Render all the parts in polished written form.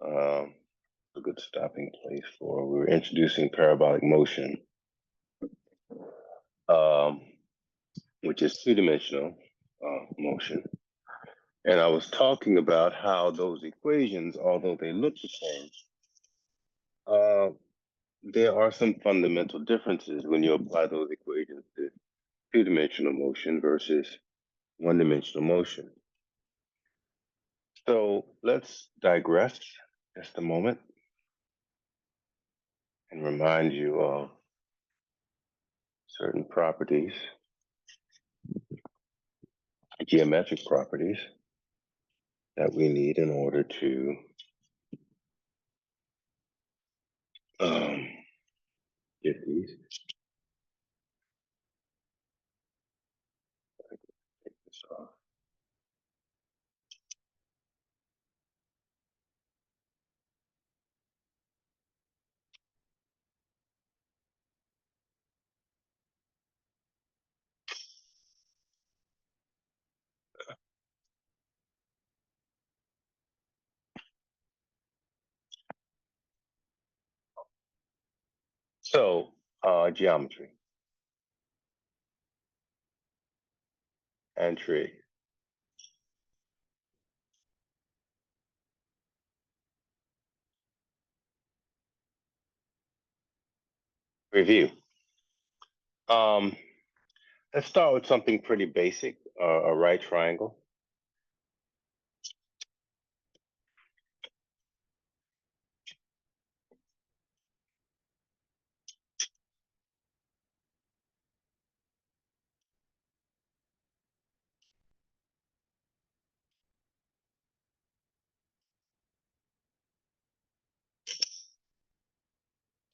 a good stopping place for. We were introducing parabolic motion, which is two-dimensional motion. And I was talking about how those equations, although they look the same, there are some fundamental differences when you apply those equations to two-dimensional motion versus one-dimensional motion. So let's digress just a moment and remind you of certain properties, geometric properties that we need in order to get these. Take this off. So, geometry and trig. Review. Let's start with something pretty basic, a right triangle.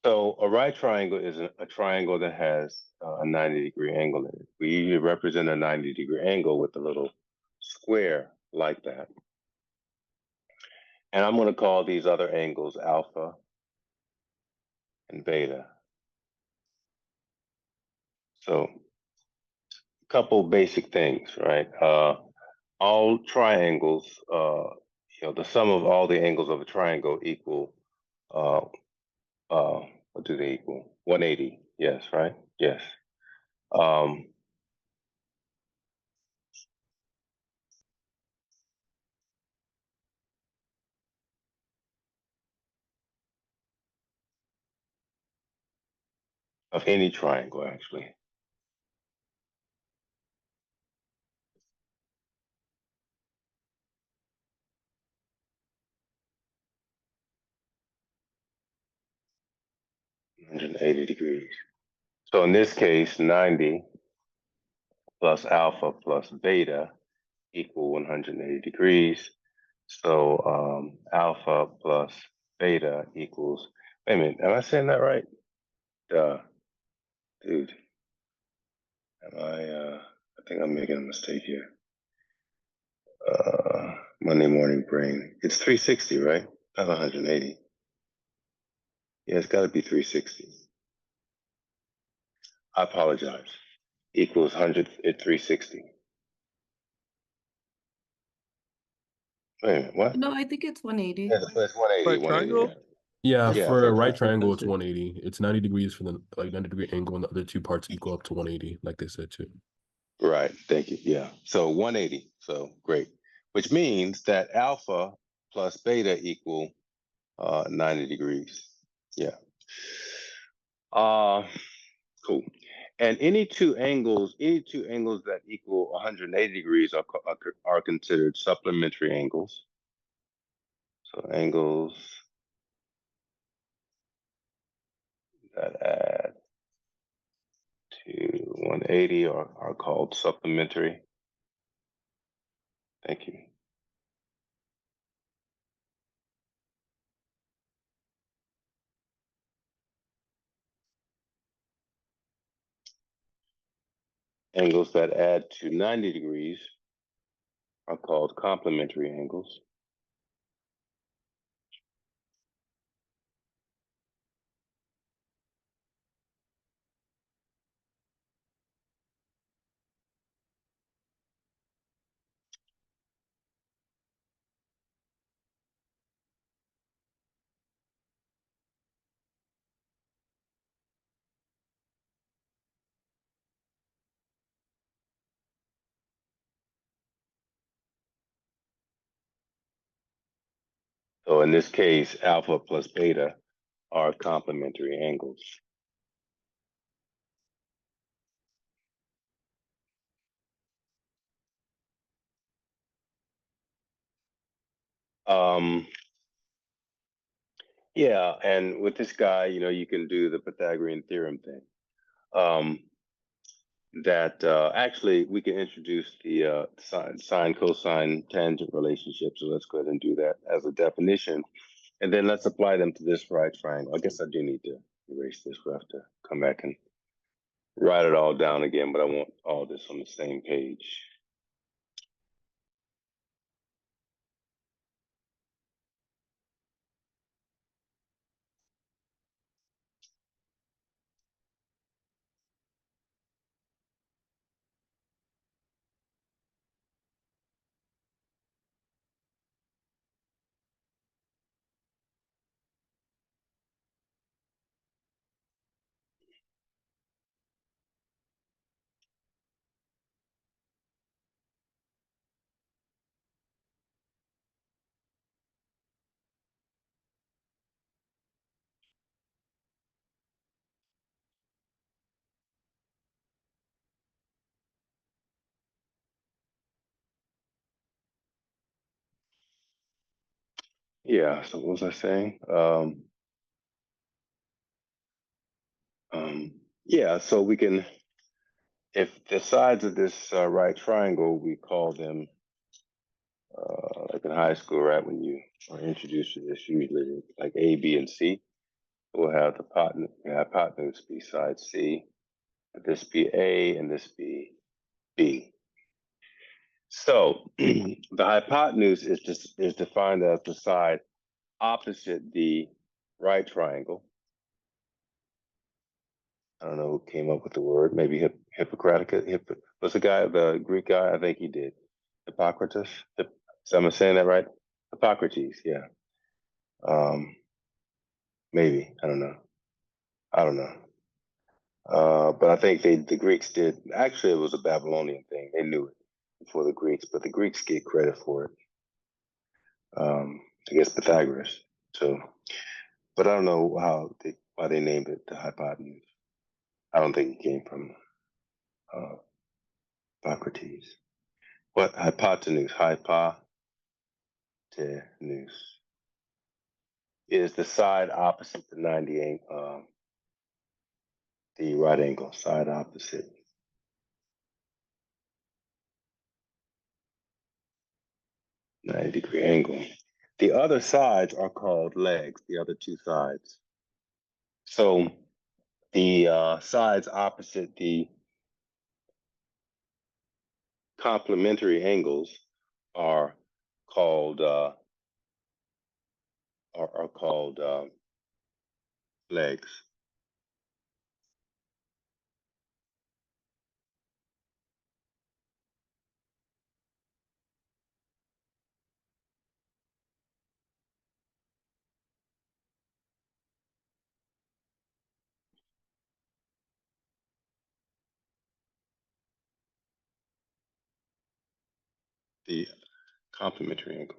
So a right triangle is a triangle that has a 90-degree angle in it. We usually represent a 90-degree angle with a little square like that. And I'm going to call these other angles alpha and beta. So a couple basic things, right? All triangles, the sum of all the angles of a triangle equal, what do they equal? 180, yes, right? Yes. Of any triangle, actually. (180 degrees). So in this case, 90 plus alpha plus beta equal 180 degrees. So alpha plus beta equals, wait a minute, am I saying that right? Duh, dude. I think I'm making a mistake here. Monday morning brain. It's 360, right? Not 180. Yeah, it's got to be 360. I apologize. Equals 100 at 360. Wait a minute, what? No, I think it's 180. Yeah, it's 180. Right triangle? Yeah, Yeah, for a right right. triangle, it's 180. It's 90 degrees for the 90-degree angle, and the other two parts equal up to 180, like they said too. Right. Thank you. Yeah. So 180. So great. Which means that alpha plus beta equal 90 degrees. Yeah. Cool. And any two angles that equal 180 degrees are considered supplementary angles. So angles that add to 180 are called supplementary. Thank you. Angles that add to 90 degrees are called complementary angles. So in this case, alpha plus beta are complementary angles. Yeah, and with this guy, you can do the Pythagorean theorem thing. That actually we can introduce the sine, cosine, tangent relationship. So let's go ahead and do that as a definition. And then let's apply them to this right triangle. I guess I do need to erase this. We'll have to come back and write it all down again, but I want all this on the same page. Yeah, so what was I saying? Yeah, so we can, if the sides of this right triangle, we call them, like in high school, right, when you are introduced to this, usually like A, B, and C, we'll have the hypotenuse be side C, this be A, and this be B. So the hypotenuse is defined as the side opposite the right triangle. I don't know who came up with the word. Maybe Hippocraticus. What's the guy? The Greek guy? I think he did. Hippocrates. Am I saying that right? Hippocrates. Yeah. Maybe. I don't know. I don't know. But I think the Greeks did. Actually, it was a Babylonian thing. They knew it before the Greeks, but the Greeks get credit for it. I guess Pythagoras. So, but I don't know why they named it the hypotenuse. I don't think it came from uh, Hippocrates. What hypotenuse? Hypotenuse is the side opposite the 98, the right angle, side opposite 90-degree angle. The other sides are called legs, the other two sides. So the sides opposite the complementary angles are called are called legs. The complementary angles.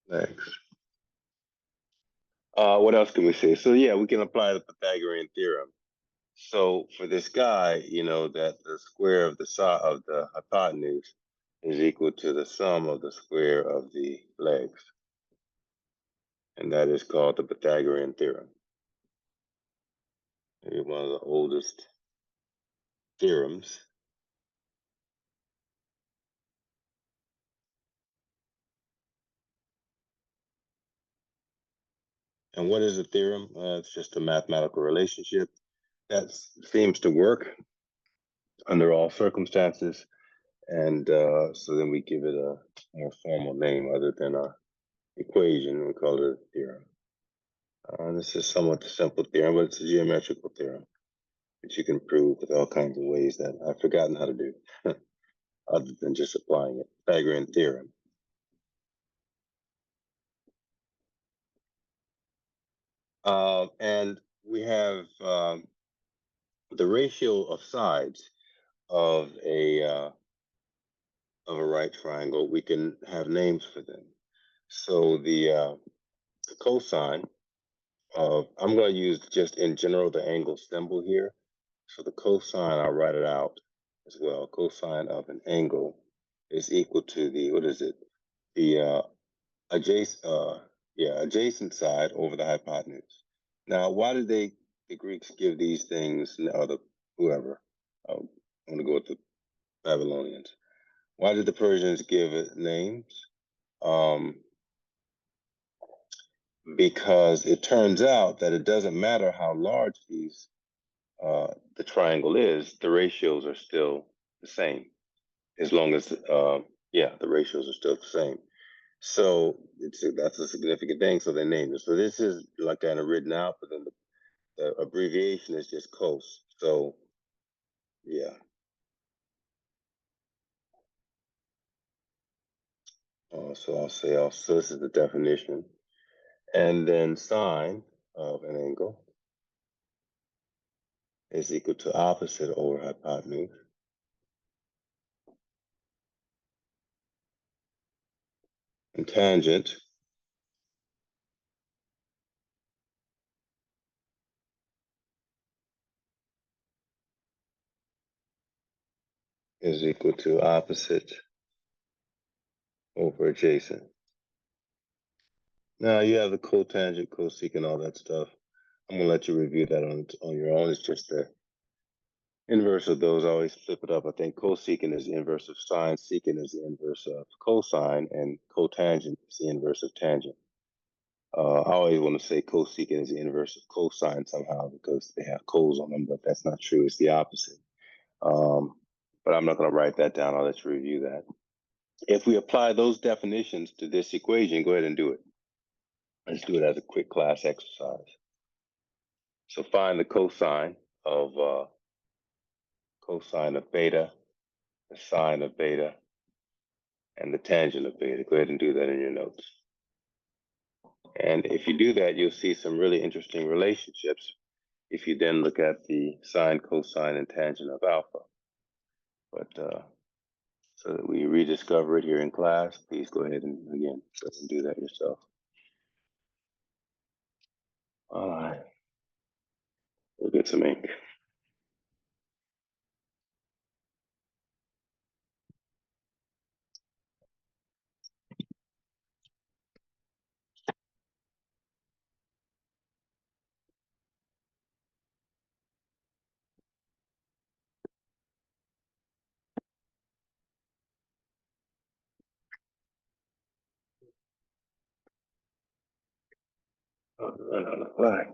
Legs. What else can we say? So yeah, we can apply the Pythagorean theorem. So for this guy, that the square of the side of the hypotenuse is equal to the sum of the square of the legs, and that is called the Pythagorean theorem. Maybe one of the oldest theorems. And what is a theorem? It's just a mathematical relationship that seems to work under all circumstances. And so then we give it a more formal name other than a equation. We call it a theorem. This is somewhat a simple theorem, but it's a geometrical theorem that you can prove with all kinds of ways that I've forgotten how to do, other than just applying it. Pythagorean theorem. And we have the ratio of sides of a right triangle. We can have names for them. So the cosine of, I'm going to use just in general the angle symbol here. So the cosine, I'll write it out as well. Cosine of an angle is equal to the, what is it? The adjacent side over the hypotenuse. Now, why did the Greeks give these things, or the whoever? I'm going to go with the Babylonians. Why did the Persians give it names? Um, because it turns out that it doesn't matter how large the triangle is, the ratios are still the same. As long as the ratios are still the same. So that's a significant thing. So they named it. So this is like kind of written out, but then the abbreviation is just cos. So yeah. So I'll say also this is the definition, and then sine of an angle is equal to opposite over hypotenuse. And tangent is equal to opposite over adjacent. Now you have the cotangent, cosecant, all that stuff. I'm gonna let you review that on your own. It's just the inverse of those. I always flip it up. I think cosecant is the inverse of sine, secant is the inverse of cosine, and cotangent is the inverse of tangent. I always want to say cosecant is the inverse of cosine somehow because they have cos on them, but that's not true. It's the opposite. Um, but I'm not going to write that down. I'll let you review that. If we apply those definitions to this equation, go ahead and do it. Let's do it as a quick class exercise. So find the cosine of beta, the sine of beta, and the tangent of beta. Go ahead and do that in your notes. And if you do that, you'll see some really interesting relationships if you then look at the sine, cosine, and tangent of alpha. But so that we rediscover it here in class, please go ahead and, again, go ahead and do that yourself. All right. We'll get some ink. Run on the flag.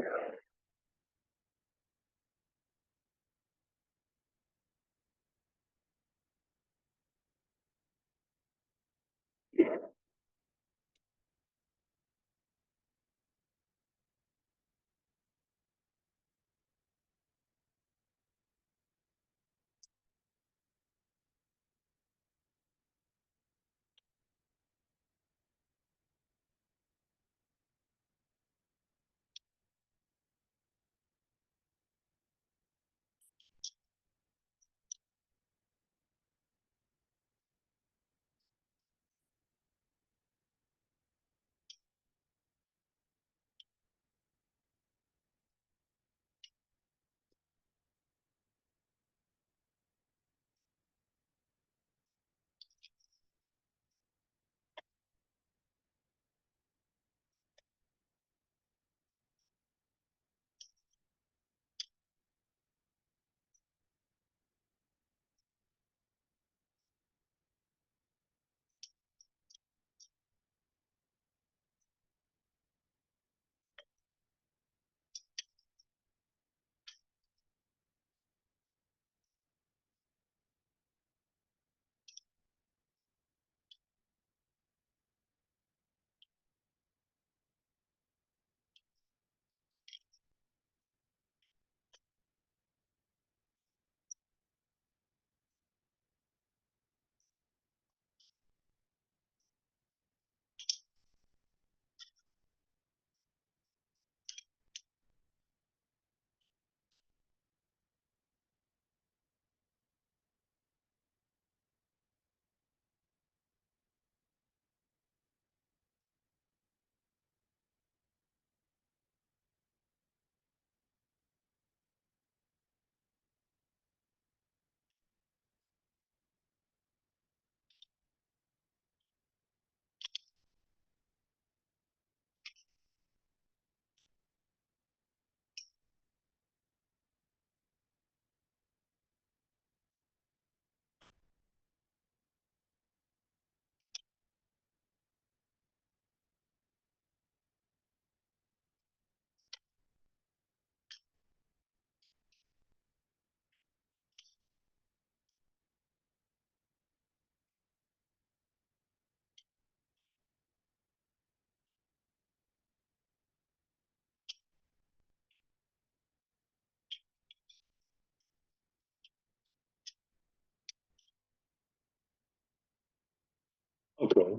Okay.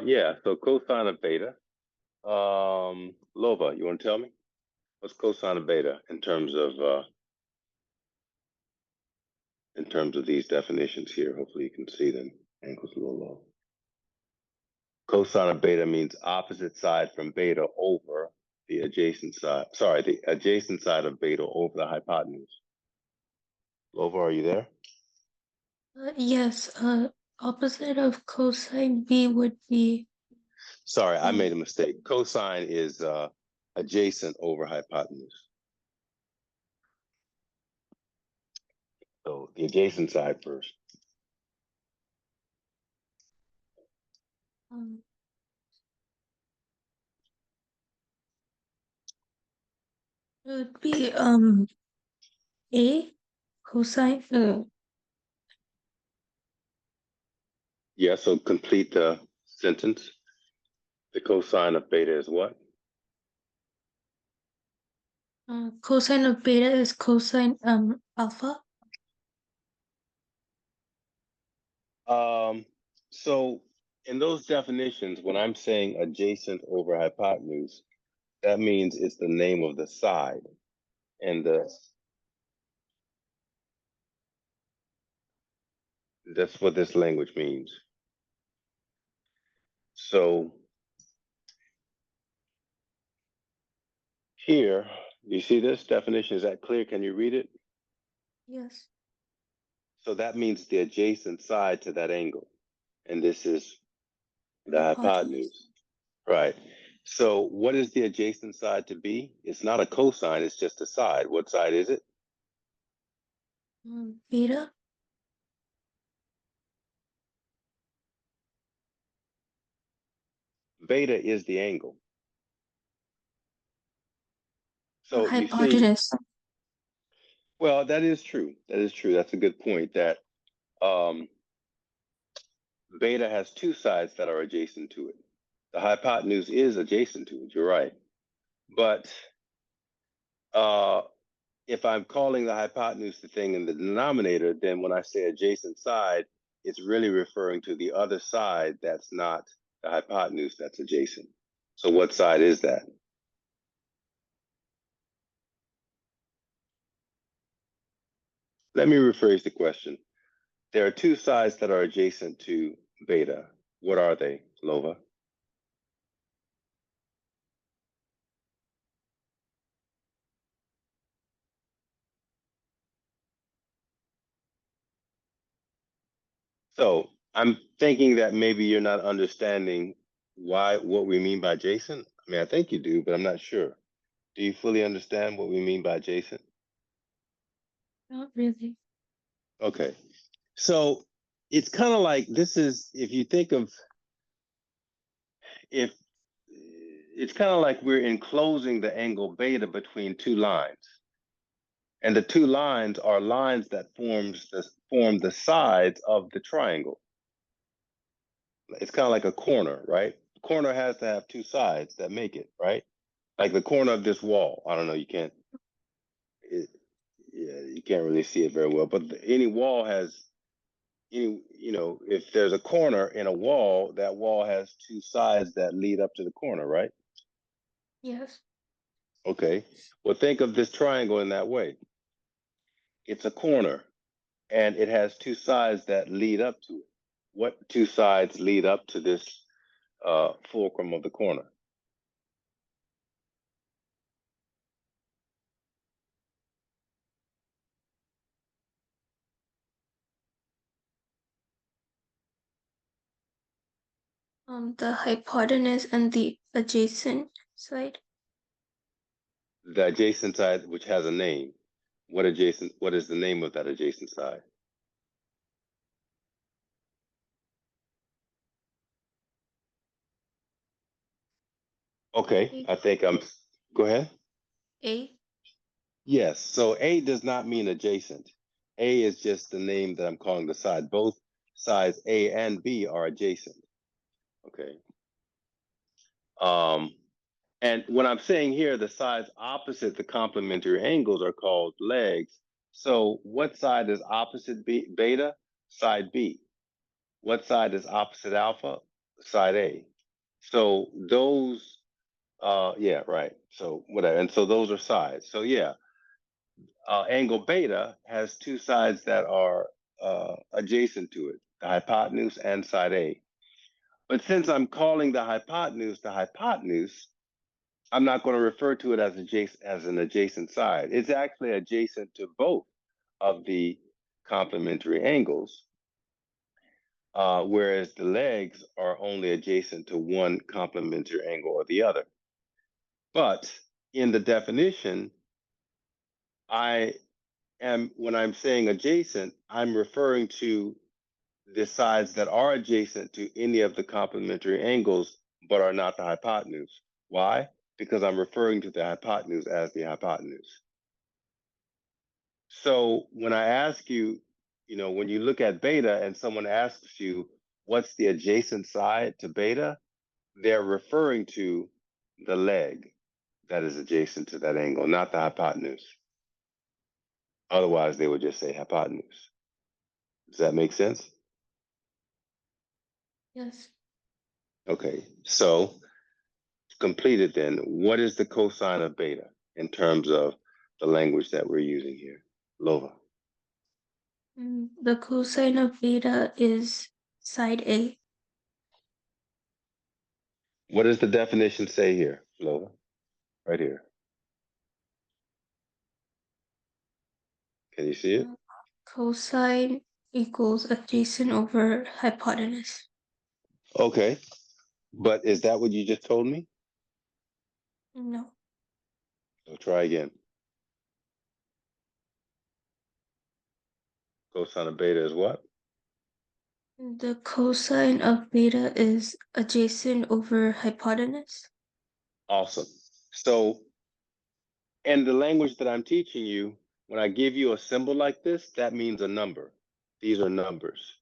Yeah. So cosine of beta. Lova, you want to tell me what's cosine of beta in terms of these definitions here? Hopefully you can see them. Angle's a little low. Cosine of beta means opposite side from beta over the adjacent side. Sorry, the adjacent side of beta over the hypotenuse. Lova, are you there? Yes, opposite of cosine B would be. Sorry, I made a mistake. Cosine is adjacent over hypotenuse. So the adjacent side first. Um, it would be A cosine. Yeah, so complete the sentence. The cosine of beta is what? Cosine of beta is cosine alpha. So in those definitions, when I'm saying adjacent over hypotenuse, that means it's the name of the side. And that's what this language means. So here, you see this definition? Is that clear? Can you read it? Yes. So that means the adjacent side to that angle. And this is the hypotenuse. Right. So what is the adjacent side to be? It's not a cosine, it's just a side. What side is it? Beta. Beta is the angle. So you see, Hypotenuse. well, that is true. That is true. That's a good point that um, beta has two sides that are adjacent to it. The hypotenuse is adjacent to it. You're right. But uh, if I'm calling the hypotenuse the thing in the denominator, then when I say adjacent side, it's really referring to the other side that's not the hypotenuse that's adjacent. So what side is that? Let me rephrase the question. There are two sides that are adjacent to beta. What are they, Lova? So I'm thinking that maybe you're not understanding what we mean by adjacent. I mean, I think you do, but I'm not sure. Do you fully understand what we mean by adjacent? Not really. Okay. So it's kind of like this is if you think of if it's kind of like we're enclosing the angle beta between two lines. And the two lines are lines that form the sides of the triangle. It's kind of like a corner, right? The corner has to have two sides that make it, right? Like the corner of this wall. I don't know, yeah, you can't really see it very well, but any wall has if there's a corner in a wall, that wall has two sides that lead up to the corner, right? Yes. Okay. Well, think of this triangle in that way. It's a corner and it has two sides that lead up to it. What two sides lead up to this fulcrum of the corner? The hypotenuse and the adjacent side. The adjacent side, which has a name. What is the name of that adjacent side? Okay, I think go ahead. A. Yes, so A does not mean adjacent. A is just the name that I'm calling the side. Both sides A and B are adjacent. Okay. Um, and when I'm saying here, the sides opposite the complementary angles are called legs. So what side is opposite beta? Side B. What side is opposite alpha? side A. So those, yeah, right. So whatever. And so those are sides. So yeah, angle beta has two sides that are adjacent to it, the hypotenuse and side A. But since I'm calling the hypotenuse, I'm not going to refer to it as an adjacent side. It's actually adjacent to both of the complementary angles, whereas the legs are only adjacent to one complementary angle or the other. But in the definition, when I'm saying adjacent, I'm referring to the sides that are adjacent to any of the complementary angles, but are not the hypotenuse. Why? Because I'm referring to the hypotenuse as the hypotenuse. So when I ask you, when you look at beta and someone asks you, what's the adjacent side to beta? They're referring to the leg that is adjacent to that angle, not the hypotenuse. Otherwise, they would just say hypotenuse. Does that make sense? Yes. Okay, so completed then, what is the cosine of beta in terms of the language that we're using here? Lova. The cosine of beta is side A. What does the definition say here, Lova? Right here. Can you see it? Cosine equals adjacent over hypotenuse. Okay, but is that what you just told me? No. So try again. Cosine of beta is what? The cosine of beta is adjacent over hypotenuse. Awesome. So in the language that I'm teaching you, when I give you a symbol like this, that means a number. These are numbers.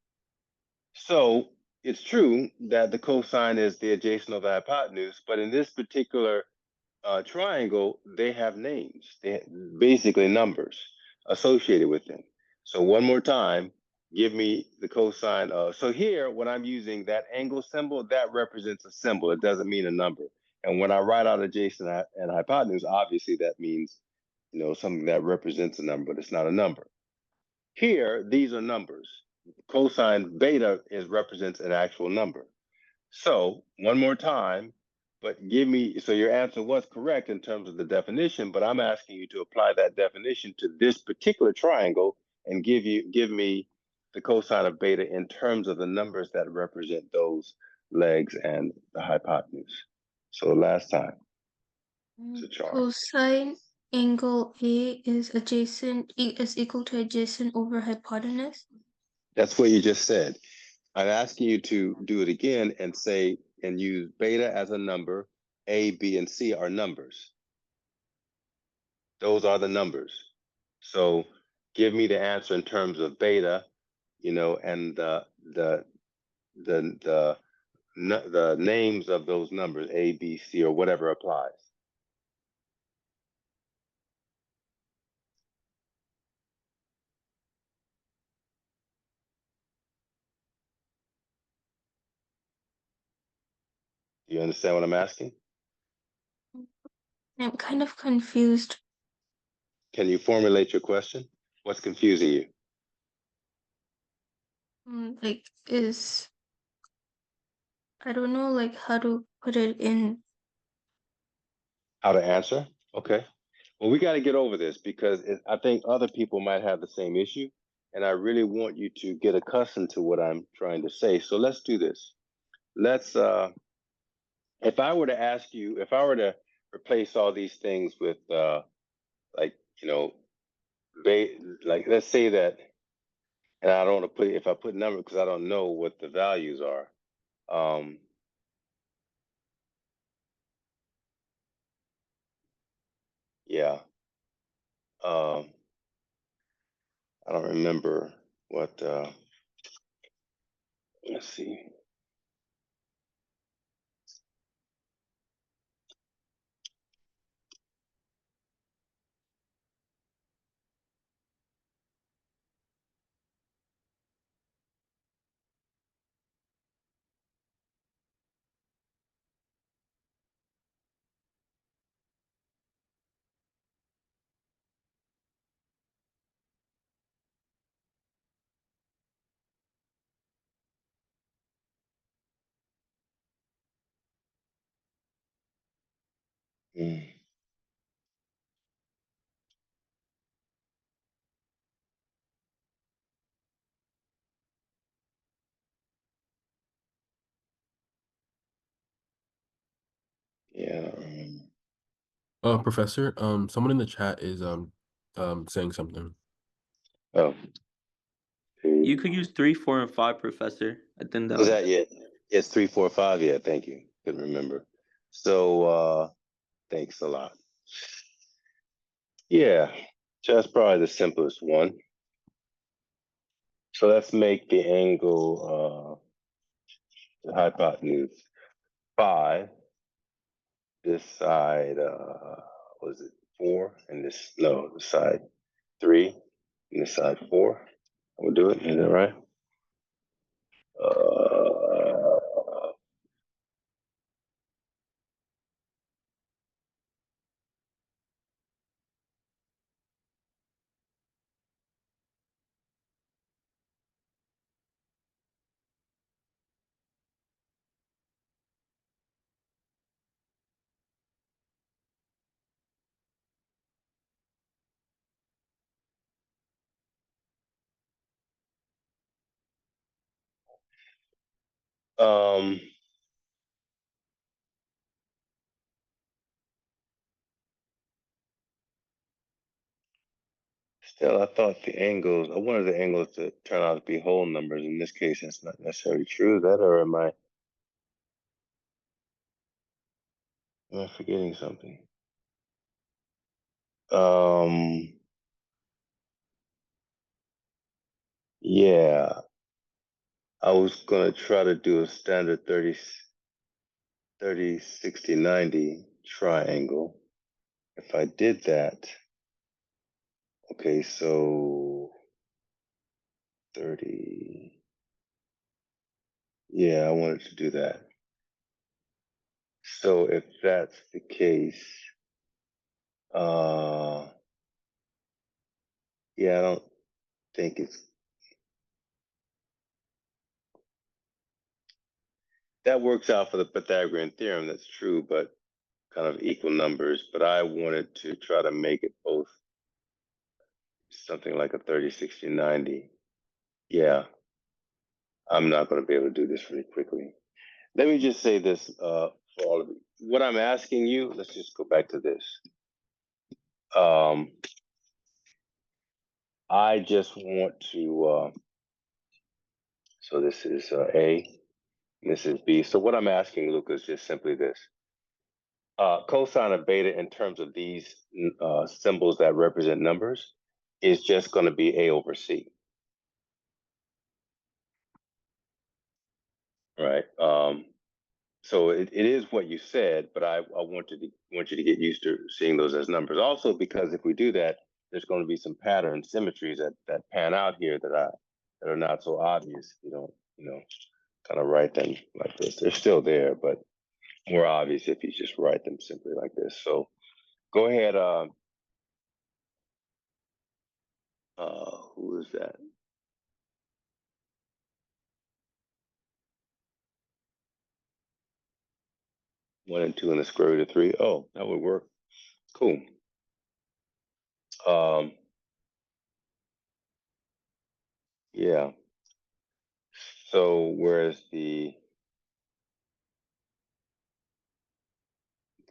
So it's true that the cosine is the adjacent of the hypotenuse, but in this particular triangle, they have names. They basically numbers associated with them. So one more time, give me the cosine. So here, when I'm using that angle symbol, that represents a symbol. It doesn't mean a number. And when I write out adjacent and hypotenuse, obviously that means something that represents a number, but it's not a number. Here, these are numbers. Cosine beta represents an actual number. So one more time, but so your answer was correct in terms of the definition, but I'm asking you to apply that definition to this particular triangle and give me the cosine of beta in terms of the numbers that represent those legs and the hypotenuse. So last time, it's a chart. Cosine angle A is equal to adjacent over hypotenuse. That's what you just said. I'm asking you to do it again and use beta as a number. A, B, and C are numbers. Those are the numbers. So give me the answer in terms of beta, and the names of those numbers, A, B, C, or whatever applies. Do you understand what I'm asking? I'm kind of confused. Can you formulate your question? What's confusing you? I don't know how to put it in. How to answer? Okay. Well, we got to get over this because I think other people might have the same issue. And I really want you to get accustomed to what I'm trying to say. So let's do this. If I were to replace all these things with, like, let's say that, and I don't want to if I put numbers because I don't know what the values are. Yeah. Um, I don't remember what, let's see. Mm. Yeah. Professor, someone in the chat is saying something. Oh, You could use 3, 4, and 5, Professor. I think that was that yet? It's 3, 4, 5. Yeah, thank you. Couldn't remember. So thanks a lot. Yeah, so that's probably the simplest one. So let's make the angle the hypotenuse 5. This side was it 4? And this this side 3, and this side 4. We'll do it. Is that right? Um, Still, I thought I wanted the angles to turn out to be whole numbers. In this case, that's not necessarily true. That, or am I forgetting something? Yeah, I was gonna try to do a standard 30, 60, 90 triangle. If I did that, okay, so 30, yeah, I wanted to do that. So if that's the case, yeah, I don't think that works out for the Pythagorean theorem. That's true, but kind of equal numbers. But I wanted to try to make it both something like a 30, 60, 90. Yeah, I'm not going to be able to do this really quickly. Let me just say this for all of you. What I'm asking you, let's just go back to this. I just want to, so this is A, and this is B. So what I'm asking, Luca, is just simply this. Cosine of beta in terms of these symbols that represent numbers is just going to be A over C. Right. So it is what you said, but I want you to get used to seeing those as numbers. Also, because if we do that, there's going to be some pattern symmetries that pan out here that are not so obvious. You don't kind of write them like this. They're still there, but more obvious if you just write them simply like this. So go ahead. Who is that? 1 and 2 and the square root of 3. Oh, that would work. Cool. Yeah. So whereas the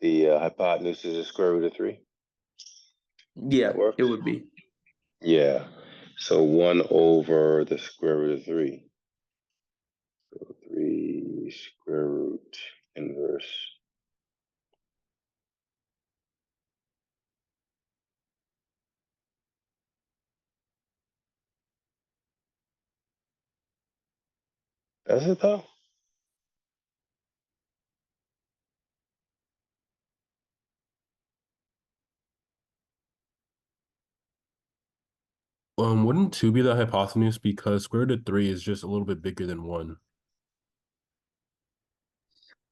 hypotenuse is the square root of 3. Yeah, That works. it would be. Yeah. So 1 over the square root of 3. So 3 square root inverse. That's it though? Wouldn't 2 be the hypotenuse because square root of 3 is just a little bit bigger than 1?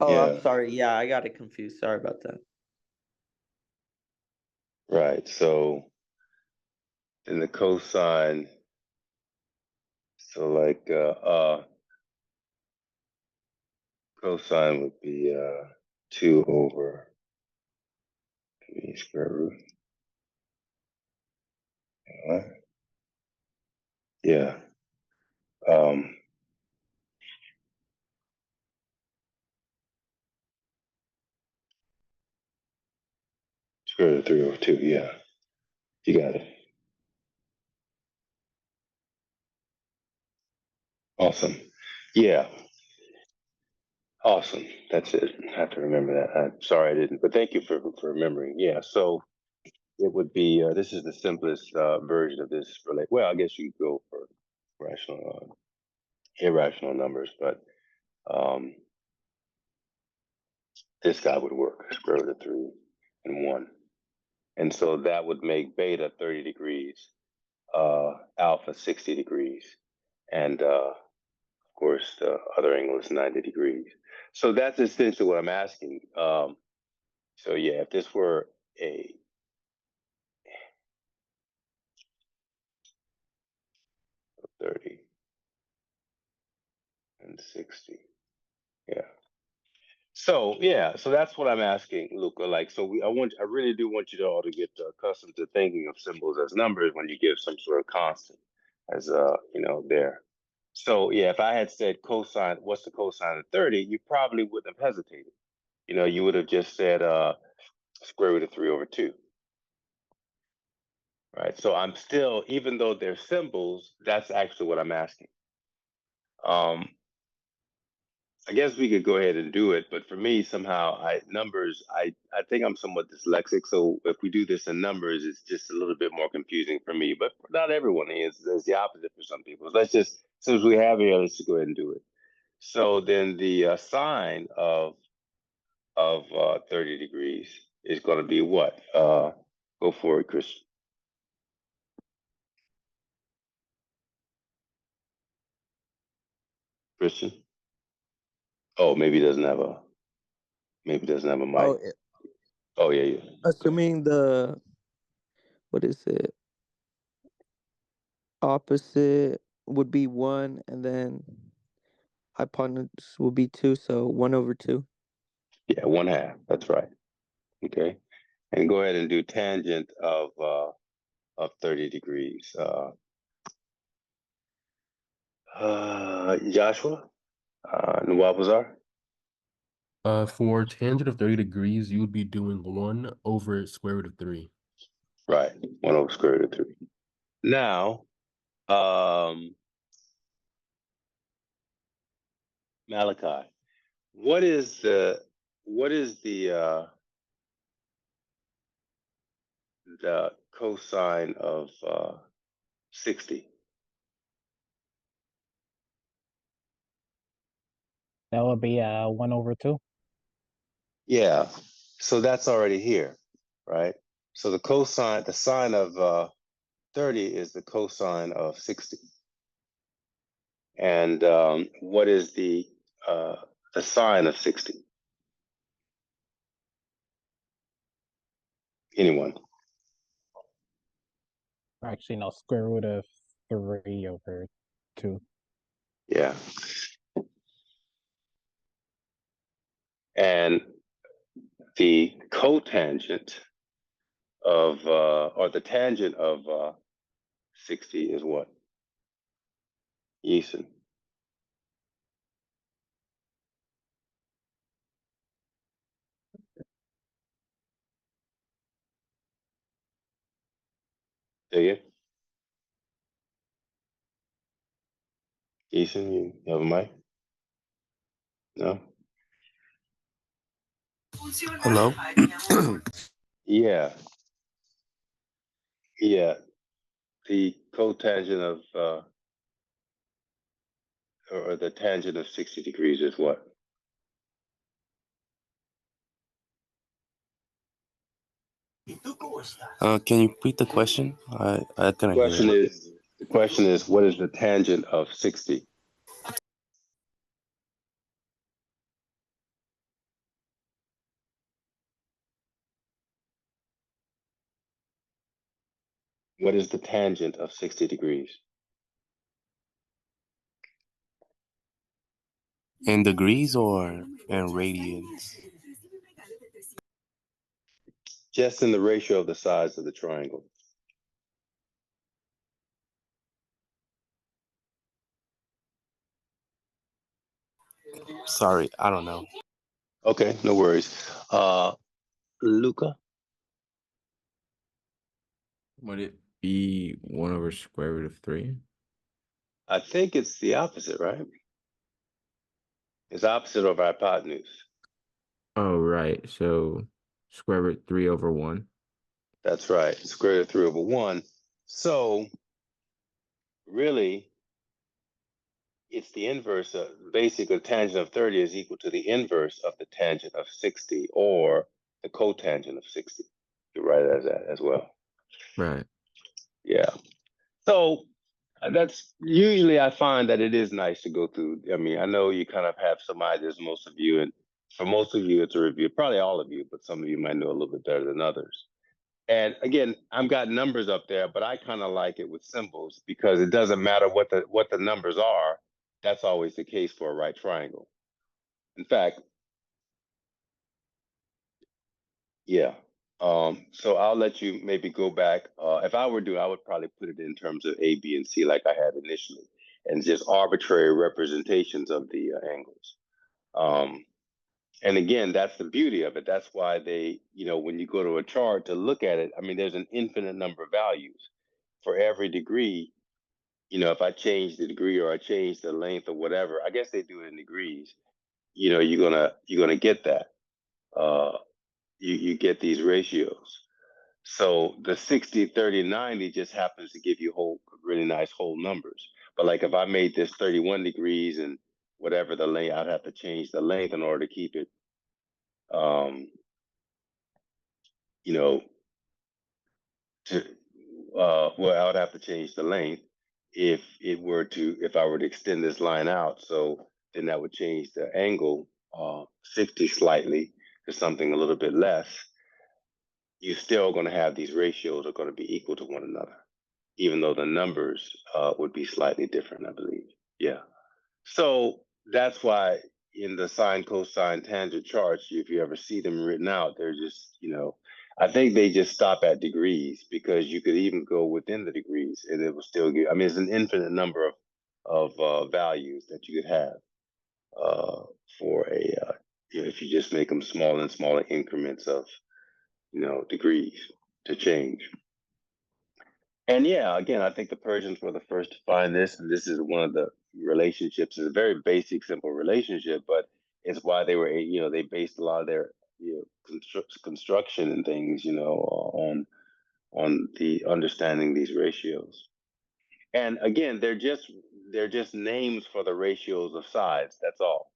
Oh, Yeah. I'm sorry. Yeah, I got it confused. Sorry about that. Right. So then the cosine, so like cosine would be 2 over square root. Yeah. Square root of 3 over 2. Yeah. You got it. Awesome. Yeah. Awesome. That's it. I have to remember that. I'm sorry I didn't, but thank you for remembering. Yeah. So it would be, this is the simplest version of this. Well, I guess you could go for rational, irrational numbers, but this guy would work, square root of 3 and 1. And so that would make beta 30 degrees, alpha 60 degrees, and of course the other angle is 90 degrees. So that's essentially what I'm asking. So yeah, if this were a 30 and 60, yeah. So yeah, so that's what I'm asking, Luca. Like, so I really do want you to all to get accustomed to thinking of symbols as numbers when you give some sort of constant as there. So yeah, if I had said cosine, what's the cosine of 30, you probably wouldn't have hesitated. You would have just said square root of 3 over 2. Right. So I'm still, even though they're symbols, that's actually what I'm asking. I guess we could go ahead and do it, but for me, somehow, I think I'm somewhat dyslexic. So if we do this in numbers, it's just a little bit more confusing for me. But not everyone is. There's the opposite for some people. Let's just, since we have here, let's just go ahead and do it. So then the sine of 30 degrees is going to be what? Go for it, Christian. Christian? Oh, maybe he doesn't have a mic. Oh, Oh yeah. assuming what is it? Opposite would be 1, and then hypotenuse will be 2, so 1 over 2. Yeah, 1/2. That's right. Okay. And go ahead and do tangent of 30 degrees. Joshua, Nwabuzar. For tangent of 30 degrees, you would be doing 1 over square root of 3. Right, 1 over square root of 3. Now, Malachi, what is the cosine of 60? That would be 1 over 2. Yeah, so that's already here, right? So the sine of 30 is the cosine of 60. And what is the sine of 60? Anyone? Actually, no, square root of 3 over 2. Yeah. And the cotangent of, or the tangent of 60 is what? Yeason. Say it. Yeason, you have a mic? No? Hello? Yeah. Yeah. The cotangent of, or the tangent of 60 degrees is what? Can you repeat the question? I couldn't hear it. The question is, what is the tangent of 60? What is the tangent of 60 degrees? In degrees or in radians? Just in the ratio of the sides of the triangle. Sorry, I don't know. Okay, no worries. Luca? Would it be 1 over square root of 3? I think it's the opposite, right? It's opposite of hypotenuse. Oh, right. So square root 3 over 1. That's right. Square root of 3 over 1. So really, it's the inverse of basically the tangent of 30 is equal to the inverse of the tangent of 60 or the cotangent of 60. You write it as that as well. Right. Yeah. So that's usually I find that it is nice to go through. I mean, I know you kind of have some ideas, most of you, and for most of you, it's a review, probably all of you, but some of you might know a little bit better than others. And again, I've got numbers up there, but I kind of like it with symbols because it doesn't matter what the numbers are. That's always the case for a right triangle. In fact, yeah. So I'll let you maybe go back. If I were to, I would probably put it in terms of A, B, and C like I had initially, and just arbitrary representations of the angles. And again, that's the beauty of it. That's why they, when you go to a chart to look at it, I mean, there's an infinite number of values for every degree. If I change the degree or I change the length or whatever, I guess they do it in degrees. You're gonna get that. You get these ratios. So the 60, 30, 90 just happens to give you really nice whole numbers. But like if I made this 31 degrees and whatever the length, I'd have to change the length in order to keep it, you know, well, I would have to change the length if I were to extend this line out. So then that would change the angle 60 slightly to something a little bit less. You're still going to have these ratios are going to be equal to one another, even though the numbers would be slightly different, I believe. Yeah. So that's why in the sine, cosine, tangent charts, if you ever see them written out, they're just, I think they just stop at degrees because you could even go within the degrees and it will still give, I mean, it's an infinite number of values that you could have for if you just make them smaller and smaller increments of, degrees to change. And yeah, again, I think the Persians were the first to find this, and this is one of the relationships. It's a very basic, simple relationship, but it's why they were, they based a lot of their, construction and things, on the understanding these ratios. And again, they're just names for the ratios of sides. That's all.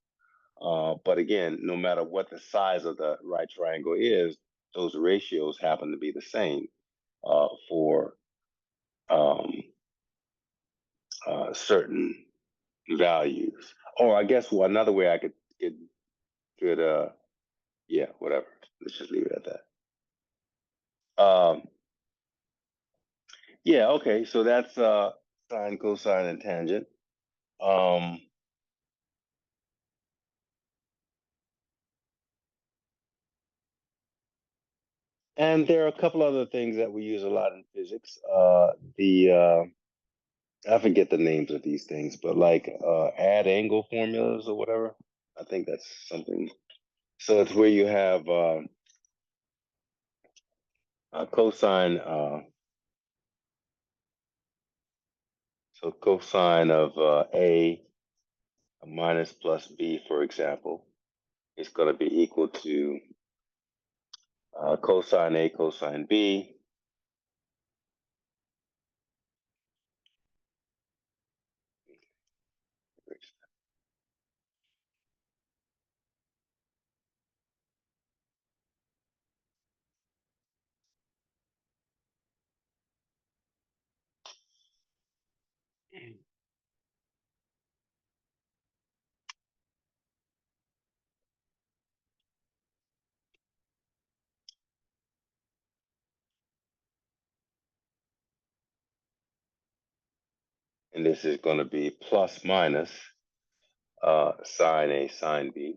But again, no matter what the size of the right triangle is, those ratios happen to be the same for certain values. Or I guess another way I could yeah, whatever. Let's just leave it at that. Yeah, okay. So that's sine, cosine, and tangent. And there are a couple other things that we use a lot in physics. I forget the names of these things, but like add angle formulas or whatever. I think that's something. So it's where you have cosine. So cosine of A minus plus B, for example, is going to be equal to cosine A cosine B. And this is going to be plus minus sine A sine B.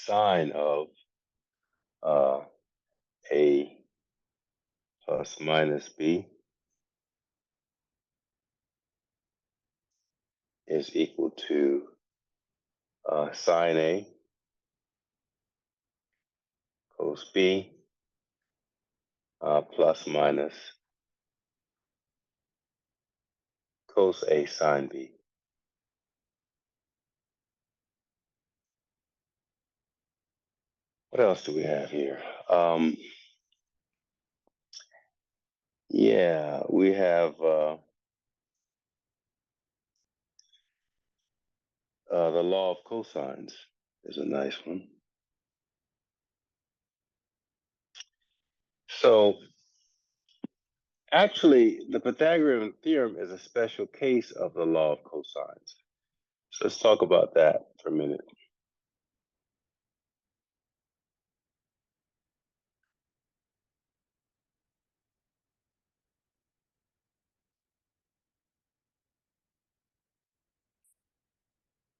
sine of A plus minus B is equal to sine A cos B plus minus cos A sine B. What else do we have here? Yeah, we have the law of cosines is a nice one. So actually, the Pythagorean theorem is a special case of the law of cosines. So let's talk about that for a minute.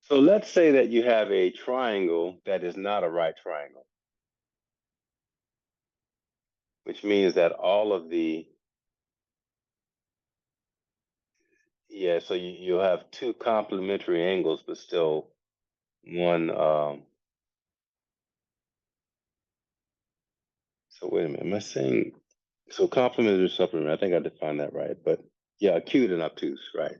So let's say that you have a triangle that is not a right triangle, which means that all of the, so you'll have two complementary angles, but still one, so wait a minute, am I saying, so complementary or supplementary, I think I defined that right, but yeah, acute and obtuse, right?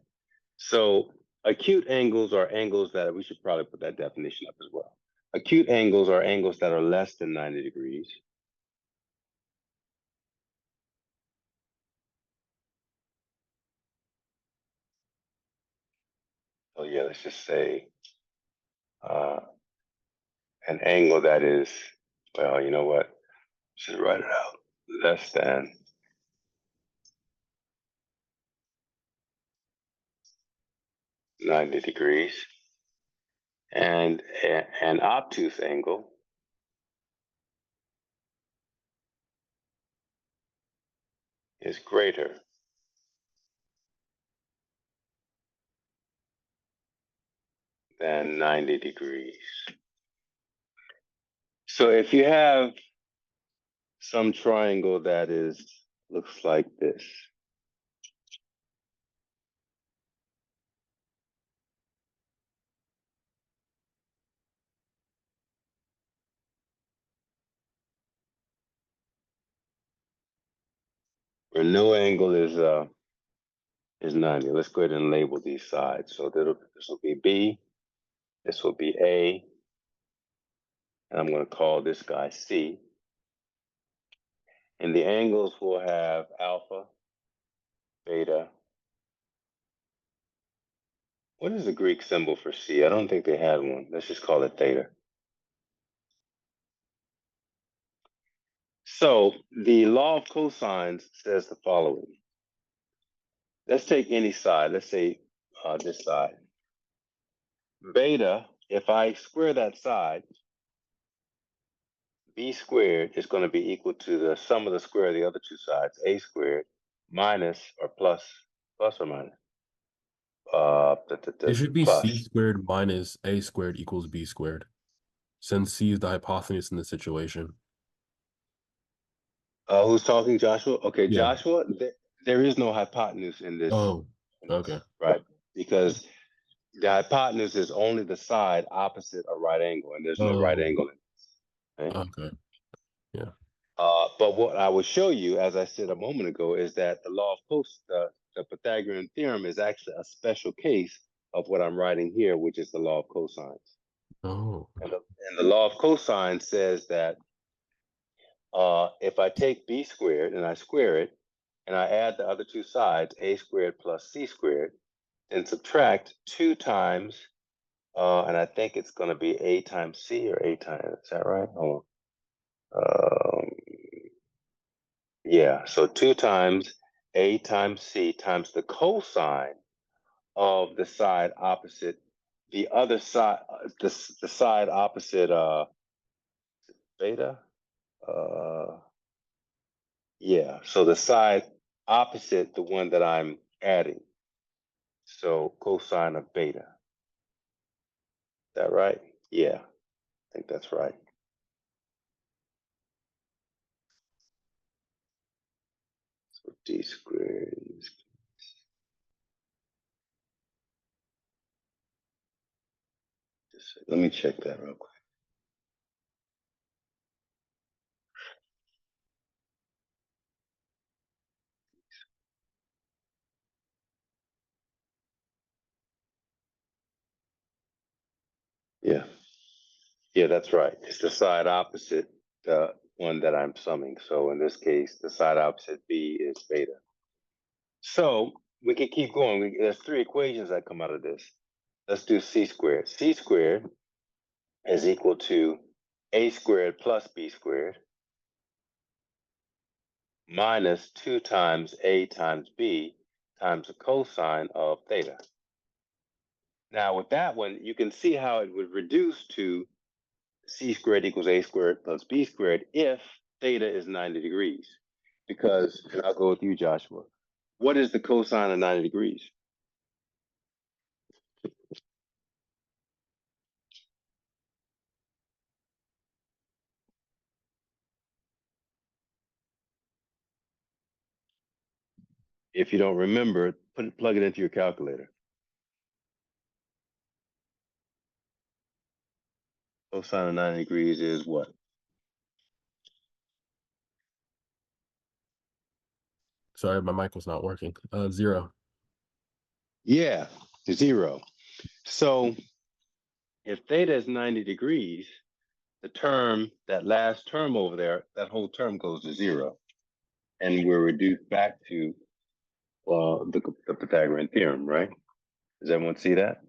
So acute angles are angles that, we should probably put that definition up as well. Acute angles are angles that are less than 90 degrees. So yeah, let's just say an angle that is, well, you know what? Should write it out. Less than 90 degrees. And an obtuse angle is greater than 90 degrees. So if you have some triangle that looks like this, where no angle is 90. Let's go ahead and label these sides. So this will be B, this will be A, and I'm going to call this guy C. And the angles will have alpha, beta. What is the Greek symbol for C? I don't think they had one. Let's just call it theta. So the law of cosines says the following. Let's take any side. Let's say this side. Beta, if I square that side, B squared is going to be equal to the sum of the square of the other two sides, A squared minus or plus or minus. It should be Plus. C squared minus A squared equals B squared, since C is the hypotenuse in the situation. Who's talking, Joshua? Okay, Yeah. Joshua, there is no hypotenuse in this. Oh, okay. Right, because the hypotenuse is only the side opposite a right angle, and there's no right angle in it. Okay. Yeah. But what I will show you, as I said a moment ago, is that the law of the Pythagorean theorem is actually a special case of what I'm writing here, which is the law of cosines. Oh. And the law of cosines says that if I take B squared and I square it, and I add the other two sides, A squared plus C squared, then subtract 2 times, and I think it's going to be A times C or A times, is that right? Hold on. Yeah, so 2 times A times C times the cosine of the side opposite the other side, the side opposite beta. Yeah, so the side opposite the one that I'm adding. So cosine of beta. Is that right? Yeah. I think that's right. So d squared is. Let me check that real quick. Yeah. Yeah, that's right. It's the side opposite the one that I'm summing. So in this case, the side opposite b is beta. So we can keep going. There's three equations that come out of this. Let's do c squared. C squared is equal to a squared plus b squared minus 2 times a times b times the cosine of theta. Now with that one, you can see how it would reduce to c squared equals a squared plus b squared if theta is 90 degrees. Because, and I'll go with you, Joshua, what is the cosine of 90 degrees? If you don't remember, plug it into your calculator. Cosine of 90 degrees is what? Sorry, my mic was not working. 0. Yeah, 0. So if theta is 90 degrees, the term, that last term over there, that whole term goes to 0. And we're reduced back to the Pythagorean theorem, right? Does everyone see that?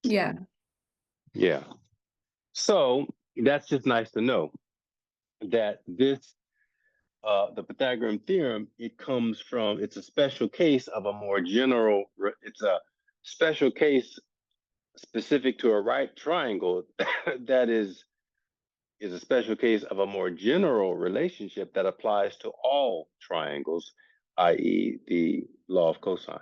Yeah. Yeah. So that's just nice to know that this, the Pythagorean theorem, it comes from, it's a special case of a more general, it's a special case specific to a right triangle that is a special case of a more general relationship that applies to all triangles, i.e. the law of cosines.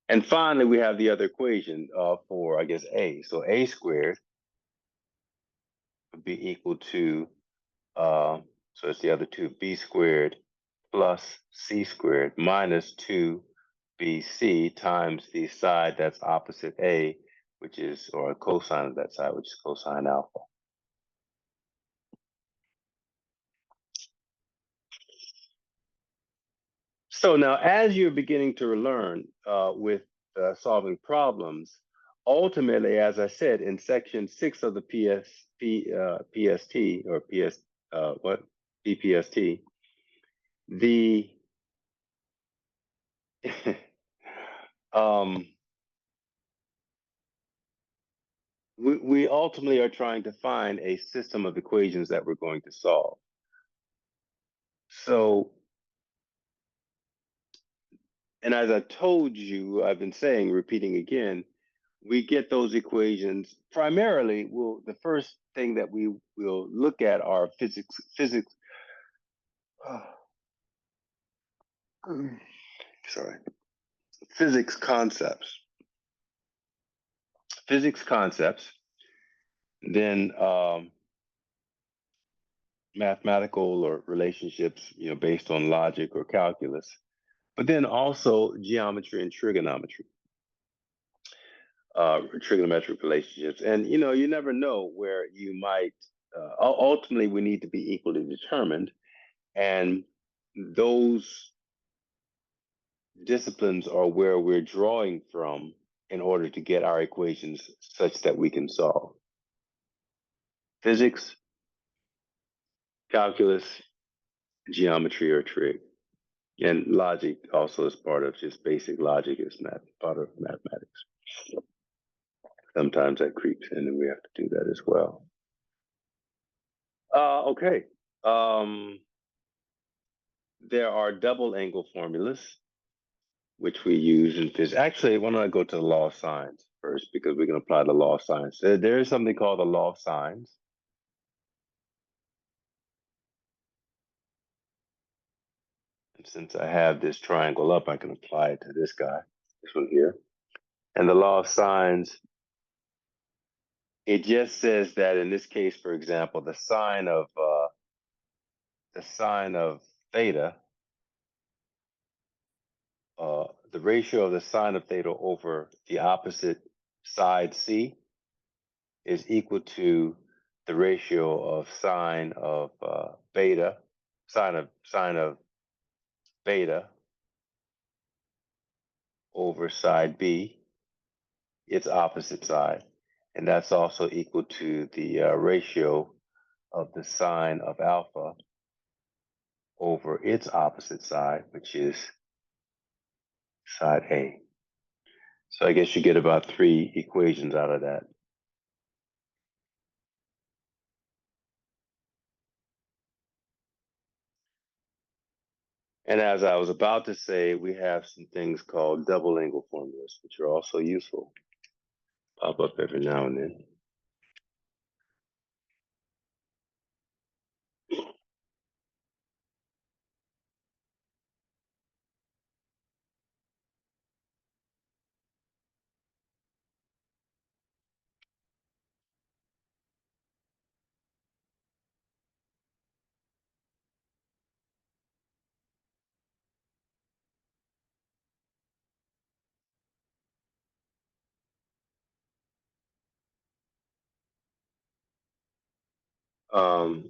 And finally, we have the other equation for, I guess, a. So a squared would be equal to, so it's the other two, b squared plus c squared minus 2bc times the side that's opposite a, which is, or a cosine of that side, which is cosine alpha. So now, as you're beginning to learn with solving problems, ultimately, as I said, in section 6 of the PST or PPST, the we ultimately are trying to find a system of equations that we're going to solve. So, and as I told you, I've been saying, repeating again, we get those equations primarily. The first thing that we will look at are physics. Sorry, physics concepts. Physics concepts. Then mathematical or relationships, based on logic or calculus. But then also geometry and trigonometry. Trigonometric relationships. And you never know where you might ultimately we need to be equally determined, and those disciplines are where we're drawing from in order to get our equations such that we can solve. Physics, calculus, geometry or trig, and logic also is part of just basic logic, is part of mathematics. Sometimes that creeps in and we have to do that as well. Okay. There are double angle formulas, which we use in physics. Actually, why don't I go to the law of sines first, because we can apply the law of sines. There is something called the law of sines. And since I have this triangle up, I can apply it to this guy. this one here. And the law of sines, it just says that in this case, for example, the sine of theta, the ratio of the sine of theta over the opposite side C is equal to the ratio of sine of beta, sine of beta over side B, its opposite side. And that's also equal to the ratio of the sine of alpha over its opposite side, which is side A. So I guess you get about 3 equations out of that. And as I was about to say, we have some things called double angle formulas, which are also useful. Pop up every now and then.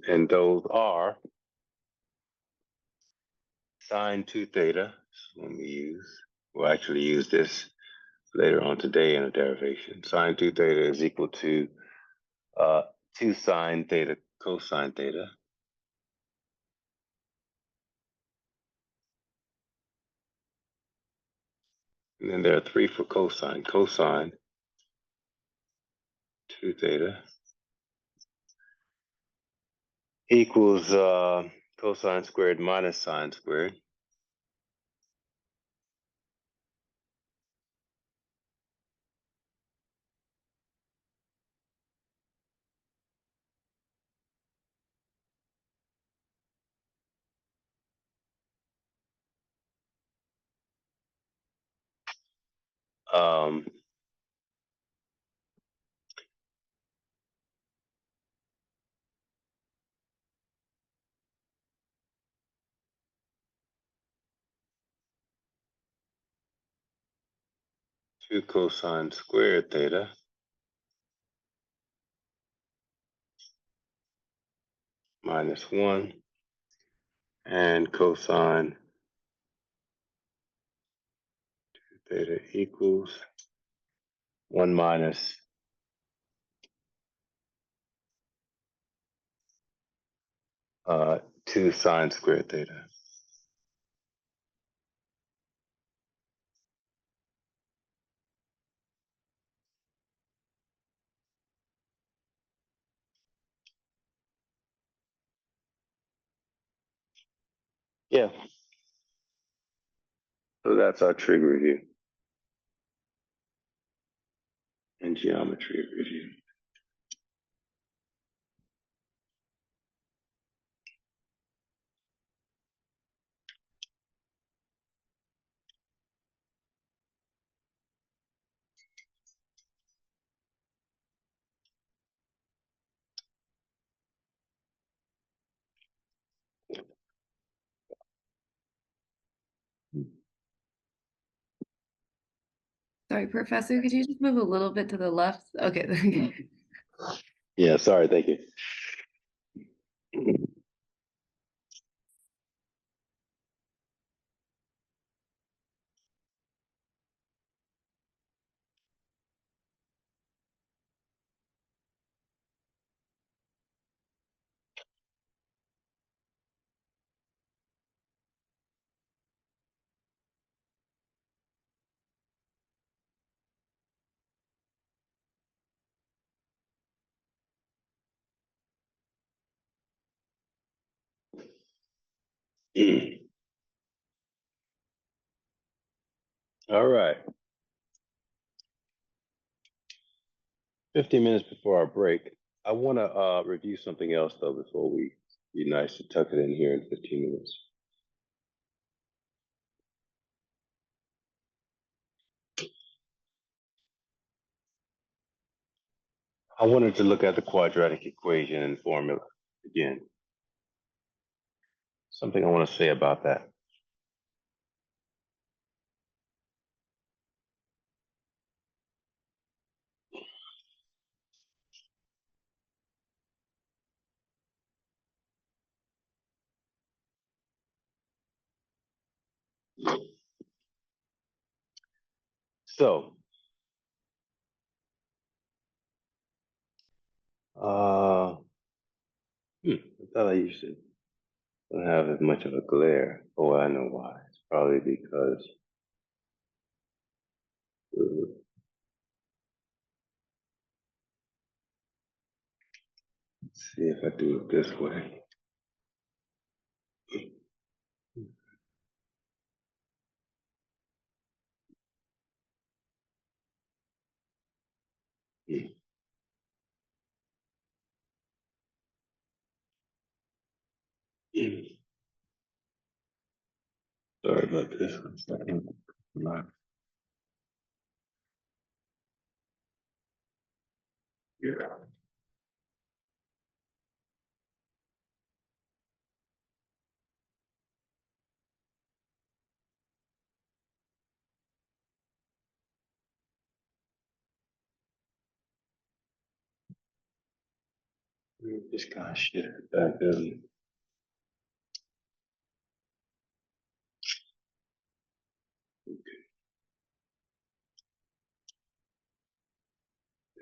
And those are sine 2 theta, when we use. We'll actually use this later on today in a derivation. Sine 2 theta is equal to 2 sine theta cosine theta. And then there are 3 for cosine. Cosine 2 theta equals cosine squared minus sine squared. Um, two cosine squared theta minus 1 and cosine theta equals 1 minus 2 sine squared theta. Yeah. So that's our trig review and geometry review. Sorry, Professor, could you just move a little bit to the left? Okay. Yeah, sorry, thank you. All right. 15 minutes before our break, I want to review something else, though, before we be nice to tuck it in here in 15 minutes. I wanted to look at the quadratic equation and formula again. Something I want to say about that. So, I thought I used to don't have as much of a glare. Oh, I know why. It's probably because let's see if I do it this way. Sorry about this. One second. Not here. This kind of shit back then.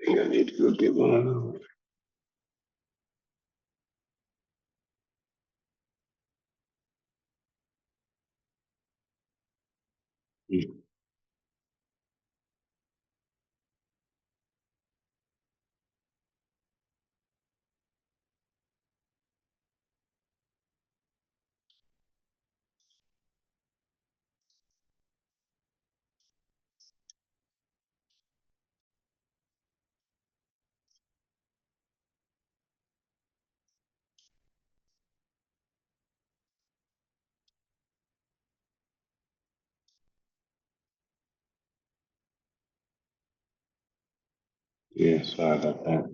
I think I need to go get one of those. Yeah, sorry about that.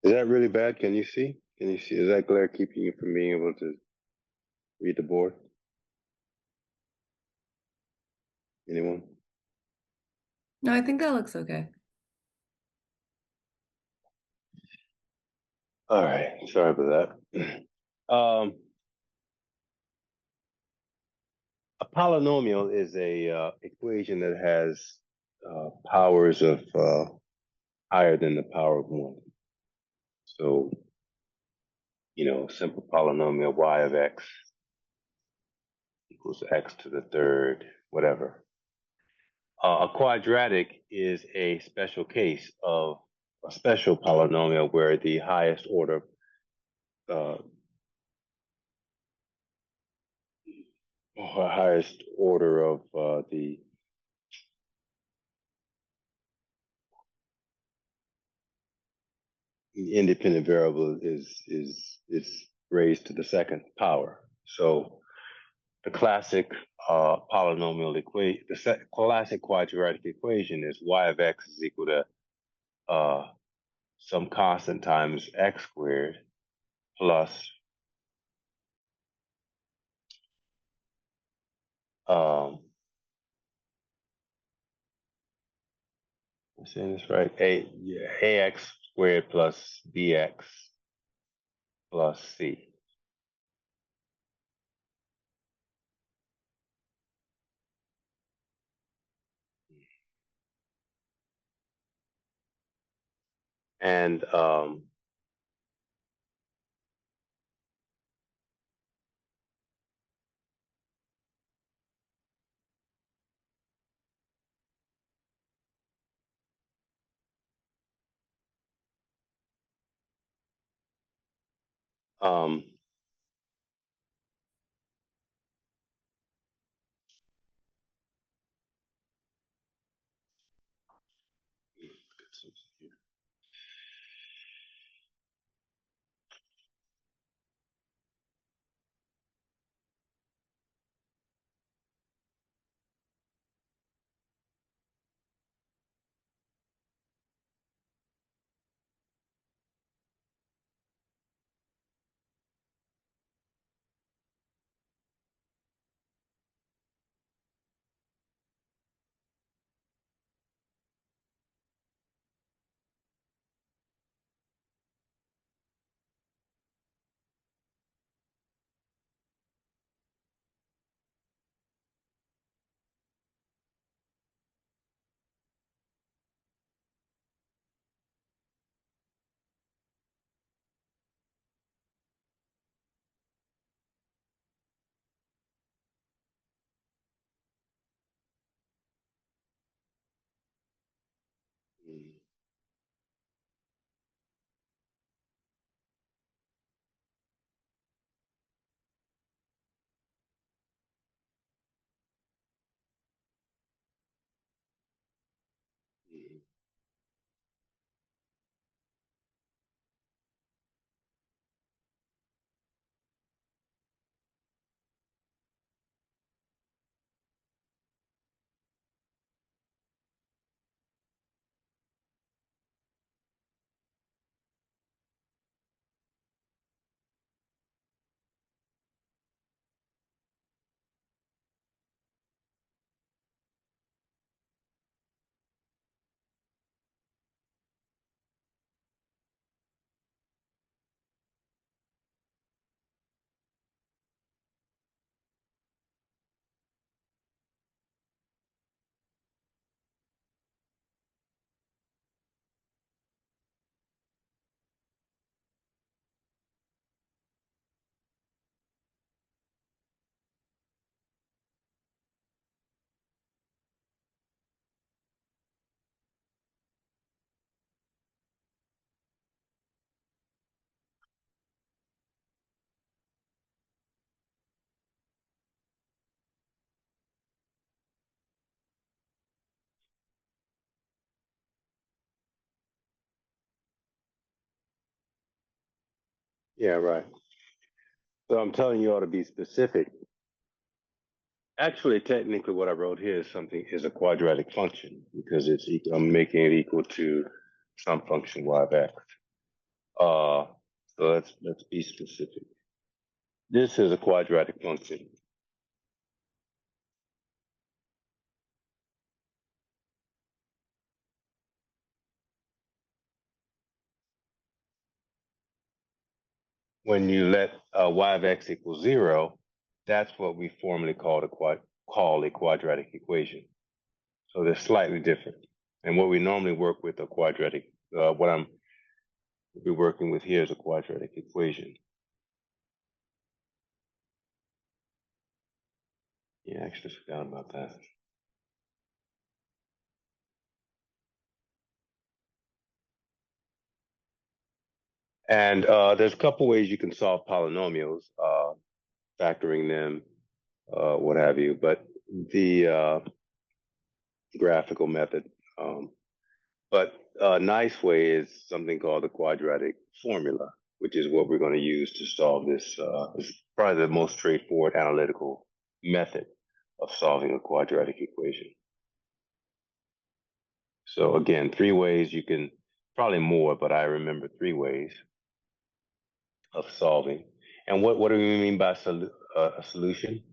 Is that really bad? Can you see? Can you see? Is that glare keeping you from being able to read the board? Anyone? No, I think that looks okay. All right. Sorry about that. A polynomial is a equation that has powers of higher than the power of one. So, simple polynomial y of x equals x to the third, whatever. A quadratic is a special case of a special polynomial where the highest order or highest order of the independent variable is raised to the second power. So the classic polynomial equation, classic quadratic equation is y of x is equal to some constant times x squared plus I'm saying this right, ax squared plus bx plus c. And um, Yeah, right. So I'm telling you all to be specific. Actually, technically, what I wrote here is a quadratic function because I'm making it equal to some function y of x. So let's be specific. This is a quadratic function. When you let y of x equal 0, that's what we formally call a quadratic equation. So they're slightly different. And what we normally work with a quadratic, what I'm be working with here is a quadratic equation. Yeah, I actually forgot about that. And there's a couple ways you can solve polynomials, factoring them, what have you. But the graphical method. But a nice way is something called the quadratic formula, which is what we're going to use to solve this. It's probably the most straightforward analytical method of solving a quadratic equation. So again, 3 ways you can, probably more, but I remember 3 ways of solving. And what do we mean by a solution?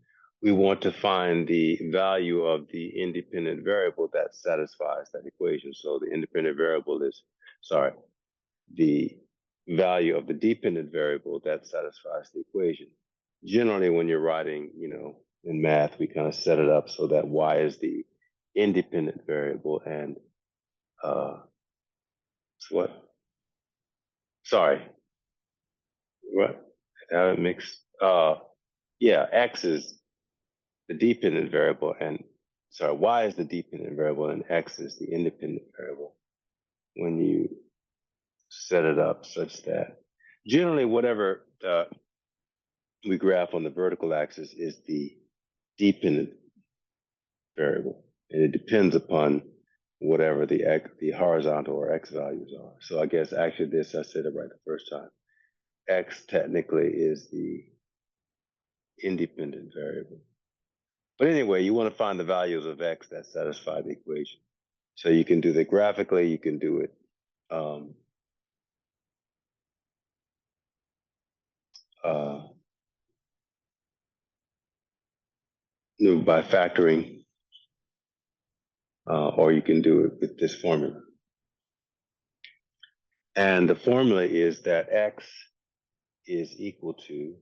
We want to find the value of the independent variable that satisfies that equation. So the independent variable is, sorry, the value of the dependent variable that satisfies the equation. Generally, when you're writing, in math, we kind of set it up so that y is the independent variable and what? Sorry, what? How it mixed? Yeah, x is the dependent variable, and sorry, y is the dependent variable, and x is the independent variable. When you set it up such that generally whatever we graph on the vertical axis is the dependent variable, and it depends upon whatever the horizontal or x values are. So I guess actually this I said it right the first time. X technically is the independent variable. But anyway, you want to find the values of x that satisfy the equation. So you can do that graphically, you can do it by factoring, or you can do it with this formula. And the formula is that x is equal to,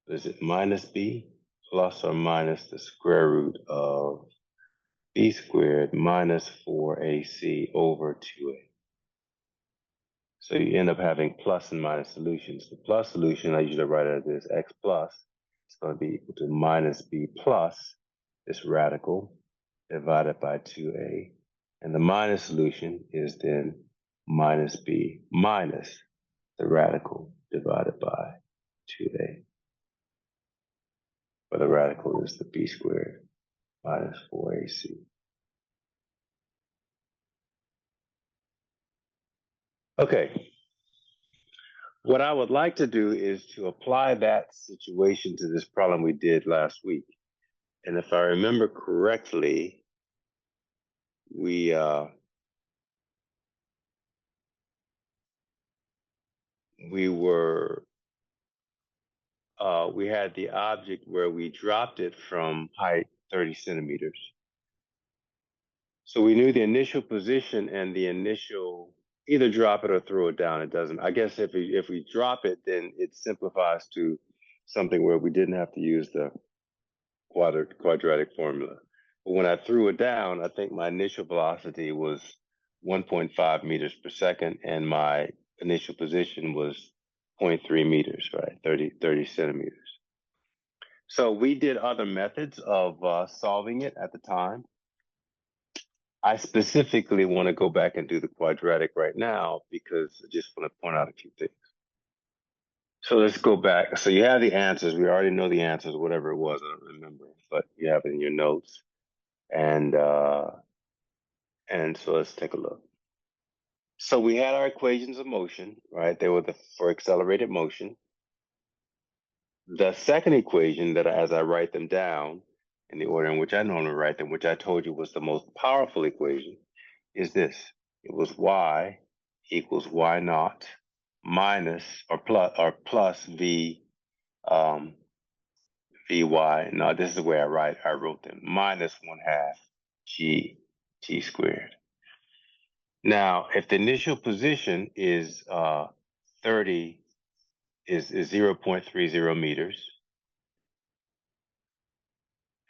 is it minus b plus or minus the square root of b squared minus 4ac over 2a. So you end up having plus and minus solutions. The plus solution, I usually write it as x plus. It's going to be equal to minus b plus this radical divided by 2a. And the minus solution is then minus b minus the radical divided by 2a. Where the radical is the b squared minus 4ac. Okay. What I would like to do is to apply that situation to this problem we did last week. And if I remember correctly, we had the object where we dropped it from height 30 centimeters. So we knew the initial position and the initial, either drop it or throw it down. It doesn't. I guess if we drop it, then it simplifies to something where we didn't have to use the quadratic formula. But when I threw it down, I think my initial velocity was 1.5 meters per second, and my initial position was 0.3 meters, right? 30 centimeters. So we did other methods of solving it at the time. I specifically want to go back and do the quadratic right now because I just want to point out a few things. So let's go back. So you have the answers. We already know the answers, whatever it was. I don't remember, but you have it in your notes. And so let's take a look. So we had our equations of motion, right? They were for accelerated motion. the second equation that as I write them down in the order in which I normally write them, which I told you was the most powerful equation, is this. It was y equals y naught minus or plus v vy. Now this is the way I wrote them, minus 1/2 g t squared. Now, if the initial position is 30 is 0.30 meters,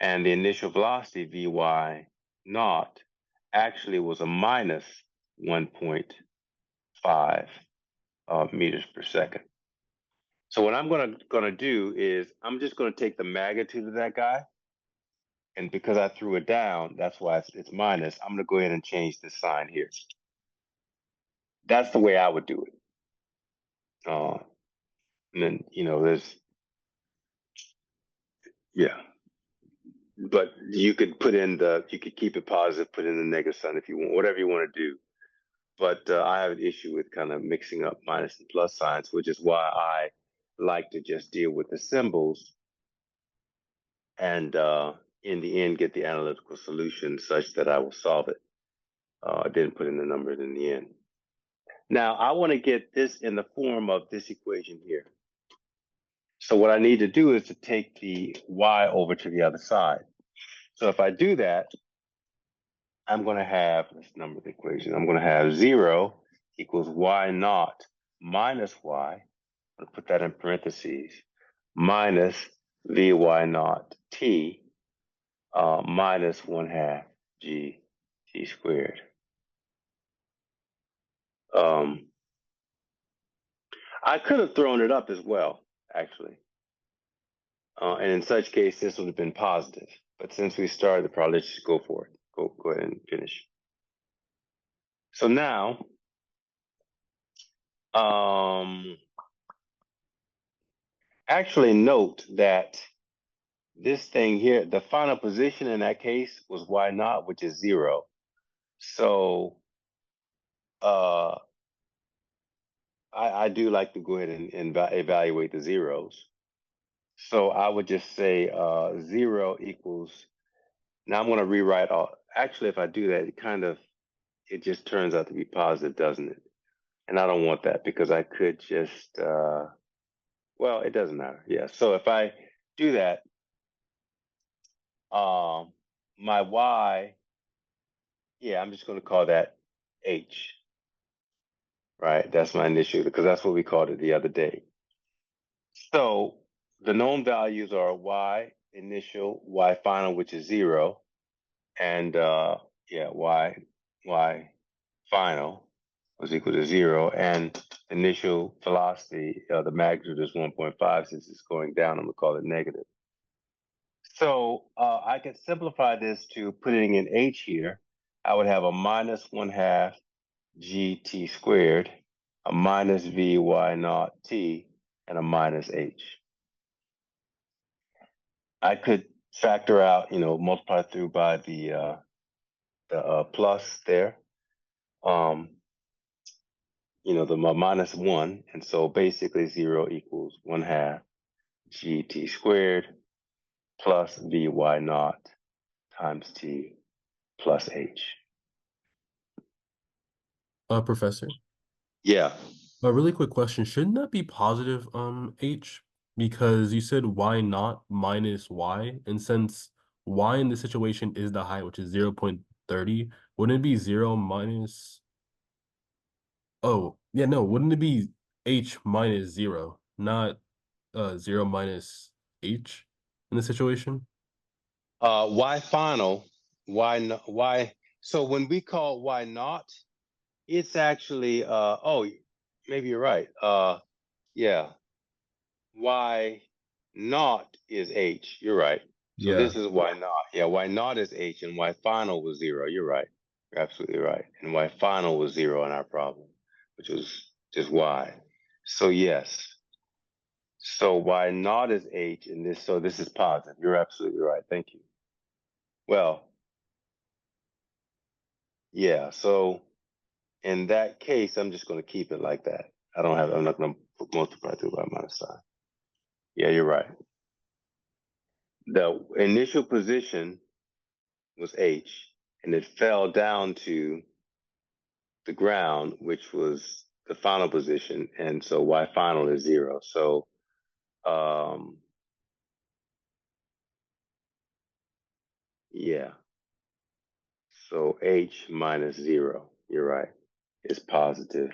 and the initial velocity vy naught actually was a minus 1.5 meters per second. So what I'm gonna do is I'm just gonna take the magnitude of that guy, and because I threw it down, that's why it's minus. I'm gonna go ahead and change this sign here. That's the way I would do it. And then there's yeah. But you could you could keep it positive, put in the negative sign if you want, whatever you want to do. But I have an issue with kind of mixing up minus and plus signs, which is why I like to just deal with the symbols and in the end get the analytical solution such that I will solve it. I didn't put in the numbers in the end. Now I want to get this in the form of this equation here. So what I need to do is to take the y over to the other side. So if I do that, I'm going to have, let's number the equation. I'm going to have 0 equals y naught minus y. I'm going to put that in parentheses, minus vy naught t minus 1/2 g t squared. I could have thrown it up as well, actually. And in such case, this would have been positive. But since we started the problem, let's just go for it. Go ahead and finish. So now, actually note that this thing here, the final position in that case was y naught, which is 0. So I do like to go ahead and evaluate the zeros. So I would just say 0 equals, now I'm going to rewrite all, actually if I do that, it just turns out to be positive, doesn't it? And I don't want that because I could just, well, it doesn't matter. Yeah, so if I do that, my y, yeah, I'm just going to call that h, right? That's my initial, because that's what we called it the other day. So the known values are y initial, y final, which is 0, and yeah, y final was equal to 0, and initial velocity, the magnitude is 1.5. Since it's going down, I'm gonna call it negative. So I can simplify this to putting in h here. I would have a minus 1/2 gt squared, a minus vy naught t, and a minus h. I could factor out, multiply through by the plus there. The minus 1, and so basically 0 equals 1/2 gt squared plus vy naught times t plus h. Professor, Yeah. a really quick question. Shouldn't that be positive, h? Because you said y naught minus y, and since y in this situation is the height, which is 0.30, wouldn't it be 0 minus, oh, yeah, no, wouldn't it be h minus 0, not 0 minus h in this situation? Y final, y. So when we call y naught, it's actually oh, maybe you're right. Yeah, y naught is h. You're right. So Yeah. this is y naught. Yeah, y naught is h, and y final was 0. You're right. You're absolutely right. And y final was 0 in our problem, which was just y. So yes. So y naught is h, and this is positive. You're absolutely right. Thank you. Well, yeah. So in that case, I'm just going to keep it like that. I'm not going to multiply through by minus sign. Yeah, you're right. The initial position was H, and it fell down to the ground, which was the final position, and so Y final is 0. So yeah. So H minus 0, you're right, is positive.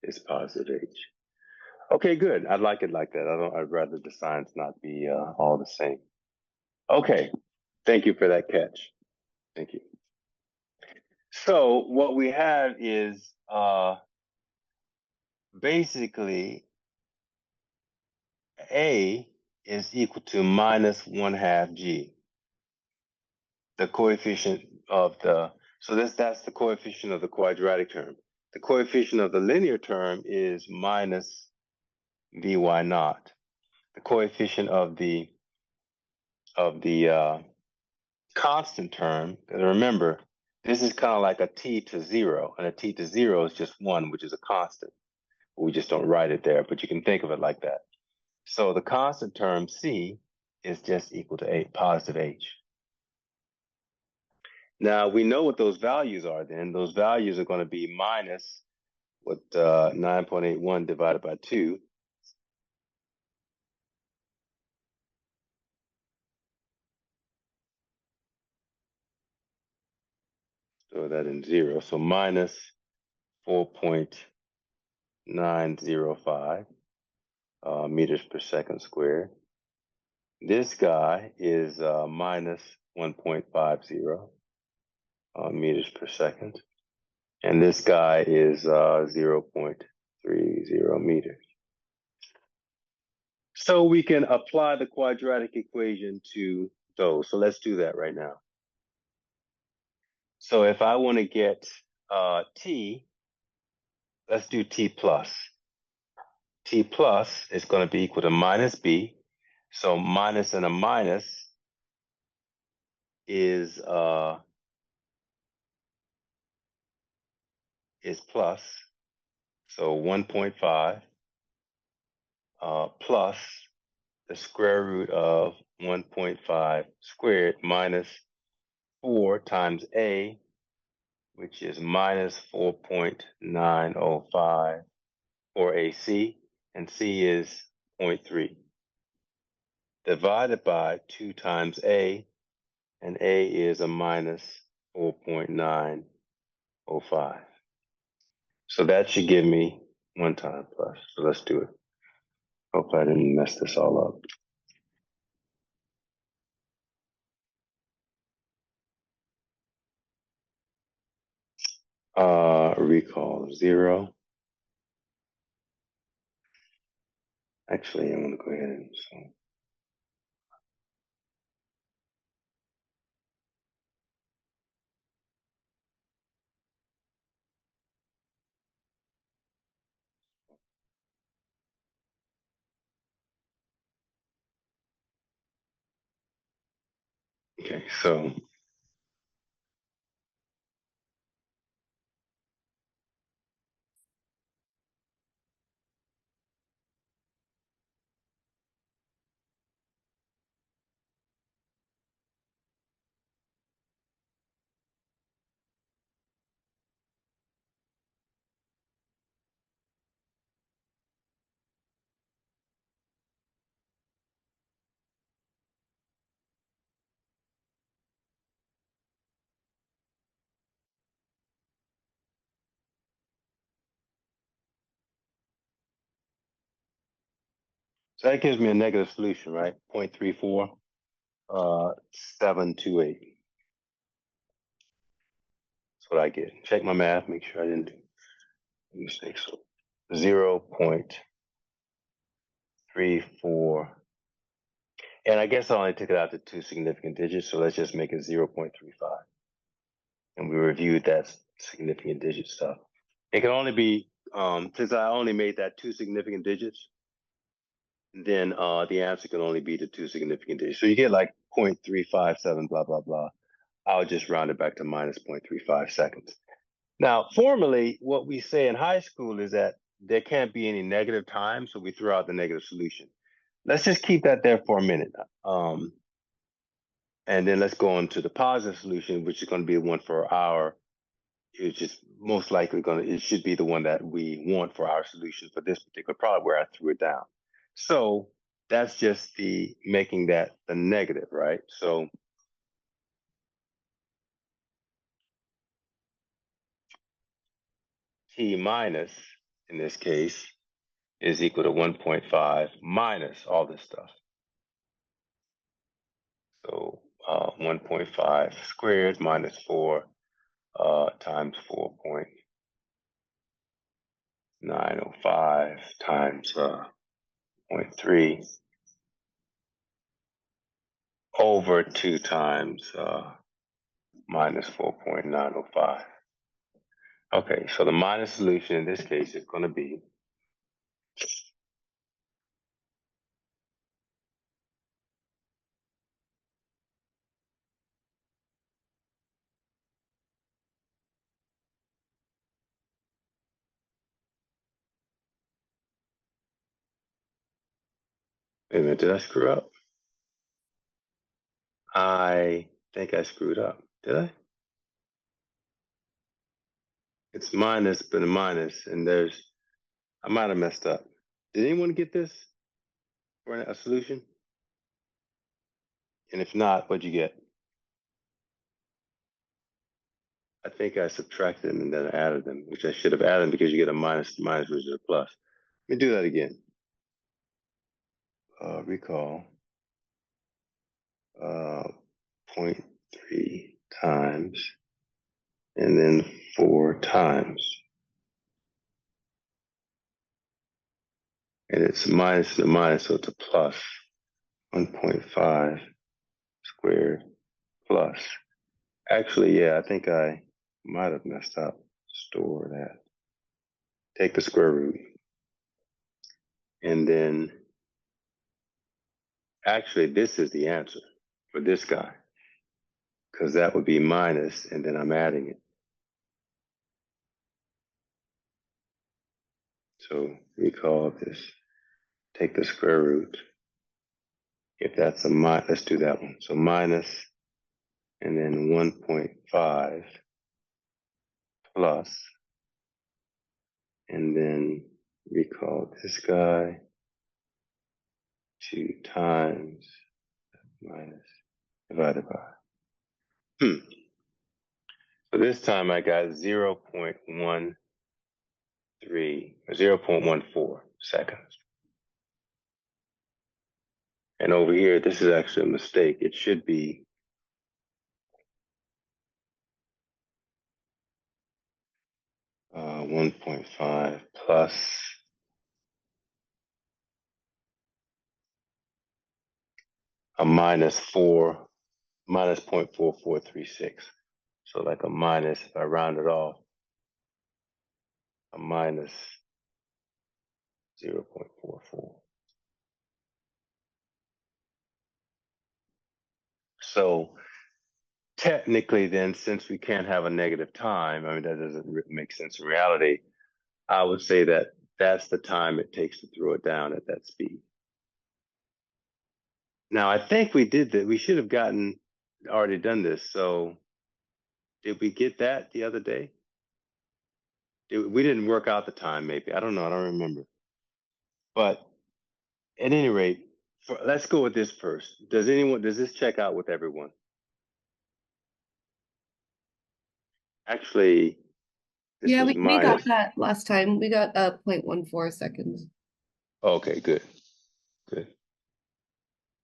It's positive H. Okay, good. I like it like that. I'd rather the signs not be all the same. Okay. Thank you for that catch. Thank you. So what we have is basically A is equal to minus 1/2 G. The coefficient of the, so that's the coefficient of the quadratic term. The coefficient of the linear term is minus Vy naught. The coefficient of the constant term, and remember, this is kind of like a t to 0, and a t to 0 is just 1, which is a constant. We just don't write it there, but you can think of it like that. So the constant term C is just equal to positive H. Now we know what those values are then. Those values are going to be minus 9.81 divided by 2. Throw that in 0. So minus 4.905 meters per second squared. This guy is minus 1.50 meters per second. And this guy is 0.30 meters. So we can apply the quadratic equation to those. So let's do that right now. So if I want to get t, let's do t plus. T plus is going to be equal to minus b. So minus and a minus is plus. So 1.5 plus the square root of 1.5 squared minus 4 times a, which is minus 4.905 for AC, and C is 0.3, divided by 2 times A, and A is a minus 4.905. So that should give me 1 time plus. So let's do it. Hope I didn't mess this all up. Recall 0. Actually, I'm going to go ahead and okay, so that gives me a negative solution, right? 0.34, 728. That's what I get. Check my math, make sure I didn't do mistakes. So 0.34. And I guess I only took it out to 2 significant digits, so let's just make it 0.35. And we reviewed that significant digit stuff. It can only be, since I only made that 2 significant digits, then the answer can only be the 2 significant digits. So you get like 0.357, blah, blah, blah. I'll just round it back to minus 0.35 seconds. Now, formally, what we say in high school is that there can't be any negative time, so we throw out the negative solution. let's just keep that there for a minute. And then let's go on to the positive solution, which is going to be the one for our, it's just most likely it should be the one that we want for our solution for this particular problem where I threw it down. So that's just the making that the negative, right? So T minus, in this case, is equal to 1.5 minus all this stuff. So 1.5 squared minus 4 times 4.905 times 0.3 over 2 times minus 4.905. Okay, so the minus solution in this case is going to be wait a minute, did I screw up? I think I screwed up. Did I? It's minus, but a minus, and I might have messed up. Did anyone get this for a solution? And if not, what'd you get? I think I subtracted them and then added them, which I should have added because you get a minus, which is a plus. Let me do that again. Recall 0.3 times and then 4 times. And it's minus and a minus, so it's a plus. 1.5 squared plus. Actually, yeah, I think I might have messed up. Store that. Take the square root. And then, actually, this is the answer for this guy. Because that would be minus, and then I'm adding it. So recall this. Take the square root. If that's a minus, let's do that one. So minus, and then 1.5 plus, and then recall this guy, 2 times minus divided by. So this time I got 0.13 or 0.14 seconds. And over here, this is actually a mistake. It should be 1.5 plus a minus 0.4436. So like a minus, if I round it off, a minus 0.44. So technically then, since we can't have a negative time, I mean, that doesn't make sense in reality, I would say that that's the time it takes to throw it down at that speed. Now, I think we did that. We should have already done this. So did we get that the other day? We didn't work out the time, maybe. I don't know. I don't remember. But at any rate, let's go with this first. Does this check out with everyone? Actually, this Yeah, was we got that last time. We got 0.14 seconds. Okay, good. Good.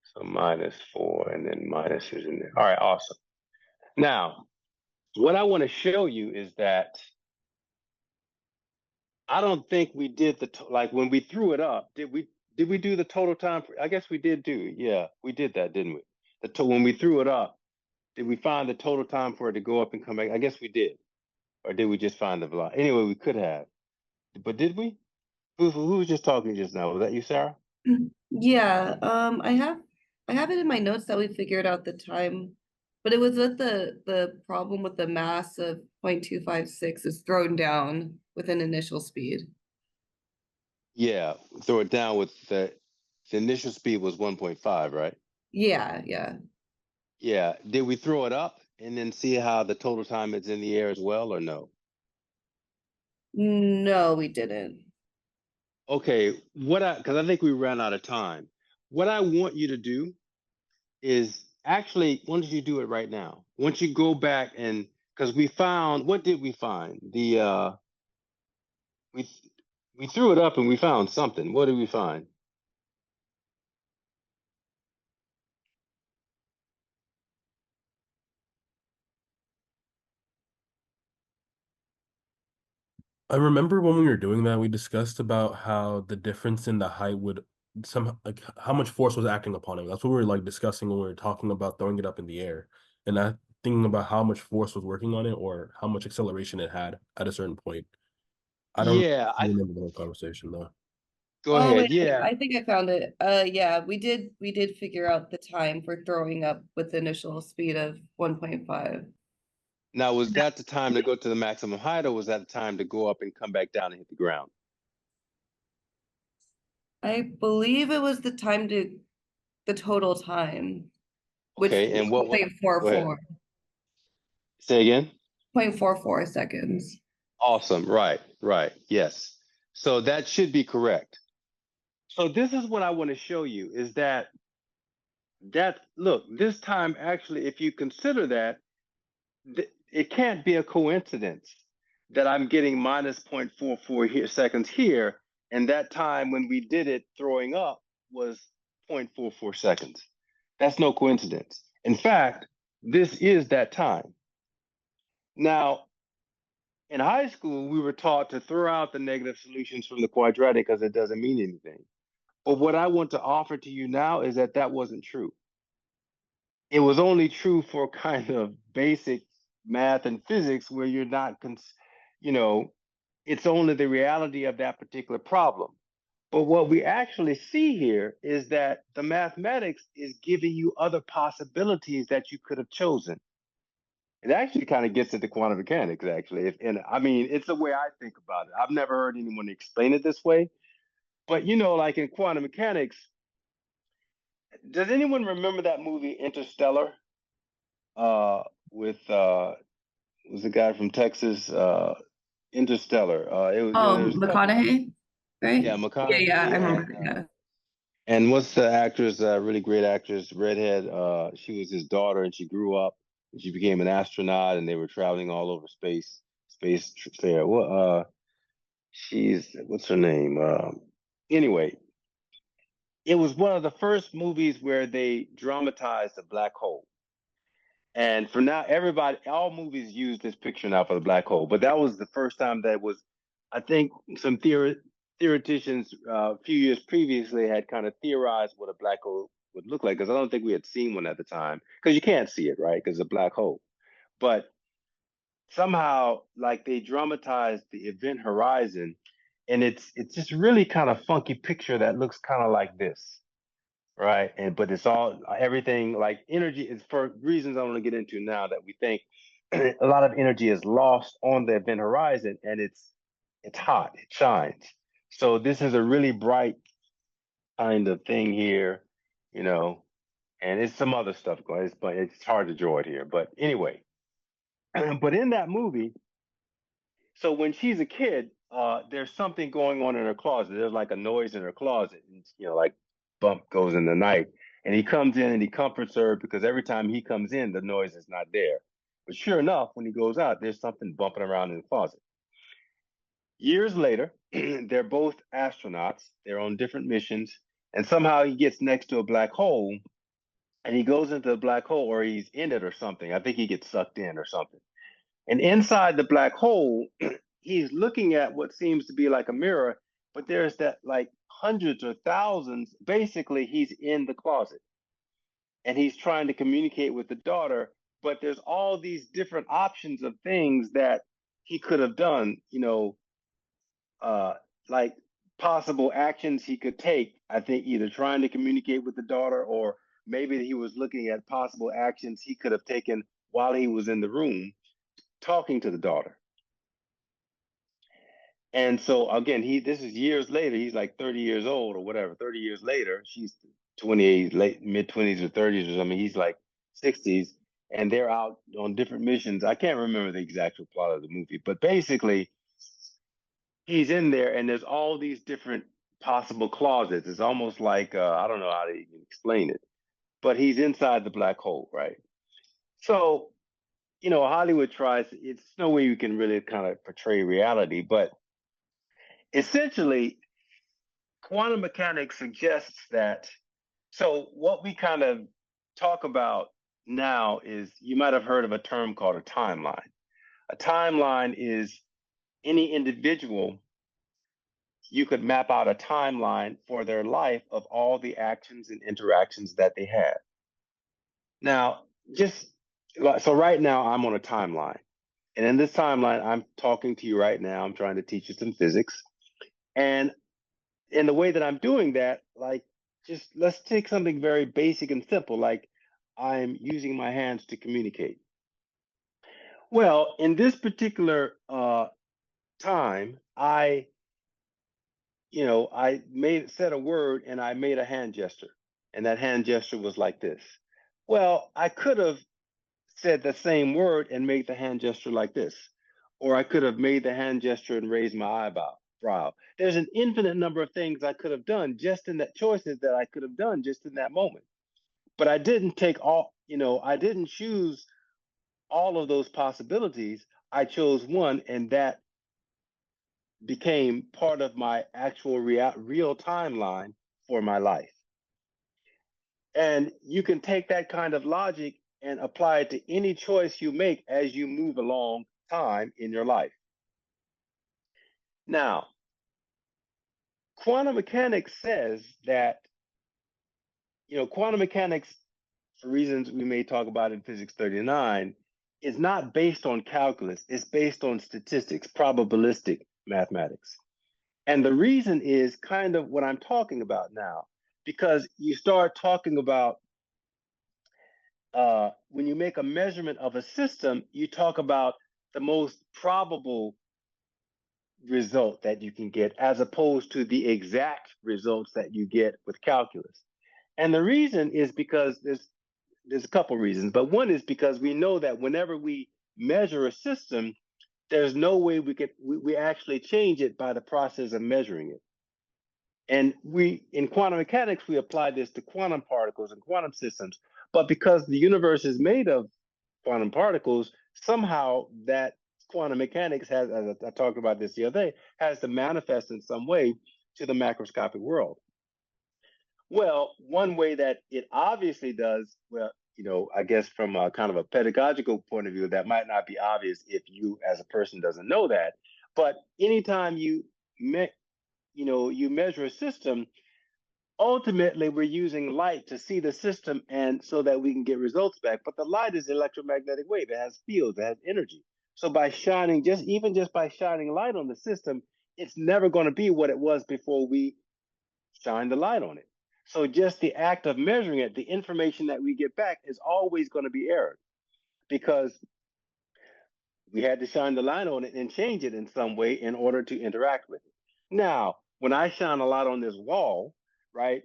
So minus 4 and then minus is in there. All right, awesome. Now, what I want to show you is that I don't think we did like when we threw it up, did we do the total time? I guess we did do. Yeah, we did that, didn't we? When we threw it up, did we find the total time for it to go up and come back? I guess we did. Or did we just find the velocity? Anyway, we could have. But did we? Who was just talking just now? Was that you, Sarah? Yeah, I have it in my notes that we figured out the time, but it was with the problem with the mass of 0.256 is thrown down with an initial speed. Yeah, throw it down with the The initial speed was 1.5, right? Yeah, yeah. Yeah. Did we throw it up and then see how the total time it's in the air as well, or no? No, we didn't. Okay, because I think we ran out of time. What I want you to do is actually, why don't you do it right now? Once you go back and because we found, what did we find? We we threw it up and we found something. What did we find? I remember when we were doing that, we discussed about how the difference in the height would somehow like how much force was acting upon it. That's what we were like discussing when we were talking about throwing it up in the air. And I thinking about how much force was working on it or how much acceleration it had at a certain point. I don't Yeah, remember the whole conversation though. go Oh ahead. wait, Yeah. I think I found it. Yeah, we did figure out the time for throwing up with the initial speed of 1.5. Now, was that the time to go to the maximum height, or was that the time to go up and come back down and hit the ground? I believe it was the time to the total time, which Okay, and what? Go ahead. 0.44, Say again. 0.44 seconds. Awesome. Right. Right. Yes. So that should be correct. So this is what I want to show you is that look, this time actually, if you consider that, it can't be a coincidence that I'm getting minus 0.44 here, seconds here, and that time when we did it throwing up was 0.44 seconds. That's no coincidence. In fact, this is that time. Now, in high school, we were taught to throw out the negative solutions from the quadratic because it doesn't mean anything. But what I want to offer to you now is that that wasn't true. It was only true for kind of basic math and physics where you're not, you know, it's only the reality of that particular problem. But what we actually see here is that the mathematics is giving you other possibilities that you could have chosen. It actually kind of gets into quantum mechanics, actually. And I mean, it's the way I think about it. I've never heard anyone explain it this way. But, like in quantum mechanics, does anyone remember that movie Interstellar? With was the guy from Texas, Interstellar. It was, Oh, there's a couple. McConaughey, right? Yeah, Yeah, yeah, I McConaughey remember that. Yeah. and what's the actress? Really great actress, redhead. She was his daughter, and she grew up and she became an astronaut, and they were traveling all over space fair. Well, she's what's her name? Anyway, it was one of the first movies where they dramatized a black hole. And for now, all movies use this picture now for the black hole. But that was the first time that was, I think, some theoreticians a few years previously had kind of theorized what a black hole would look like. Because I don't think we had seen one at the time. Because you can't see it, right? Because it's a black hole. But somehow, like they dramatized the event horizon, and it's just really kind of funky picture that looks kind of like this. Right. But it's all everything like energy is for reasons I don't want to get into now that we think a lot of energy is lost on the event horizon and it's hot, it shines. So this is a really bright kind of thing here, you know, and it's some other stuff going, but it's hard to draw it here. But anyway, but in that movie, so when she's a kid, there's something going on in her closet. There's like a noise in her closet, and like bump goes in the night. And he comes in and he comforts her because every time he comes in, the noise is not there. But sure enough, when he goes out, there's something bumping around in the closet. Years later, they're both astronauts. They're on different missions, and somehow he gets next to a black hole, and he goes into the black hole, or he's in it or something. I think he gets sucked in or something. And inside the black hole, he's looking at what seems to be like a mirror, but there's that like hundreds or thousands. Basically, he's in the closet and he's trying to communicate with the daughter, but there's all these different options of things that he could have done, like possible actions he could take. I think either trying to communicate with the daughter or maybe he was looking at possible actions he could have taken while he was in the room talking to the daughter. And so again, this is years later. He's like 30 years old or whatever. 30 years later, she's 28, late mid-20s or 30s or something. He's like 60s, and they're out on different missions. I can't remember the exact plot of the movie, but basically, he's in there, and there's all these different possible closets. It's almost like I don't know how to even explain it, but he's inside the black hole, right? So, Hollywood tries. It's no way you can really kind of portray reality, but essentially, quantum mechanics suggests that. So, what we kind of talk about now is you might have heard of a term called a timeline. A timeline is any individual, you could map out a timeline for their life of all the actions and interactions that they had. Now, so right now I'm on a timeline. And in this timeline, I'm talking to you right now. I'm trying to teach you some physics. And in the way that I'm doing that, like, just let's take something very basic and simple, like I'm using my hands to communicate. Well, in this particular time, I said a word and I made a hand gesture, and that hand gesture was like this. Well, I could have said the same word and made the hand gesture like this, or I could have made the hand gesture and raised my eyebrow. There's an infinite number of things I could have done just in that choices that I could have done just in that moment. But I didn't I didn't choose all of those possibilities. I chose one, and that became part of my actual real timeline for my life. And you can take that kind of logic and apply it to any choice you make as you move along time in your life. Now, quantum mechanics says that, quantum mechanics, for reasons we may talk about in Physics 39, is not based on calculus. It's based on statistics, probabilistic mathematics. And the reason is kind of what I'm talking about now, because you start talking about when you make a measurement of a system, you talk about the most probable result that you can get as opposed to the exact results that you get with calculus. And the reason is because there's a couple reasons, but one is because we know that whenever we measure a system, there's no way we actually change it by the process of measuring it. And in quantum mechanics, we apply this to quantum particles and quantum systems. But because the universe is made of quantum particles, somehow that quantum mechanics has, as I talked about this the other day, has to manifest in some way to the macroscopic world. Well, one way that it obviously does, well, I guess from a kind of a pedagogical point of view, that might not be obvious if you as a person doesn't know that. But anytime you measure a system, ultimately we're using light to see the system and so that we can get results back. But the light is an electromagnetic wave. It has fields, it has energy. So by shining, just by shining light on the system, it's never going to be what it was before we shine the light on it. So just the act of measuring it, the information that we get back is always going to be errored because we had to shine the light on it and change it in some way in order to interact with it. Now, when I shine a light on this wall, right,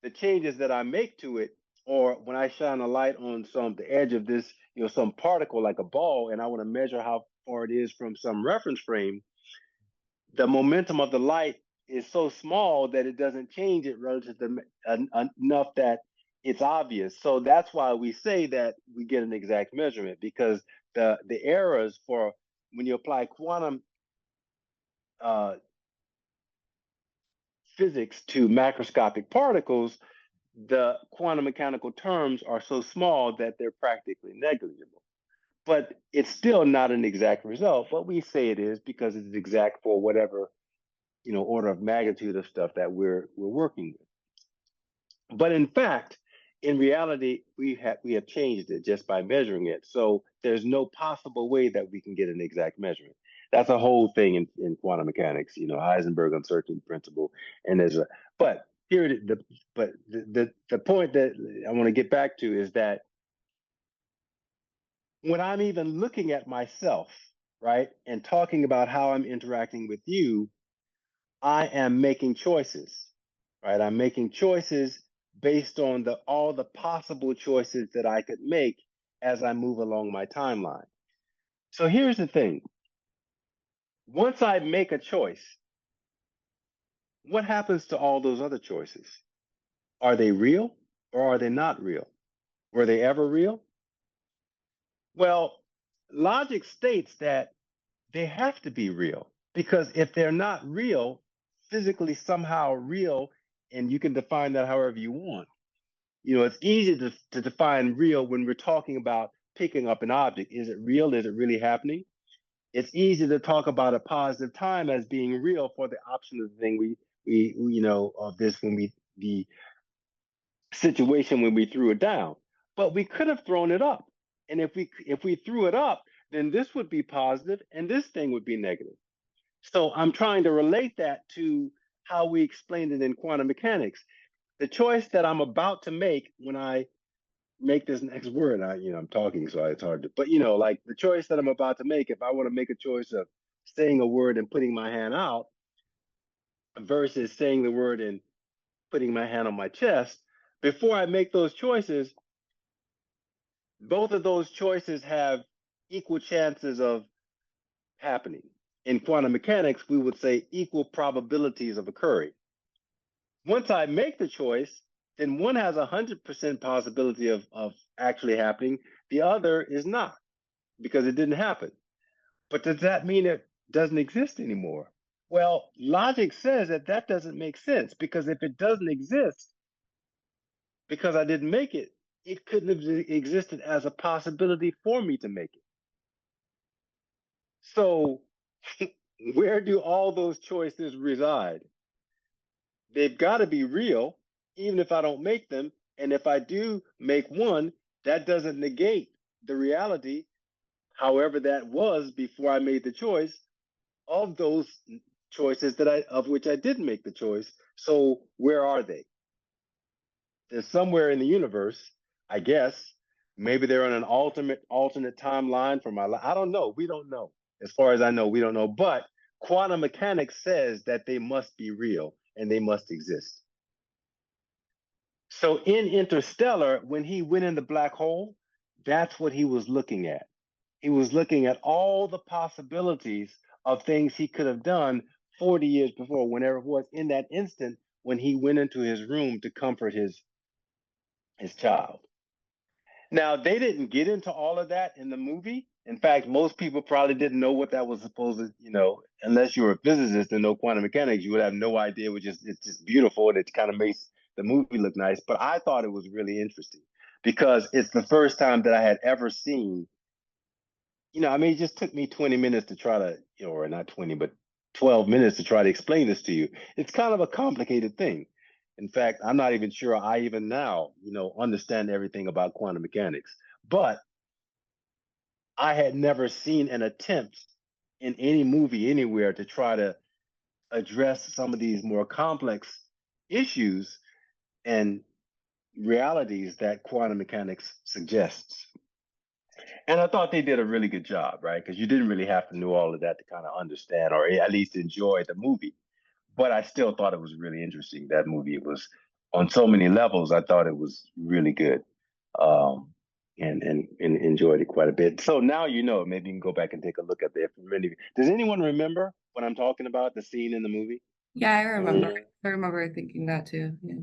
the changes that I make to it, or when I shine a light on the edge of this, some particle like a ball, and I want to measure how far it is from some reference frame, the momentum of the light is so small that it doesn't change it relative to enough that it's obvious. So that's why we say that we get an exact measurement, because the errors for when you apply quantum physics to macroscopic particles, the quantum mechanical terms are so small that they're practically negligible. But it's still not an exact result, but we say it is because it's exact for whatever order of magnitude of stuff that we're working with. But in fact, in reality, we have changed it just by measuring it. So there's no possible way that we can get an exact measurement. That's a whole thing in quantum mechanics, Heisenberg uncertainty principle. And but here the point that I want to get back to is that when I'm even looking at myself, right, and talking about how I'm interacting with you, I am making choices, right? I'm making choices based on all the possible choices that I could make as I move along my timeline. So here's the thing. Once I make a choice, what happens to all those other choices? Are they real or are they not real? Were they ever real? Well, logic states that they have to be real because if they're not real, physically somehow real, and you can define that however you want. You know, it's easy to define real when we're talking about picking up an object. Is it real? Is it really happening? It's easy to talk about a positive time as being real for the option of the thing we you know, of this when we the situation when we threw it down. But we could have thrown it up. And if we threw it up, then this would be positive and this thing would be negative. So I'm trying to relate that to how we explained it in quantum mechanics. The choice that I'm about to make when I make this next word, I'm talking, so it's hard to, but like the choice that I'm about to make, if I want to make a choice of saying a word and putting my hand out versus saying the word and putting my hand on my chest, before I make those choices, both of those choices have equal chances of happening. In quantum mechanics, we would say equal probabilities of occurring. Once I make the choice, then one has 100% possibility of actually happening. The other is not because it didn't happen. But does that mean it doesn't exist anymore? Well, logic says that that doesn't make sense because if it doesn't exist because I didn't make it, it couldn't have existed as a possibility for me to make it. So where do all those choices reside? They've got to be real, even if I don't make them. And if I do make one, that doesn't negate the reality, however that was before I made the choice, of those choices of which I did make the choice. So where are they? They're somewhere in the universe, I guess. Maybe they're on an alternate timeline for my life. I don't know. We don't know. As far as I know, we don't know. But quantum mechanics says that they must be real and they must exist. So in Interstellar, when he went in the black hole, that's what he was looking at. He was looking at all the possibilities of things he could have done 40 years before, whenever it was in that instant when he went into his room to comfort his child. Now, they didn't get into all of that in the movie. In fact, most people probably didn't know what that was supposed to, unless you were a physicist and know quantum mechanics, you would have no idea. It's just beautiful and it kind of makes the movie look nice. But I thought it was really interesting because it's the first time that I had ever seen, it just took me 20 minutes to try to, or not 20, but 12 minutes to try to explain this to you. It's kind of a complicated thing. In fact, I'm not even sure I even now, understand everything about quantum mechanics. But I had never seen an attempt in any movie anywhere to try to address some of these more complex issues and realities that quantum mechanics suggests. And I thought they did a really good job, right? Because you didn't really have to know all of that to kind of understand or at least enjoy the movie. But I still thought it was really interesting. That movie was on so many levels. I thought it was really good, and enjoyed it quite a bit. So now maybe you can go back and take a look at it. Does anyone remember what I'm talking about? The scene in the movie? Yeah, I remember. I remember thinking that too. Yeah.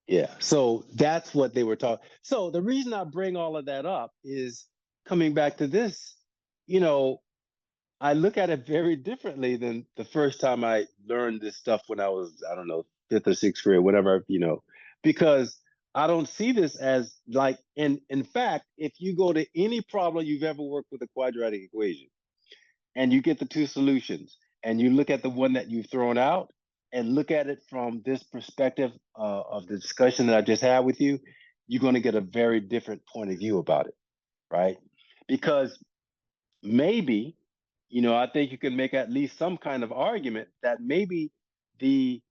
Yeah. So that's what they were talking. So the reason I bring all of that up is coming back to this. I look at it very differently than the first time I learned this stuff when I was, I don't know, fifth or sixth grade, whatever, because I don't see this as like, in fact, if you go to any problem you've ever worked with a quadratic equation and you get the two solutions and you look at the one that you've thrown out and look at it from this perspective of the discussion that I just had with you, you're going to get a very different point of view about it, right? Because maybe, I think you can make at least some kind of argument that maybe the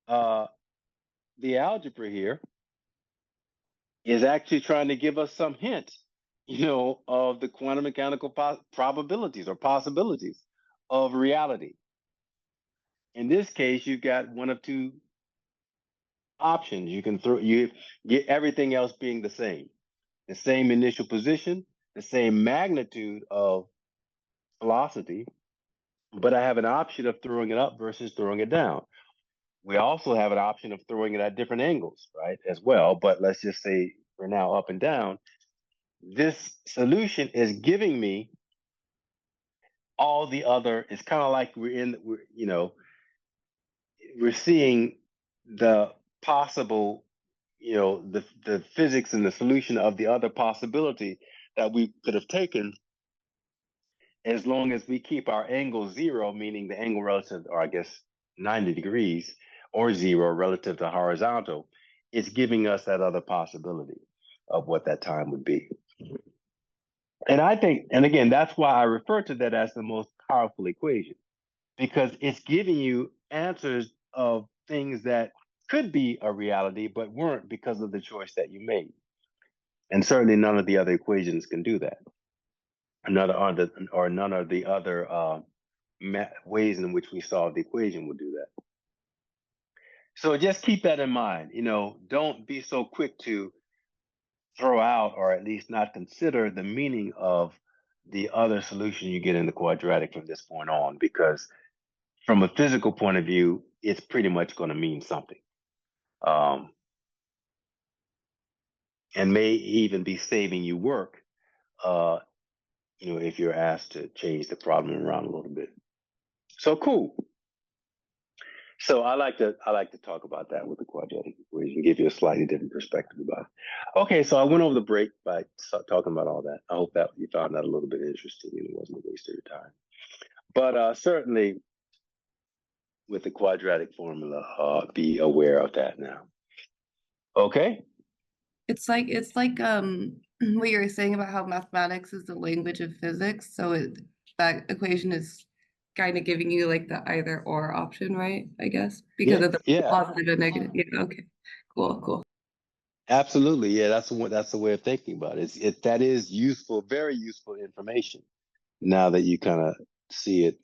algebra here is actually trying to give us some hint of the quantum mechanical probabilities or possibilities of reality. In this case, you've got one of two options. You get everything else being the same initial position, the same magnitude of velocity, but I have an option of throwing it up versus throwing it down. We also have an option of throwing it at different angles, right, as well. But let's just say we're now up and down. This solution is giving me all the other. It's kind of like we're seeing the possible, the physics and the solution of the other possibility that we could have taken, as long as we keep our angle zero, meaning the angle relative, or I guess 90 degrees, or zero relative to horizontal. It's giving us that other possibility of what that time would be. And I think, and again, that's why I refer to that as the most powerful equation, because it's giving you answers of things that could be a reality, but weren't because of the choice that you made. And certainly none of the other equations can do that. None of the other ways in which we solve the equation will do that. So just keep that in mind. Don't be so quick to throw out, or at least not consider, the meaning of the other solution you get in the quadratic from this point on, because from a physical point of view, it's pretty much going to mean something. And may even be saving you work, if you're asked to change the problem around a little bit. So cool. So I like to talk about that with the quadratic equation, give you a slightly different perspective about it. Okay, so I went over the break by talking about all that. I hope that you found that a little bit interesting and it wasn't a waste of your time. But certainly with the quadratic formula, be aware of that now. Okay? It's like what you were saying about how mathematics is the language of physics. So that equation is kind of giving you like the either or option, right? I guess because of the positive and negative. Yeah. Okay. Cool. Absolutely. Yeah. That's the way of thinking about it. That is useful, very useful information. Now that you kind of see it,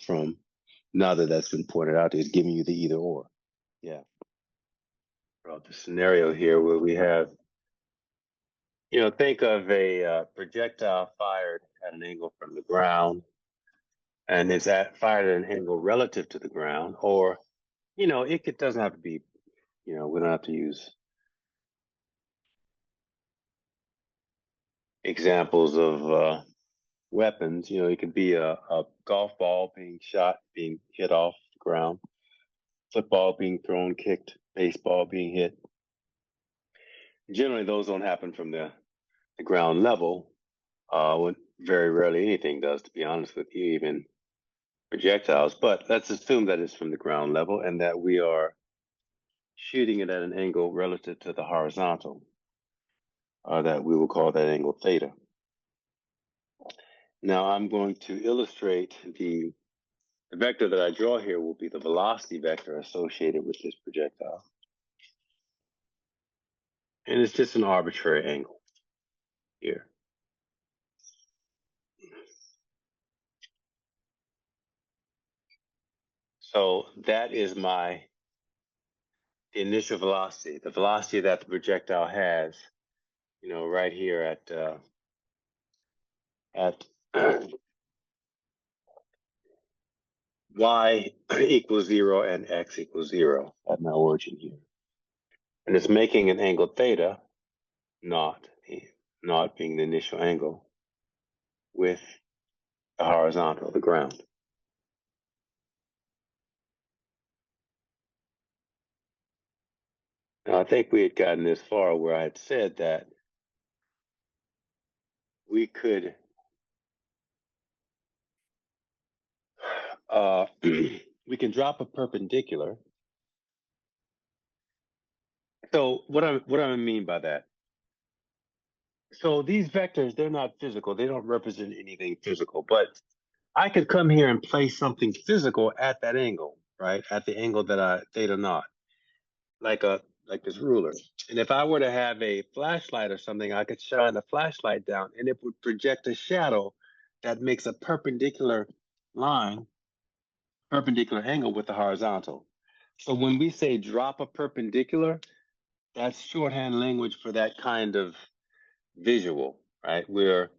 from now that that's been pointed out, it's giving you the either or. Yeah. Well, the scenario here where we have, think of a projectile fired at an angle from the ground, and it's fired at an angle relative to the ground, or, it doesn't have to be, we don't have to use examples of weapons. It could be a golf ball being hit off the ground, football being thrown, kicked, baseball being hit. Generally, those don't happen from the ground level. When very rarely anything does, to be honest with you, even projectiles. But let's assume that it's from the ground level and that we are shooting it at an angle relative to the horizontal, that we will call that angle theta. Now I'm going to illustrate the vector that I draw here will be the velocity vector associated with this projectile. And it's just an arbitrary angle here. So that is the initial velocity, the velocity that the projectile has, right here at y equals 0 and x equals 0 at my origin here. And it's making an angle theta, not being the initial angle, with the horizontal, the ground. Now, I think we had gotten this far where I had said that we could we can drop a perpendicular. So what I mean by that? So these vectors, they're not physical. They don't represent anything physical, but I could come here and place something physical at that angle, right? At the angle that theta naught, like a like this ruler. And if I were to have a flashlight or something, I could shine the flashlight down and it would project a shadow that makes a perpendicular line, perpendicular angle with the horizontal. So when we say drop a perpendicular, that's shorthand language for that kind of visual, right? Where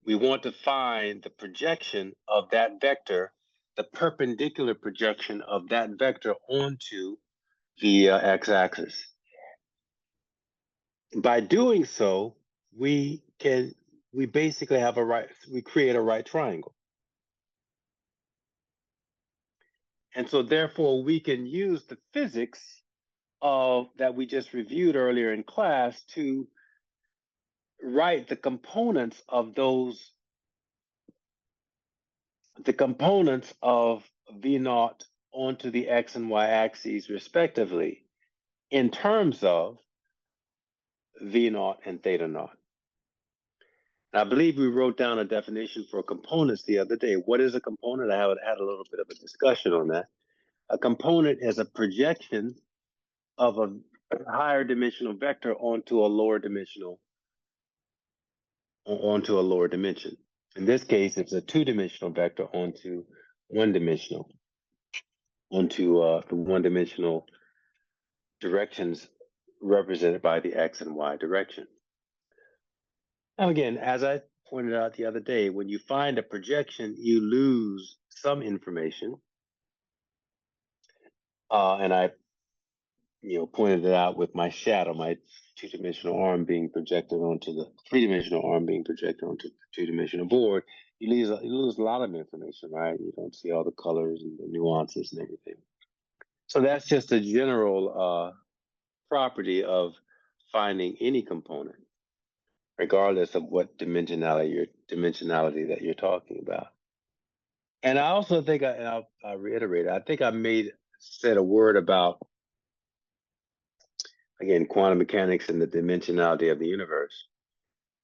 we want to find the projection of that vector, the perpendicular projection of that vector onto the x-axis. By doing so, we basically have we create a right triangle. And so therefore we can use the physics of that we just reviewed earlier in class to write the components of V naught onto the x and y axes respectively in terms of V naught and theta naught. I believe we wrote down a definition for components the other day. What is a component? I had a little bit of a discussion on that. A component is a projection of a higher dimensional vector onto a lower dimension. In this case, it's a two-dimensional vector onto one-dimensional, the one-dimensional directions represented by the x and y direction. Now again, as I pointed out the other day, when you find a projection, you lose some information. And I pointed it out with my shadow, my two-dimensional arm being projected onto the three-dimensional arm being projected onto the two-dimensional board. You lose a lot of information, right? You don't see all the colors and the nuances and everything. So that's just a general property of finding any component, regardless of what dimensionality that you're talking about. And I also think I'll reiterate, I think I said a word about, again, quantum mechanics and the dimensionality of the universe.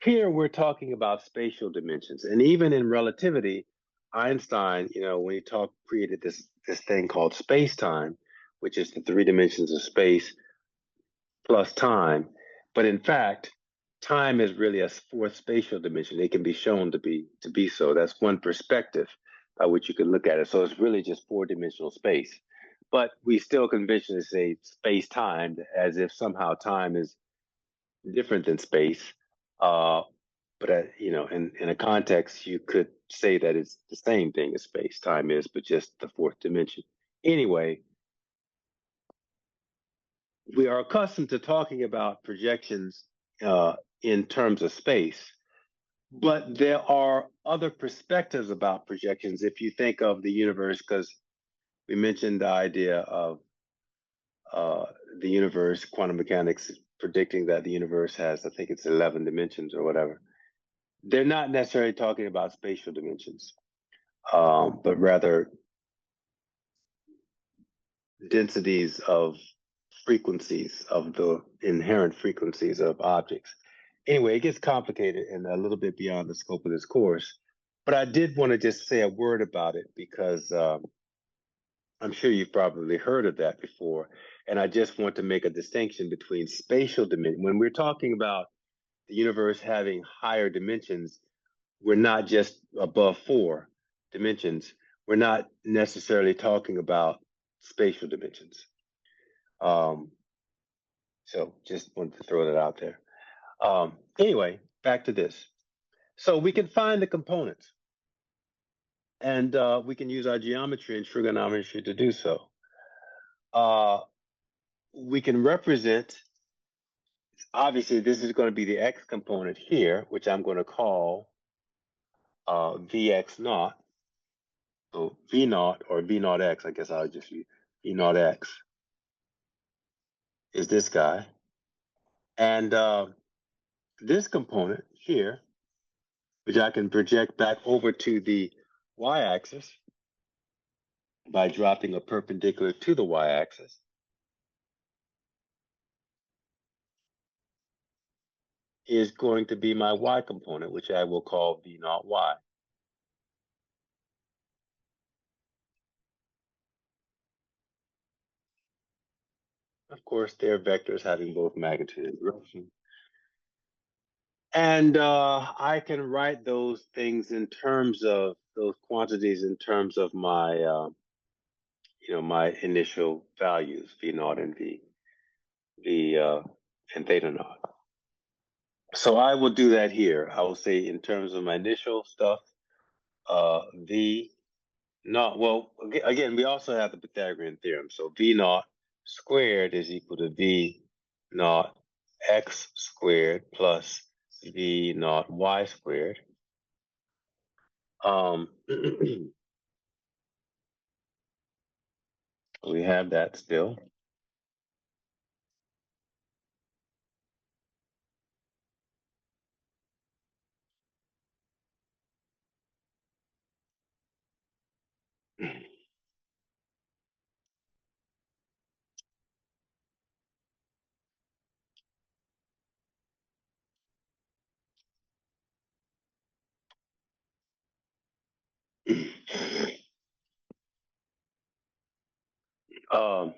Here we're talking about spatial dimensions. And even in relativity, Einstein, when he created this thing called space-time, which is the three dimensions of space plus time. But in fact, time is really a fourth spatial dimension. It can be shown to be so. That's one perspective by which you can look at it. So it's really just four-dimensional space. But we still conventionally say space-time as if somehow time is different than space. But in a context, you could say that it's the same thing as space. Time is, but just the fourth dimension. Anyway, we are accustomed to talking about projections in terms of space, but there are other perspectives about projections. If you think of the universe, because we mentioned the idea of the universe, quantum mechanics predicting that the universe has, I think it's 11 dimensions or whatever. They're not necessarily talking about spatial dimensions, but rather densities of frequencies of the inherent frequencies of objects. Anyway, it gets complicated and a little bit beyond the scope of this course, but I did want to just say a word about it because I'm sure you've probably heard of that before. And I just want to make a distinction between spatial dimension. When we're talking about the universe having higher dimensions, we're not just above four dimensions. We're not necessarily talking about spatial dimensions. So just wanted to throw that out there. Anyway, back to this. So we can find the components and we can use our geometry and trigonometry to do so. We can represent, obviously this is going to be the x component here, which I'm going to call Vx naught. So V naught or V naught x, I guess I'll just use V naught x is this guy. And this component here, which I can project back over to the y-axis by dropping a perpendicular to the y-axis, is going to be my y component, which I will call V naught y. Of course, they're vectors having both magnitude and direction. And I can write those things in terms of those quantities in terms of my, my initial values, V naught and and theta naught. So I will do that here. I will say in terms of my initial stuff, V naught, well, again, we also have the Pythagorean theorem. So V naught squared is equal to V naught x squared plus V naught y squared. We have that still. um,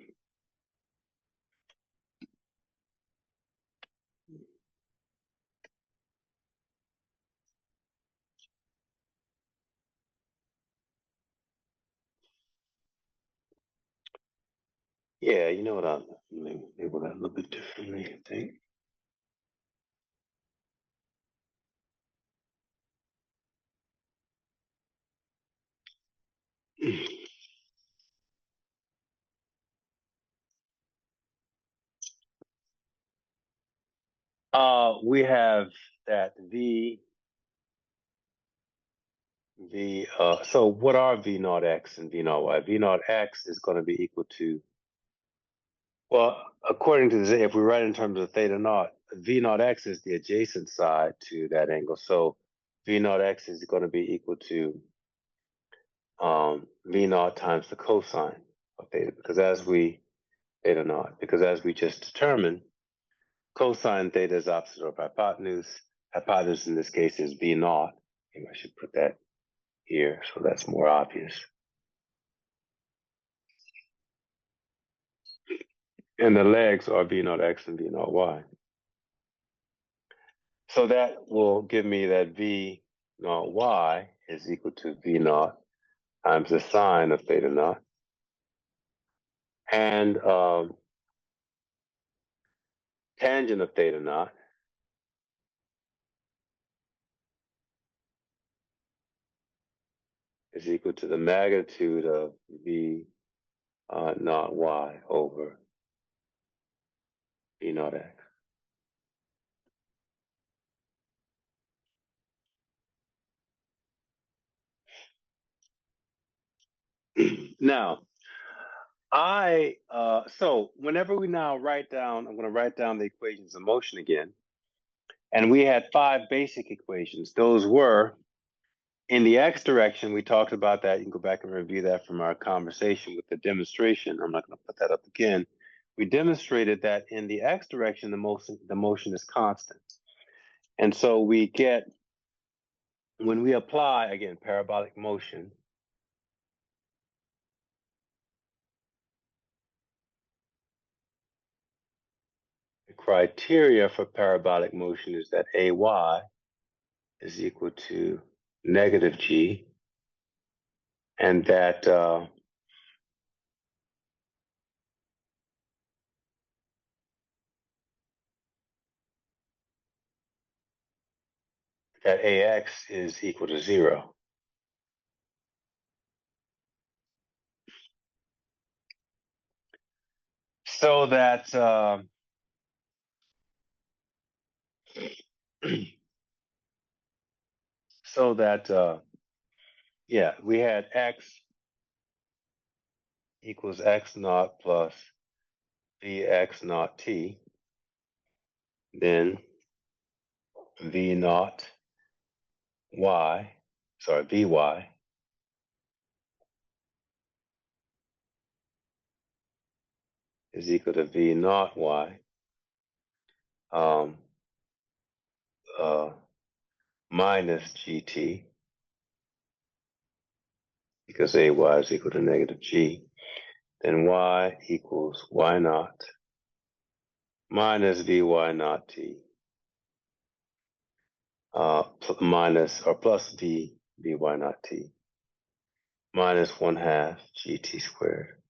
yeah, you know what, I'm label that a little bit differently, I think. We have that so what are V naught X and V naught Y? V naught X is going to be equal to, well, according to this, if we write in terms of theta naught, V naught X is the adjacent side to that angle. So V naught X is going to be equal to V naught times the cosine of theta, because as we just determined, cosine theta is opposite of hypotenuse. Hypotenuse in this case is V naught. Maybe I should put that here so that's more obvious. And the legs are V naught X and V naught Y. So that will give me that V naught Y is equal to V naught times the sine of theta naught. And tangent of theta naught is equal to the magnitude of V naught Y over V naught X. Now, so whenever we now write down, I'm going to write down the equations of motion again. And we had 5 basic equations. Those were, in the X direction, we talked about that. You can go back and review that from our conversation with the demonstration. I'm not going to put that up again. We demonstrated that in the X direction, the motion is constant. And so we get, when we apply, again, parabolic motion, the criteria for parabolic motion is that AY is equal to negative G, and that that AX is equal to 0. So that yeah, we had X equals X naught plus Vx naught T, then V naught Y, Vy is equal to V naught Y minus GT, because AY is equal to negative G. Then Y equals Y naught minus Vy naught t minus or plus Vy naught t minus 1/2 gt squared.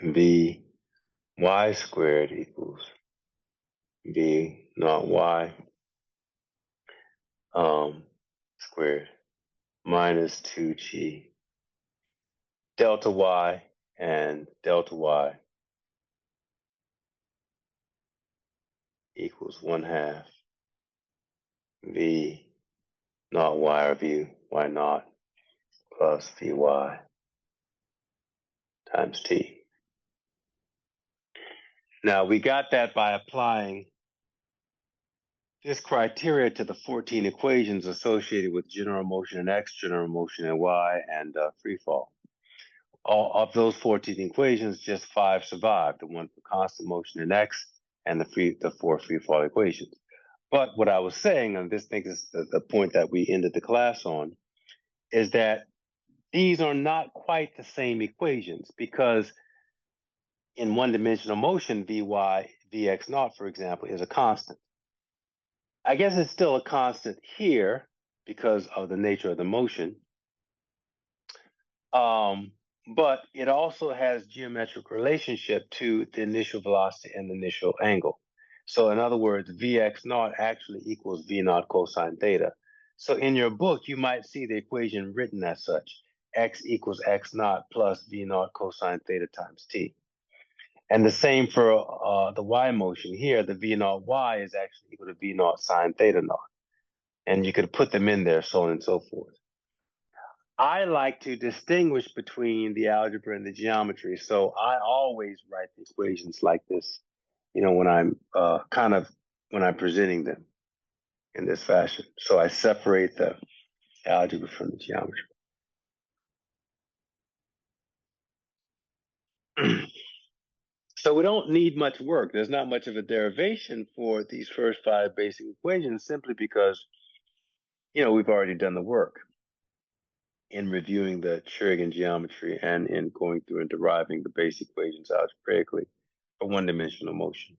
Vy squared equals V naught y squared minus 2g delta y and delta y equals 1/2 V naught y or Vy naught plus Vy times t. Now we got that by applying this criteria to the 14 equations associated with general motion in x, general motion in y, and free fall. All of those 14 equations, just 5 survived: the one for constant motion in x and the 4 free fall equations. But what I was saying, and this thing is the point that we ended the class on, is that these are not quite the same equations, because in one-dimensional motion, Vx naught, for example, is a constant. I guess it's still a constant here because of the nature of the motion. But it also has geometric relationship to the initial velocity and the initial angle. So in other words, Vx naught actually equals V naught cosine theta. So in your book, you might see the equation written as such: x equals x naught plus V naught cosine theta times t. And the same for the y motion here. The V naught y is actually equal to V naught sine theta naught. And you could put them in there, so on and so forth. I like to distinguish between the algebra and the geometry. So I always write the equations like this, when I'm when I'm presenting them in this fashion. So I separate the algebra from the geometry. So we don't need much work. There's not much of a derivation for these first 5 basic equations, simply because, we've already done the work in reviewing the Trig and geometry and in going through and deriving the basic equations algebraically for one-dimensional motion.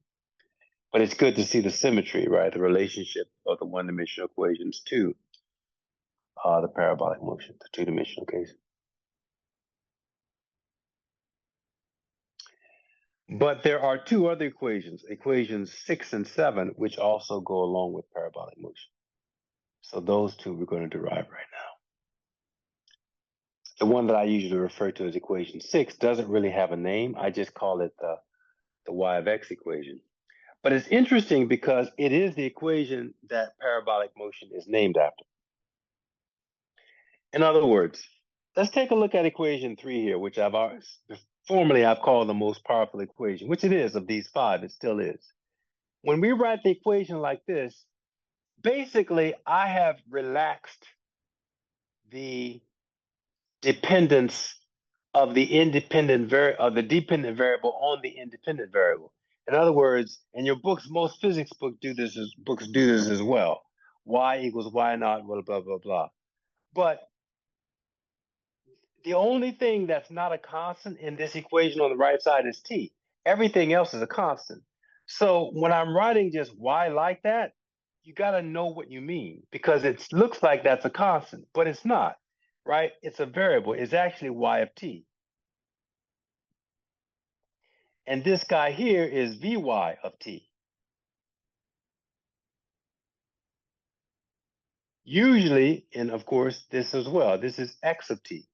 But it's good to see the symmetry, right? The relationship of the one-dimensional equations to the parabolic motion, the two-dimensional case. But there are 2 other equations, equations 6 and 7, which also go along with parabolic motion. So those 2 we're going to derive right now. The one that I usually refer to as equation 6 doesn't really have a name. I just call it the y of x equation. But it's interesting because it is the equation that parabolic motion is named after. In other words, let's take a look at equation 3 here, which I've called the most powerful equation, which it is of these 5, it still is. When we write the equation like this, basically I have relaxed the dependence of the dependent variable on the independent variable. In other words, in your books, most physics books do this as well. Y equals y naught, blah, blah, blah, blah. But the only thing that's not a constant in this equation on the right side is t. Everything else is a constant. So when I'm writing just y like that, you got to know what you mean, because it looks like that's a constant, but it's not, right? It's a variable. It's actually y of t. And this guy here is Vy of t. Usually, and of course, this as well, this is x of t.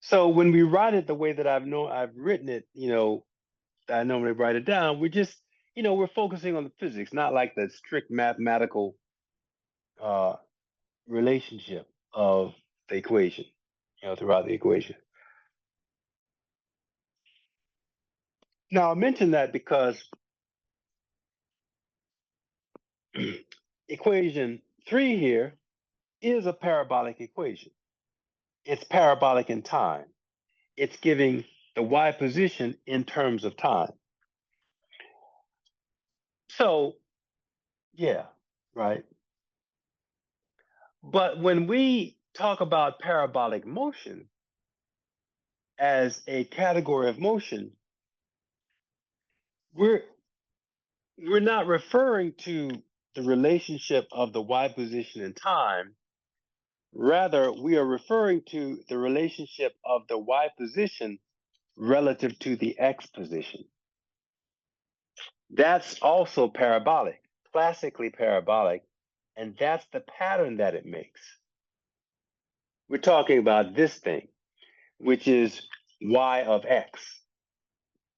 So when we write it the way that I've written it, I normally write it down, we're just, we're focusing on the physics, not like the strict mathematical relationship of the equation, throughout the equation. Now, I mention that because equation 3 here is a parabolic equation. It's parabolic in time. It's giving the y position in terms of time. So, yeah, right. But when we talk about parabolic motion, as a category of motion, we're not referring to the relationship of the y position in time. Rather, we are referring to the relationship of the y position relative to the x position. That's also parabolic, classically parabolic, and that's the pattern that it makes. We're talking about this thing, which is y of x,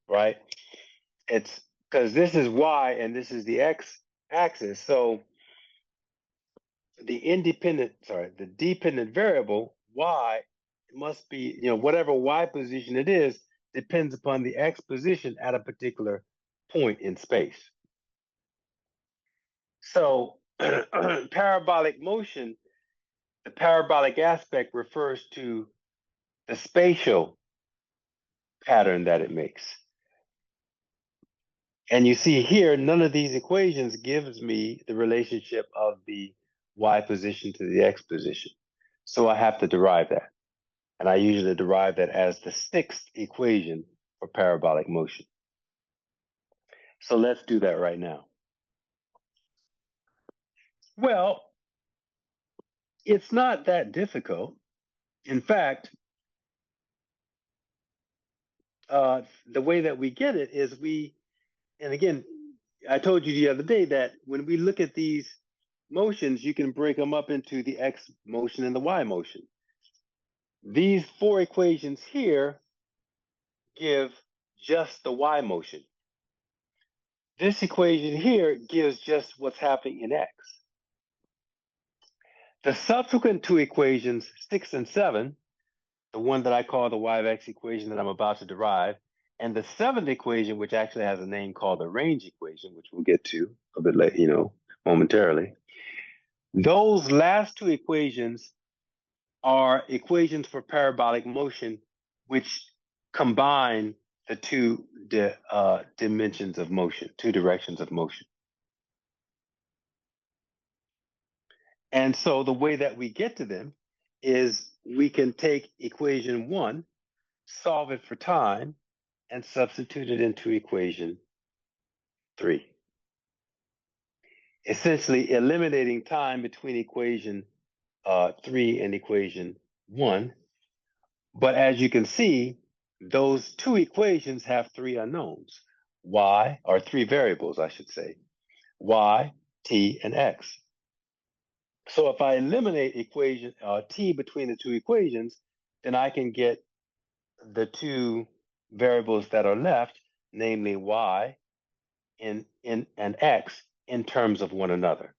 right? It's because this is y and this is the x axis. So the dependent variable y must be, whatever y position it is, depends upon the x position at a particular point in space. So parabolic motion, the parabolic aspect refers to the spatial pattern that it makes. And you see here, none of these equations gives me the relationship of the y position to the x position. So I have to derive that. And I usually derive that as the sixth equation for parabolic motion. So let's do that right now. Well, it's not that difficult. In fact, the way that we get it is and again, I told you the other day that when we look at these motions, you can break them up into the x motion and the y motion. These four equations here give just the y motion. This equation here gives just what's happening in x. The subsequent two equations, 6 and 7, the one that I call the y of x equation that I'm about to derive, and the seventh equation, which actually has a name called the range equation, which we'll get to a bit later, momentarily. Those last two equations are equations for parabolic motion, which combine the two dimensions of motion, two directions of motion. And so the way that we get to them is we can take equation 1, solve it for time, and substitute it into equation 3. Essentially eliminating time between equation 3 and equation 1. But as you can see, those two equations have three unknowns, y, or three variables, I should say, y, t, and x. So if I eliminate equation t between the two equations, then I can get the two variables that are left, namely y and x, in terms of one another.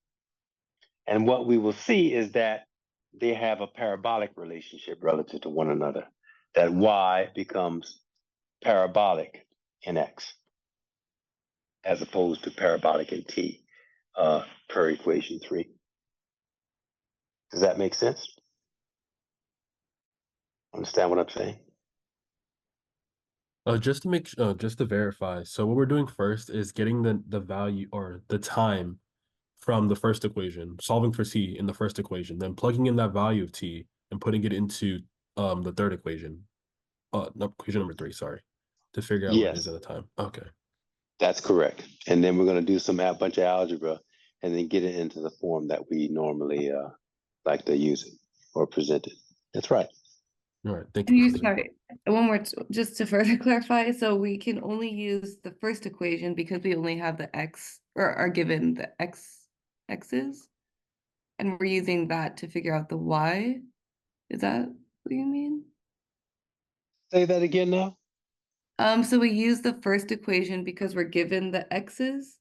And what we will see is that they have a parabolic relationship relative to one another, that y becomes parabolic in x, as opposed to parabolic in t per equation 3. Does that make sense? Understand what I'm saying? Just to verify, so what we're doing first is getting the value or the time from the first equation, solving for t in the first equation, then plugging in that value of t and putting it into the third equation, no, equation number 3, sorry, to figure out what it is Yes, at the time. Okay. that's correct. And then we're going to do a bunch of algebra and then get it into the form that we normally like to use it or present it. That's right. All right. Thank And you, you, Professor. sorry, one more, just to further clarify, so we can only use the first equation because we only have the x, or are given the x's, and we're using that to figure out the y. Is that what you mean? Say that again now. So we use the first equation because we're given the x's,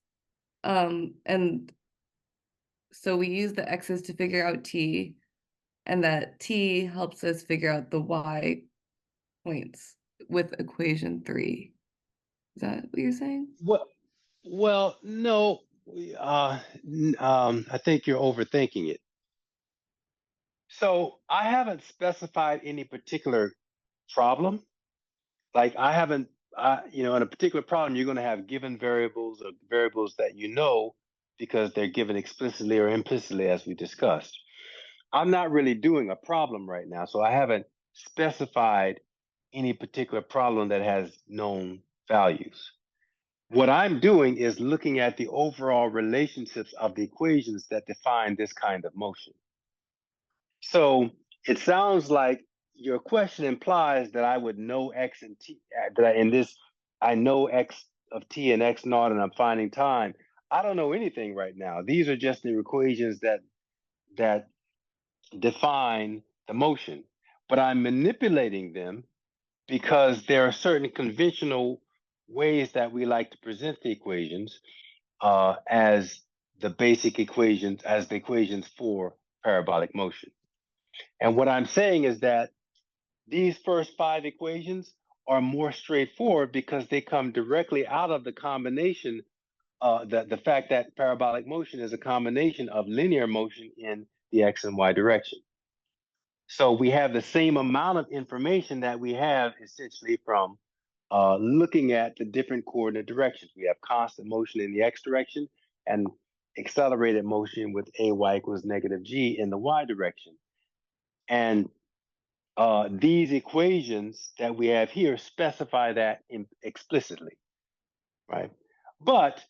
and so we use the x's to figure out t, and that t helps us figure out the y points with equation 3. Is that what you're saying? Well, no. I think you're overthinking it. So I haven't specified any particular problem. Like I haven't, in a particular problem, you're going to have given variables or variables that you know because they're given explicitly or implicitly, as we discussed. I'm not really doing a problem right now, so I haven't specified any particular problem that has known values. What I'm doing is looking at the overall relationships of the equations that define this kind of motion. So it sounds like your question implies that I would know x and t, I know x of t and x naught, and I'm finding time. I don't know anything right now. These are just the equations that define the motion, but I'm manipulating them because there are certain conventional ways that we like to present the equations as the basic equations, as the equations for parabolic motion. And what I'm saying is that these first 5 equations are more straightforward because they come directly out of the combination, the fact that parabolic motion is a combination of linear motion in the x and y direction. So we have the same amount of information that we have essentially from looking at the different coordinate directions. We have constant motion in the x direction and accelerated motion with ay equals negative g in the y direction. And these equations that we have here specify that explicitly, right? But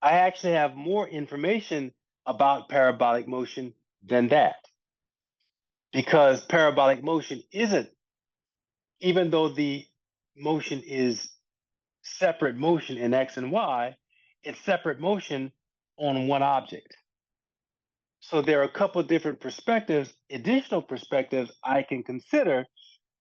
I actually have more information about parabolic motion than that, because parabolic motion isn't, even though the motion is separate motion in x and y, it's separate motion on one object. So there are a couple of different perspectives, additional perspectives I can consider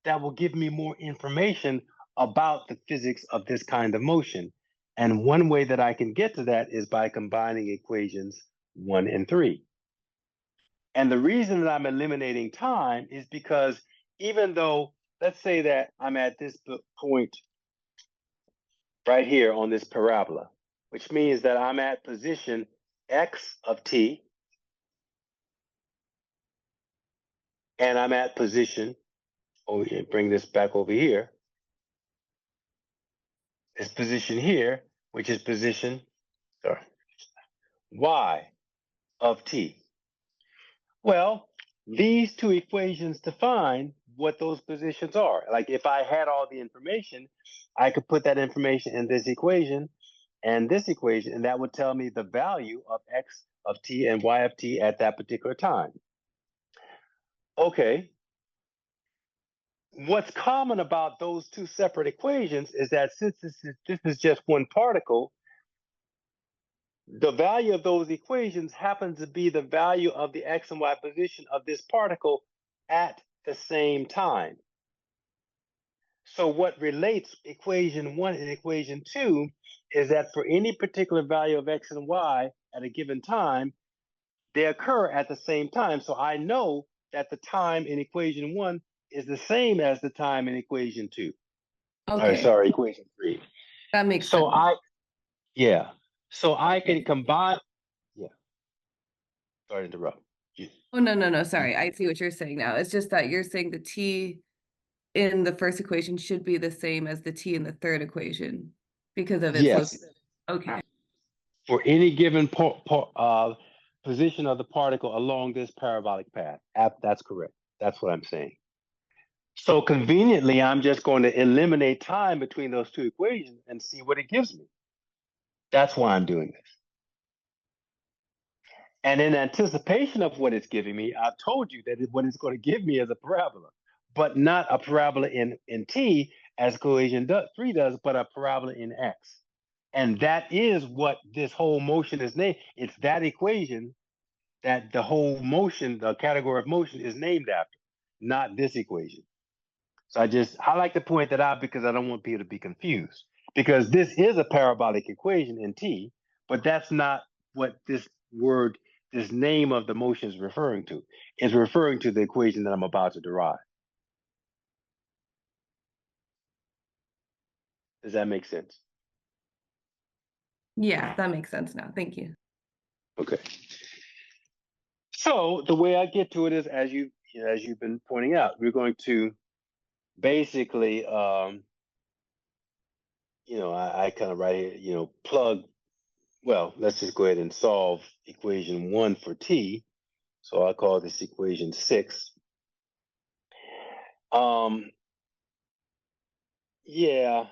that will give me more information about the physics of this kind of motion. And one way that I can get to that is by combining equations 1 and 3. And the reason that I'm eliminating time is because even though, let's say that I'm at this point right here on this parabola, which means that I'm at position x of t, and I'm at position, bring this back over here, this position here, which is position y of t. Well, these two equations define what those positions are. Like if I had all the information, I could put that information in this equation and this equation, and that would tell me the value of x of t and y of t at that particular time. Okay. What's common about those two separate equations is that since this is just one particle, the value of those equations happens to be the value of the x and y position of this particle at the same time. So what relates equation 1 and equation 2 is that for any particular value of x and y at a given time, they occur at the same time. So I know that the time in equation 1 is the same as the time in equation 2. Okay. Sorry, equation 3. That makes so sense. So I can combine. Yeah. Sorry to interrupt. Oh, no. Sorry. I see what you're saying now. It's just that you're saying the t in the first equation should be the same as the t in the third equation because of its Yes. Okay. For any given position of the particle along this parabolic path. That's correct. That's what I'm saying. So conveniently, I'm just going to eliminate time between those two equations and see what it gives me. That's why I'm doing this. And in anticipation of what it's giving me, I've told you that what it's going to give me is a parabola, but not a parabola in t as equation 3 does, but a parabola in x. And that is what this whole motion is named. It's that equation that the whole motion, the category of motion, is named after, not this equation. So I like to point that out because I don't want people to be confused. Because this is a parabolic equation in t, but that's not what this name of the motion is referring to. It's referring to the equation that I'm about to derive. Does that make sense? Yeah, that makes sense now. Thank you. Okay. So the way I get to it is, as you've been pointing out, we're going to basically, I kind of write here, plug. Well, let's just go ahead and solve equation 1 for t. So I call this equation 6. Yeah.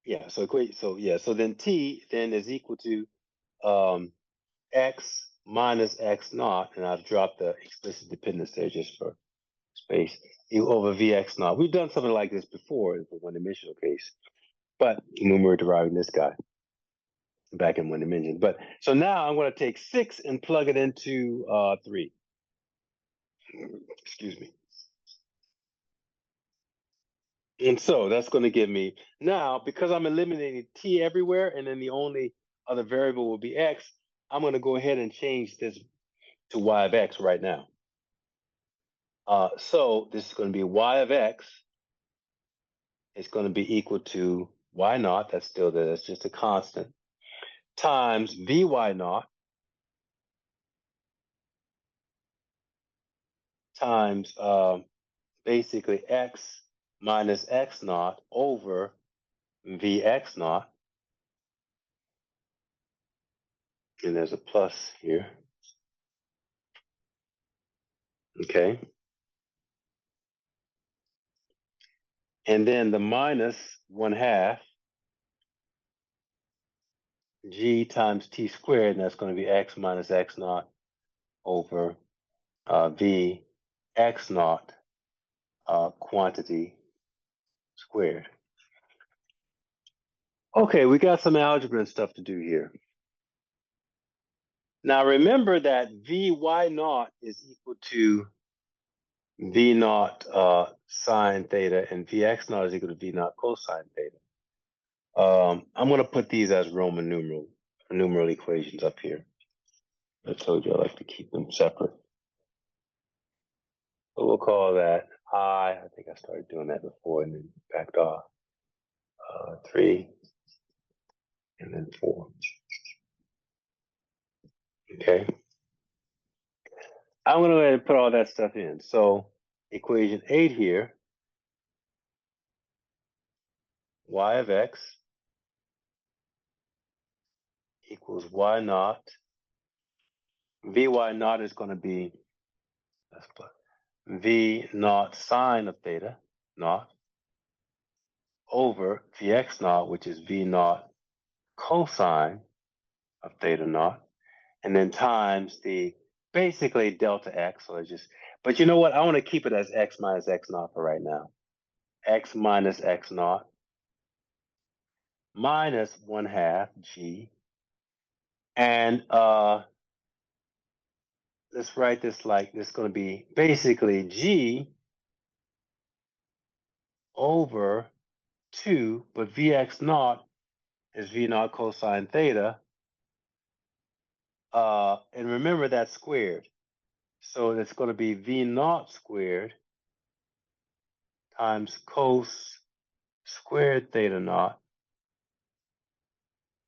Yeah. So so then t then is equal to x minus x naught, and I've dropped the explicit dependence there just for space, over Vx naught. We've done something like this before in the one-dimensional case, but when we were deriving this guy back in one dimension. But so now I'm going to take 6 and plug it into 3. Excuse me. And so that's going to give me, now, because I'm eliminating t everywhere, and then the only other variable will be x, I'm going to go ahead and change this to y of x right now. So this is going to be y of x is going to be equal to y naught, that's still there, that's just a constant, times vy naught times basically x minus x naught over Vx naught, and there's a plus here, okay? And then the minus 1/2 g times t squared, and that's going to be x minus x naught over Vx naught quantity squared. Okay, we got some algebra and stuff to do here. Now remember that Vy naught is equal to V naught sine theta, and Vx naught is equal to V naught cosine theta. I'm going to put these as Roman numeral equations up here. I told you I like to keep them separate. So we'll call that I think I started doing that before and then backed off. 3 and then 4. Okay. I'm going to go ahead and put all that stuff in. So equation 8 here, y of x equals y naught. Vy naught is going to be, let's put V naught sine of theta naught over Vx naught, which is V naught cosine of theta naught, and then times the basically delta x. So it's just, but you know what? I want to keep it as x minus x naught for right now. X minus x naught minus 1/2 g, and let's write this like this is going to be basically g over 2, but Vx naught is V naught cosine theta. And remember that's squared. So it's going to be V naught squared times cos squared theta naught.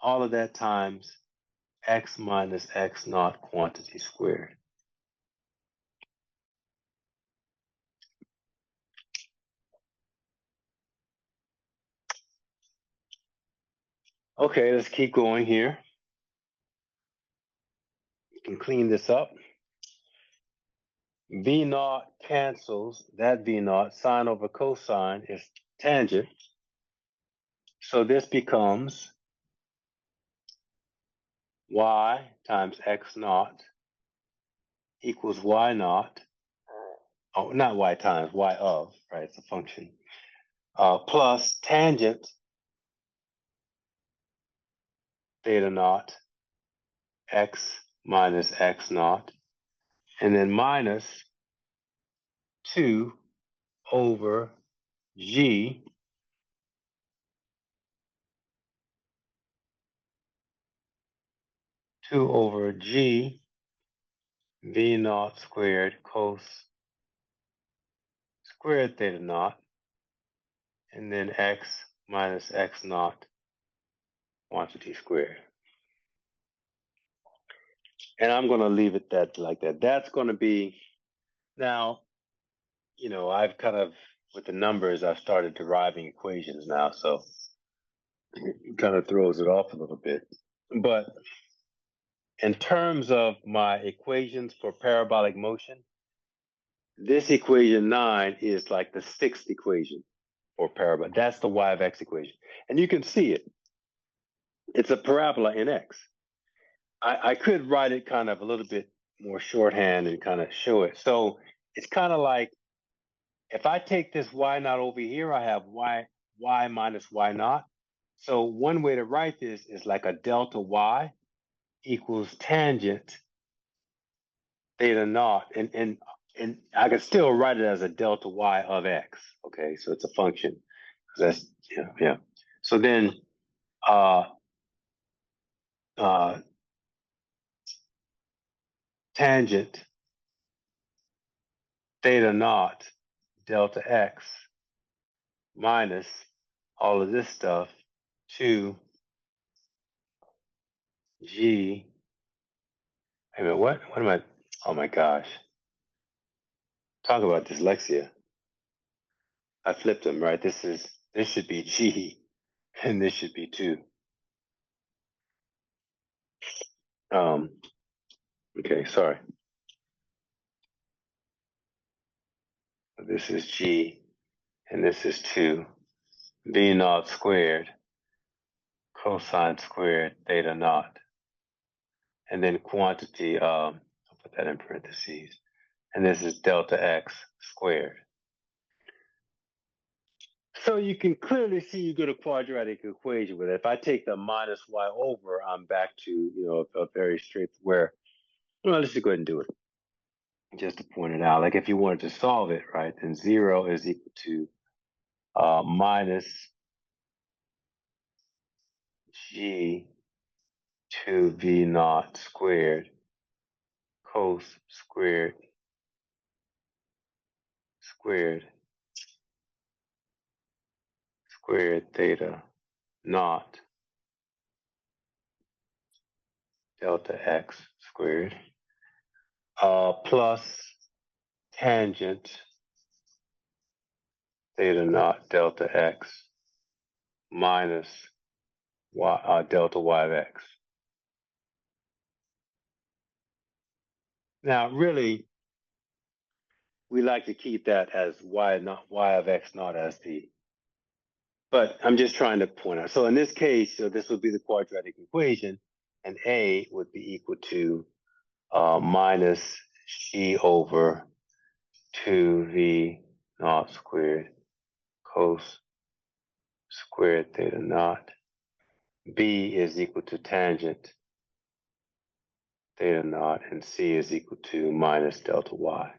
All of that times x minus x naught quantity squared. Okay, let's keep going here. You can clean this up. V naught cancels, that V naught, sine over cosine is tangent. So this becomes y times x naught equals y naught. Oh, not y times, y of, right? It's a function. Plus tangent theta naught x minus x naught, and then minus 2 over g v naught squared cos squared theta naught, and then x minus x naught quantity squared. And I'm going to leave it that like that. That's going to be, now, you know, I've kind of, with the numbers, I've started deriving equations now, so it kind of throws it off a little bit. But in terms of my equations for parabolic motion, this equation 9 is like the 6th equation for parabola. That's the y of x equation. And you can see it. It's a parabola in x. I could write it kind of a little bit more shorthand and kind of show it. So it's kind of like, if I take this y naught over here, I have y minus y naught. So one way to write this is like a delta y equals tangent theta naught. And I can still write it as a delta y of x. Okay, so it's a function. That's yeah. So then tangent theta naught delta x minus all of this stuff to g. Wait a minute, what am I? Oh my gosh. Talk about dyslexia. I flipped them, right? This should be g and this should be 2. Okay, sorry. This is g and this is 2. V naught squared cosine squared theta naught. And then quantity, I'll put that in parentheses. And this is delta x squared. So you can clearly see you get a quadratic equation with it. If I take the minus y over, I'm back to, a very straight where, well, let's just go ahead and do it. Just to point it out, like if you wanted to solve it, right, then 0 is equal to minus g 2v naught squared cos squared theta naught delta x squared plus tangent theta naught delta x minus y, delta y of x. Now, really, we like to keep that as y of x not as the, but I'm just trying to point out. So in this case, so this would be the quadratic equation, and a would be equal to minus g over 2v naught squared cos squared theta naught. B is equal to tangent theta naught, and C is equal to minus delta y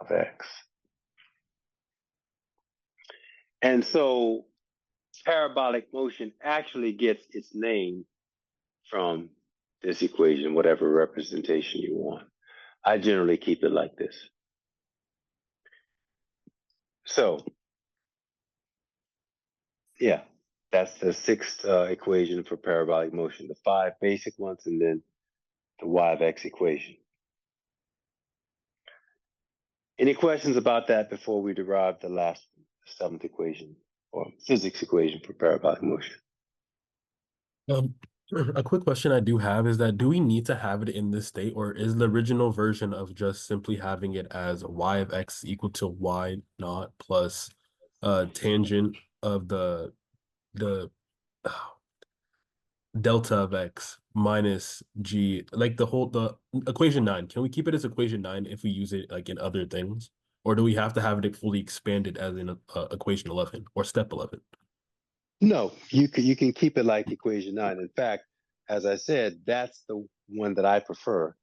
of x. And so parabolic motion actually gets its name from this equation, whatever representation you want. I generally keep it like this. So, yeah, that's the 6th equation for parabolic motion, the 5 basic ones, and then the y of x equation. Any questions about that before we derive the last 7th equation or physics equation for parabolic motion? A quick question I do have is that, do we need to have it in this state, or is the original version of just simply having it as y of x equal to y naught plus tangent of the delta of x minus g, like the equation 9? Can we keep it as equation 9 if we use it like in other things, or do we have to have it fully expanded as in equation 11 or step 11? No, you can keep it like equation 9. In fact, as I said, that's the one that I prefer.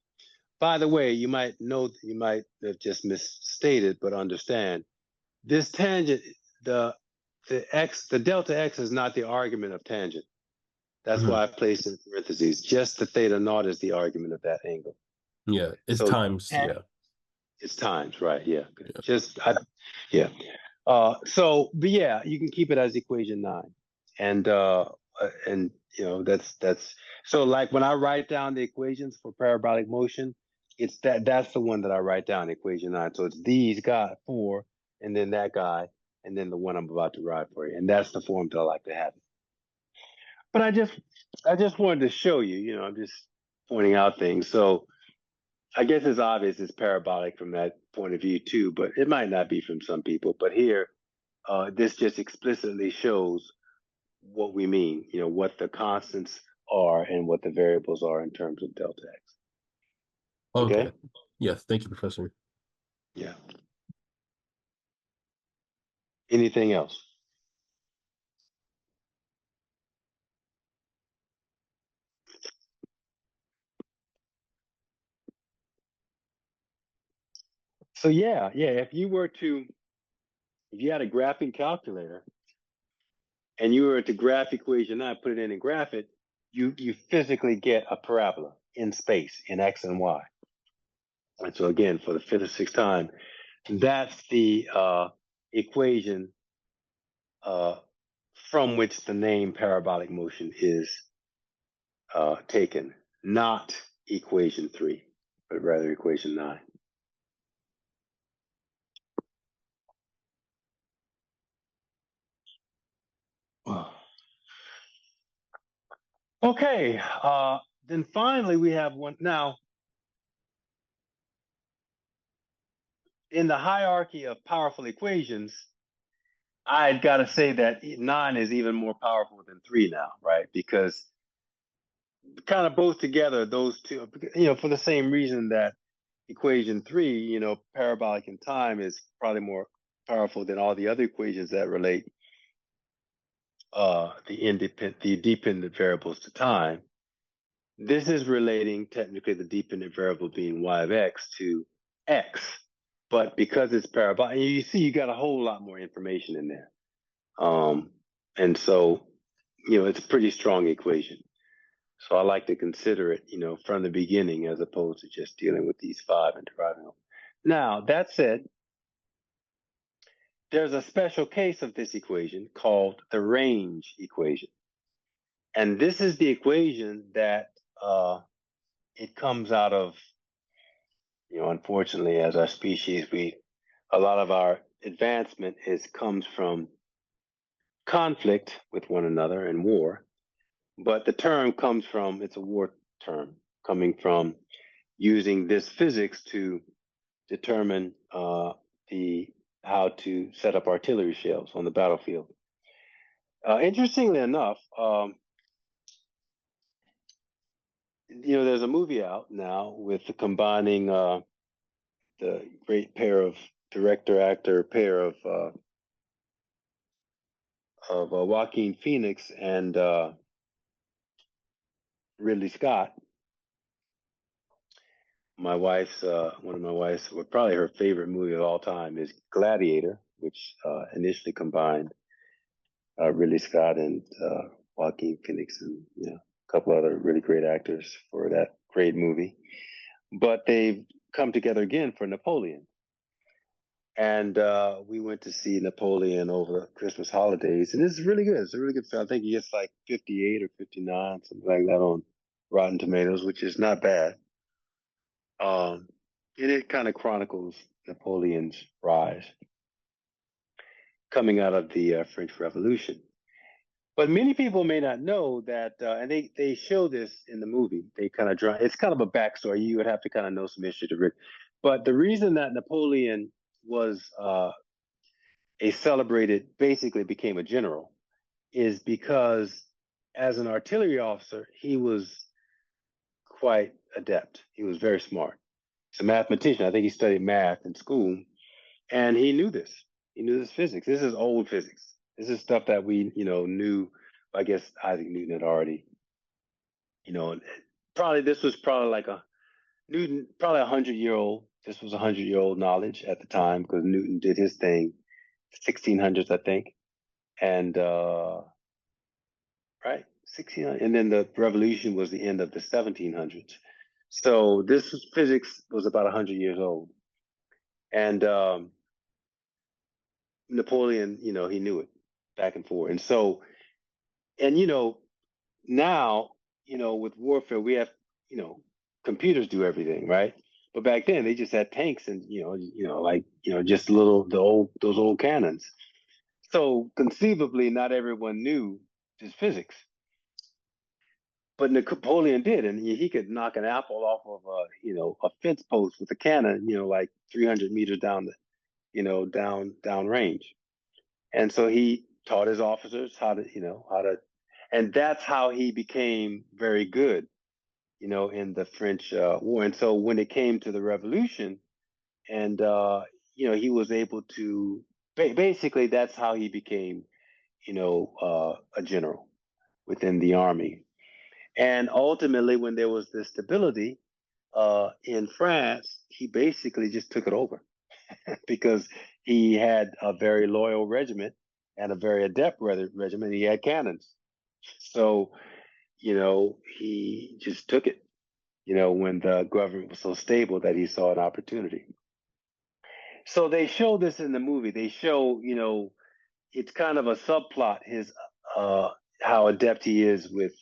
By the way, you might have just misstated, but understand this tangent, the delta x is not the argument of tangent. That's why I placed it in parentheses. Just the theta naught is the argument of that angle. Yeah, it's times. Yeah, it's times, right? Yeah. Yeah. Yeah. But yeah, you can keep it as equation 9, and that's so. Like when I write down the equations for parabolic motion, it's that's the one that I write down, equation 9. So it's these guy 4, and then that guy, and then the one I'm about to write for you, and that's the form that I like to have it. But I just wanted to show you, I'm just pointing out things. So I guess it's obvious it's parabolic from that point of view too, but it might not be from some people. But here, this just explicitly shows what we mean, what the constants are and what the variables are in terms of delta x. Okay? Yes, thank you, Professor. Yeah. Anything else? So yeah, if you had a graphing calculator and you were to graph equation 9, put it in and graph it, you physically get a parabola in space in x and y. And so again, for the fifth or sixth time, that's the equation from which the name parabolic motion is taken, not equation 3, but rather equation 9. Okay, then finally we have one. Now, in the hierarchy of powerful equations, I've got to say that 9 is even more powerful than 3 now, right? Because kind of both together, those two, for the same reason that equation 3, parabolic in time is probably more powerful than all the other equations that relate the dependent variables to time. This is relating technically the dependent variable being y of x to x, but because it's parabolic, you see you got a whole lot more information in there. And so, it's a pretty strong equation. So I like to consider it, from the beginning as opposed to just dealing with these 5 and deriving them. Now, that said, there's a special case of this equation called the range equation. And this is the equation that it comes out of, unfortunately, as our species, a lot of our advancement comes from conflict with one another and war. But the term comes from, it's a war term, coming from using this physics to determine how to set up artillery shells on the battlefield. Interestingly enough, there's a movie out now with the combining the great pair of director-actor pair of Joaquin Phoenix and Ridley Scott. One of my wife's, well, probably her favorite movie of all time is Gladiator, which initially combined Ridley Scott and Joaquin Phoenix and a couple other really great actors for that great movie. But they've come together again for Napoleon. And we went to see Napoleon over the Christmas holidays, and it's really good. It's a really good film. I think he gets like 58 or 59, something like that on Rotten Tomatoes, which is not bad. And it kind of chronicles Napoleon's rise coming out of the French Revolution. But many people may not know that, and they show this in the movie. They kind of draw. It's kind of a backstory. You would have to kind of know some history to read. But the reason that Napoleon was basically became a general, is because as an artillery officer, he was quite adept. He was very smart. He's a mathematician. I think he studied math in school, and he knew this. He knew this physics. This is old physics. This is stuff that we, knew. I guess Isaac Newton had already, this was probably like Newton, probably 100-year-old. This was 100-year-old knowledge at the time because Newton did his thing, 1600s, I think, and right, 1600, and then the revolution was the end of the 1700s. So physics was about 100 years old, and Napoleon, he knew it back and forth, and so, and now, with warfare, we have, computers do everything, right? But back then they just had tanks and, just those old cannons. So conceivably, not everyone knew this physics. But Napoleon did, and he could knock an apple off of a fence post with a cannon, like 300 meters down the, down range. And so he taught his officers how to, and that's how he became very good, in the French War. And so when it came to the revolution, and he was able to basically that's how he became, a general within the army. And ultimately, when there was this stability in France, he basically just took it over because he had a very loyal regiment and a very adept regiment. He had cannons. So, he just took it, when the government was so stable that he saw an opportunity. So they show this in the movie. They show, it's kind of a subplot, his how adept he is with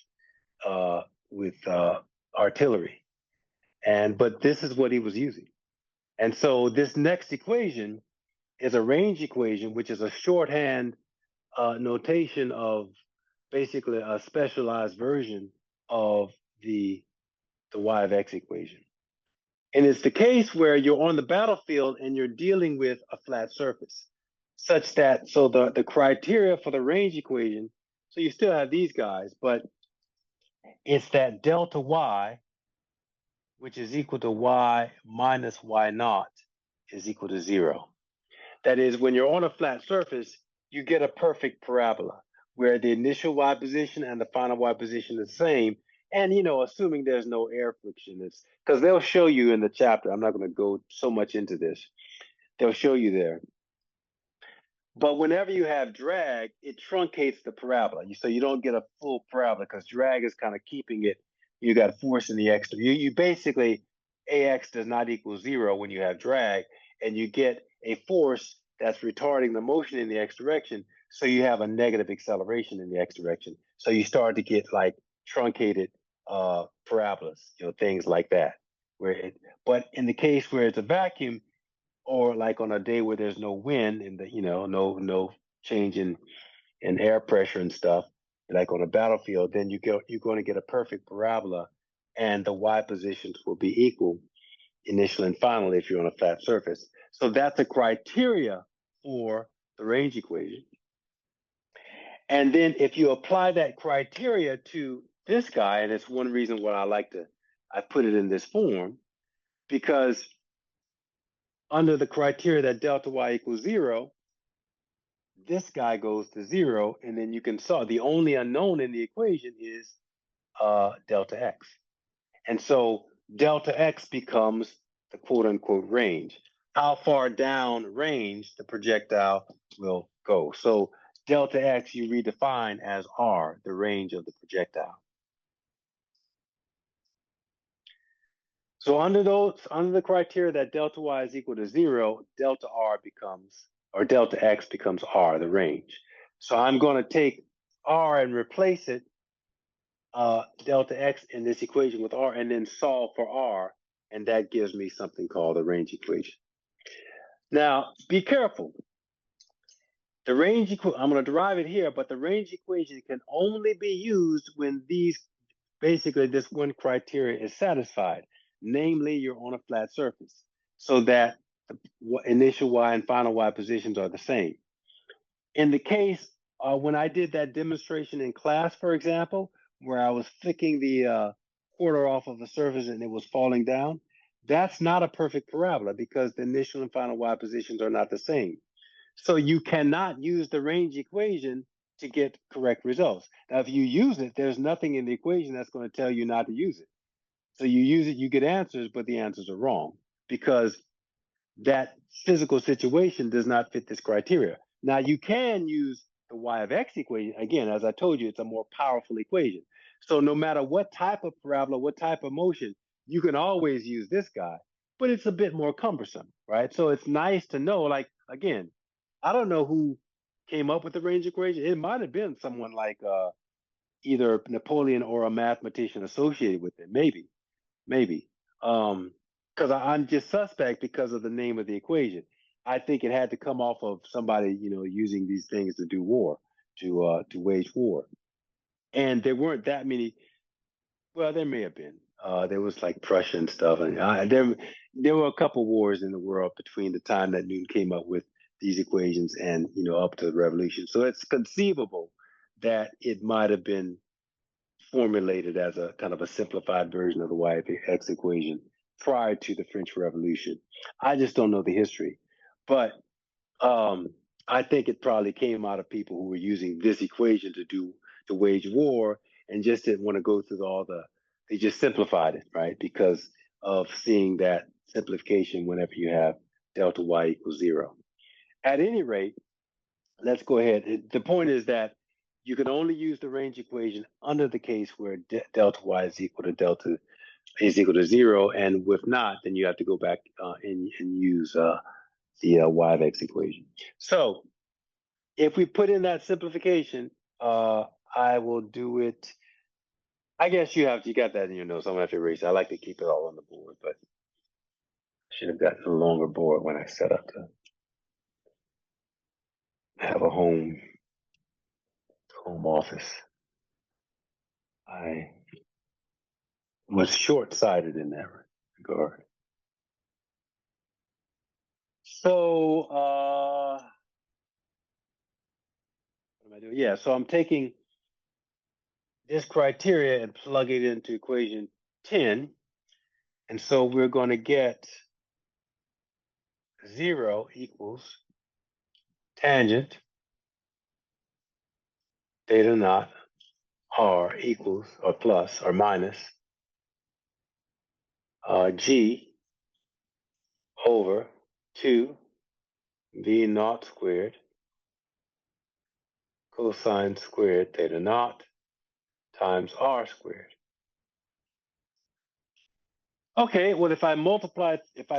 artillery. But this is what he was using. And so this next equation is a range equation, which is a shorthand notation of basically a specialized version of the y of x equation. And it's the case where you're on the battlefield and you're dealing with a flat surface, such that, so the criteria for the range equation, so you still have these guys, but it's that delta y, which is equal to y minus y naught, is equal to 0. That is, when you're on a flat surface, you get a perfect parabola where the initial y position and the final y position is the same. And, assuming there's no air friction, it's because they'll show you in the chapter. I'm not going to go so much into this. They'll show you there. But whenever you have drag, it truncates the parabola. So you don't get a full parabola because drag is kind of keeping it. You got force in the x. You basically, ax does not equal 0 when you have drag, and you get a force that's retarding the motion in the x direction. So you have a negative acceleration in the x direction. So you start to get like truncated parabolas, things like that. But in the case where it's a vacuum, or like on a day where there's no wind and no change in air pressure and stuff, like on a battlefield, then you're going to get a perfect parabola, and the y positions will be equal initially and finally if you're on a flat surface. So that's a criteria for the range equation. And then if you apply that criteria to this guy, and it's one reason why I put it in this form, because under the criteria that delta y equals 0, this guy goes to 0, and then you can solve. The only unknown in the equation is delta x. And so delta x becomes the quote unquote range. How far down range the projectile will go. So delta x you redefine as r, the range of the projectile. So under the criteria that delta y is equal to 0, delta x becomes r, the range. So I'm going to take r and replace it, delta x in this equation with r, and then solve for r, and that gives me something called the range equation. Now, be careful. The range equation, I'm going to derive it here, but the range equation can only be used when basically this one criteria is satisfied. Namely, you're on a flat surface, so that the initial y and final y positions are the same. In the case when I did that demonstration in class, for example, where I was flicking the quarter off of a surface and it was falling down, that's not a perfect parabola because the initial and final y positions are not the same. So you cannot use the range equation to get correct results. Now, if you use it, there's nothing in the equation that's going to tell you not to use it. So you use it, you get answers, but the answers are wrong because that physical situation does not fit this criteria. Now, you can use the y of x equation. Again, as I told you, it's a more powerful equation. So no matter what type of parabola, what type of motion, you can always use this guy, but it's a bit more cumbersome, right? So it's nice to know, like, again, I don't know who came up with the range equation. It might have been someone like either Napoleon or a mathematician associated with it, maybe. Because I'm just suspect because of the name of the equation. I think it had to come off of somebody, using these things to do war, to wage war. And there weren't that many. Well, there may have been. There was like Prussia and stuff, and there were a couple wars in the world between the time that Newton came up with these equations and, up to the revolution. So it's conceivable that it might have been formulated as a kind of a simplified version of the y(x) equation prior to the French Revolution. I just don't know the history, but I think it probably came out of people who were using this equation to wage war and just didn't want to go through they just simplified it, right? Because of seeing that simplification whenever you have delta y equals 0. At any rate, let's go ahead. The point is that you can only use the range equation under the case where delta y is equal to 0, and if not, then you have to go back and use the y of x equation. So if we put in that simplification, I will do it. I guess you got that in your notes. I'm gonna have to erase it. I like to keep it all on the board, but I should have gotten a longer board when I set up to have a home office. I was short-sighted in that regard. So what am I doing? Yeah, so I'm taking this criteria and plug it into equation 10. And so we're going to get 0 equals tangent theta naught r equals or plus or minus g over 2 v naught squared cosine squared theta naught times r squared. Okay, well, if I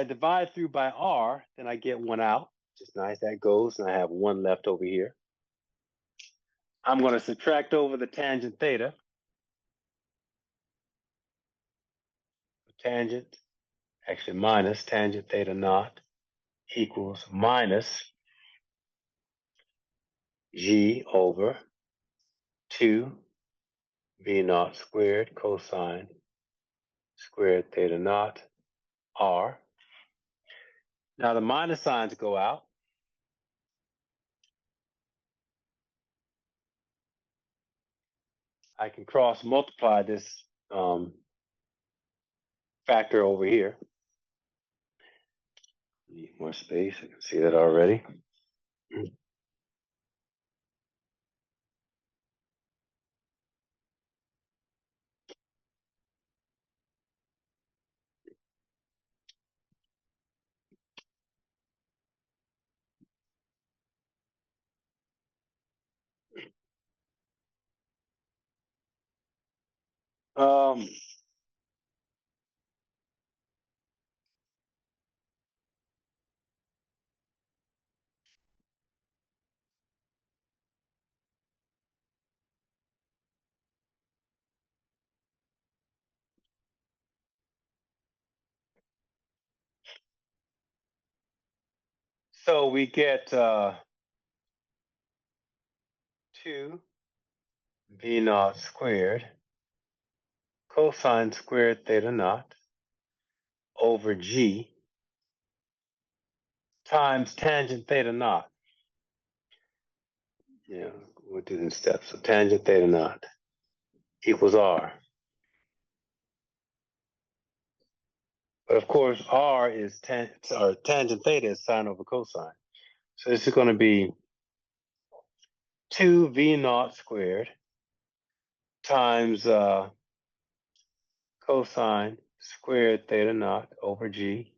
divide through by r, then I get 1 out. Just nice, that goes, and I have 1 left over here. I'm going to subtract over the tangent theta. Tangent, actually minus tangent theta naught equals minus g over 2 v naught squared cosine squared theta naught r. Now the minus signs go out. I can cross multiply this factor over here. Need more space, I can see that already. So we get 2 v naught squared cosine squared theta naught over g times tangent theta naught. Yeah, we'll do it in steps. So tangent theta naught equals r. But of course, r is tangent theta is sine over cosine. So this is going to be 2 v naught squared times cosine squared theta naught over g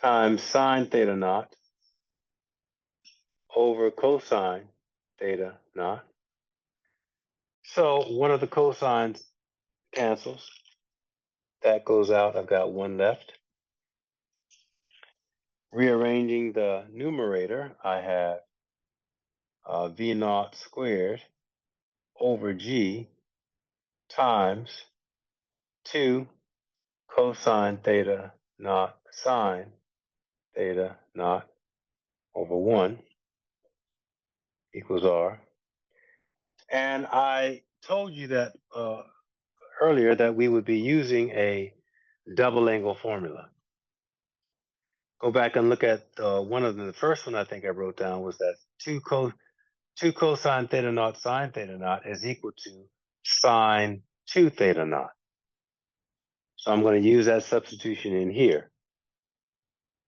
times sine theta naught over cosine theta naught. So one of the cosines cancels. That goes out. I've got 1 left. Rearranging the numerator, I have v naught squared over g times 2 cosine theta naught sine theta naught over 1 equals r. And I told you that earlier that we would be using a double angle formula. go back and look at one of the first one I think I wrote down was that 2 cosine theta naught sine theta naught is equal to sine 2 theta naught. So I'm going to use that substitution in here.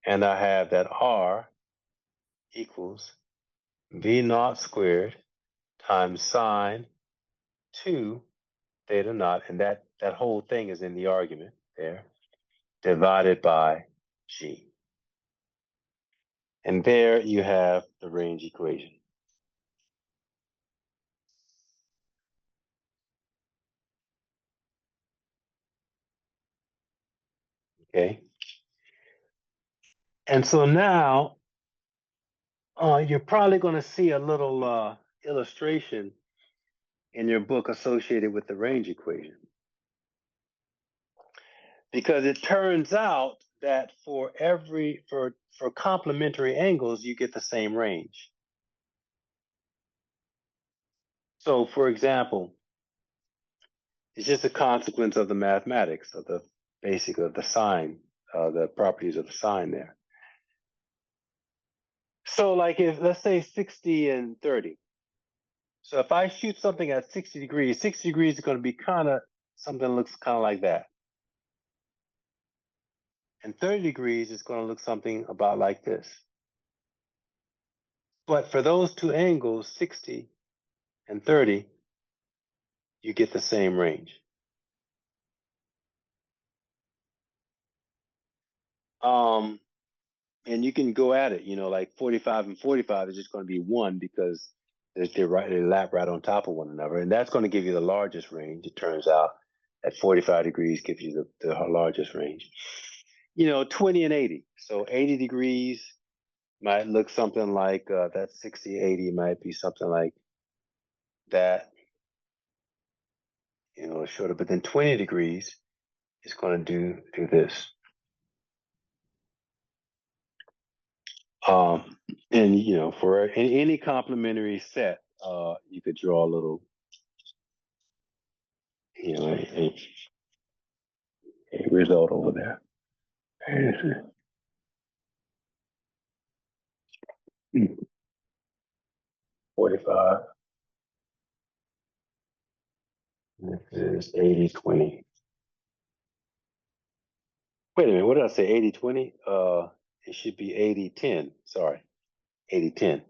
And I have that R equals V naught squared times sine 2 theta naught, and that whole thing is in the argument there, divided by G. And there you have the range equation. Okay. And so now you're probably going to see a little illustration in your book associated with the range equation. Because it turns out that for complementary angles, you get the same range. So for example, it's just a consequence of the mathematics of the basic of the sine, the properties of the sine there. So like if, let's say 60 and 30. So if I shoot something at 60 degrees, 60 degrees is going to be kind of, something that looks kind of like that. And 30 degrees is going to look something about like this. But for those two angles, 60 and 30, you get the same range. And you can go at it, you know, like 45 and 45 is just going to be 1 because they lap right on top of one another. And that's going to give you the largest range. It turns out that 45 degrees gives you the largest range. You know, 20 and 80. So 80 degrees might look something like that 60, 80 might be something like that, you know, shorter. But then 20 degrees is going to do this. And you know, for any complementary set, you could draw a little, you know, a result over there. 45. This is 80, 20. Wait a minute, what did I say? 80, 20? It should be 80, 10. Sorry. 80, 10.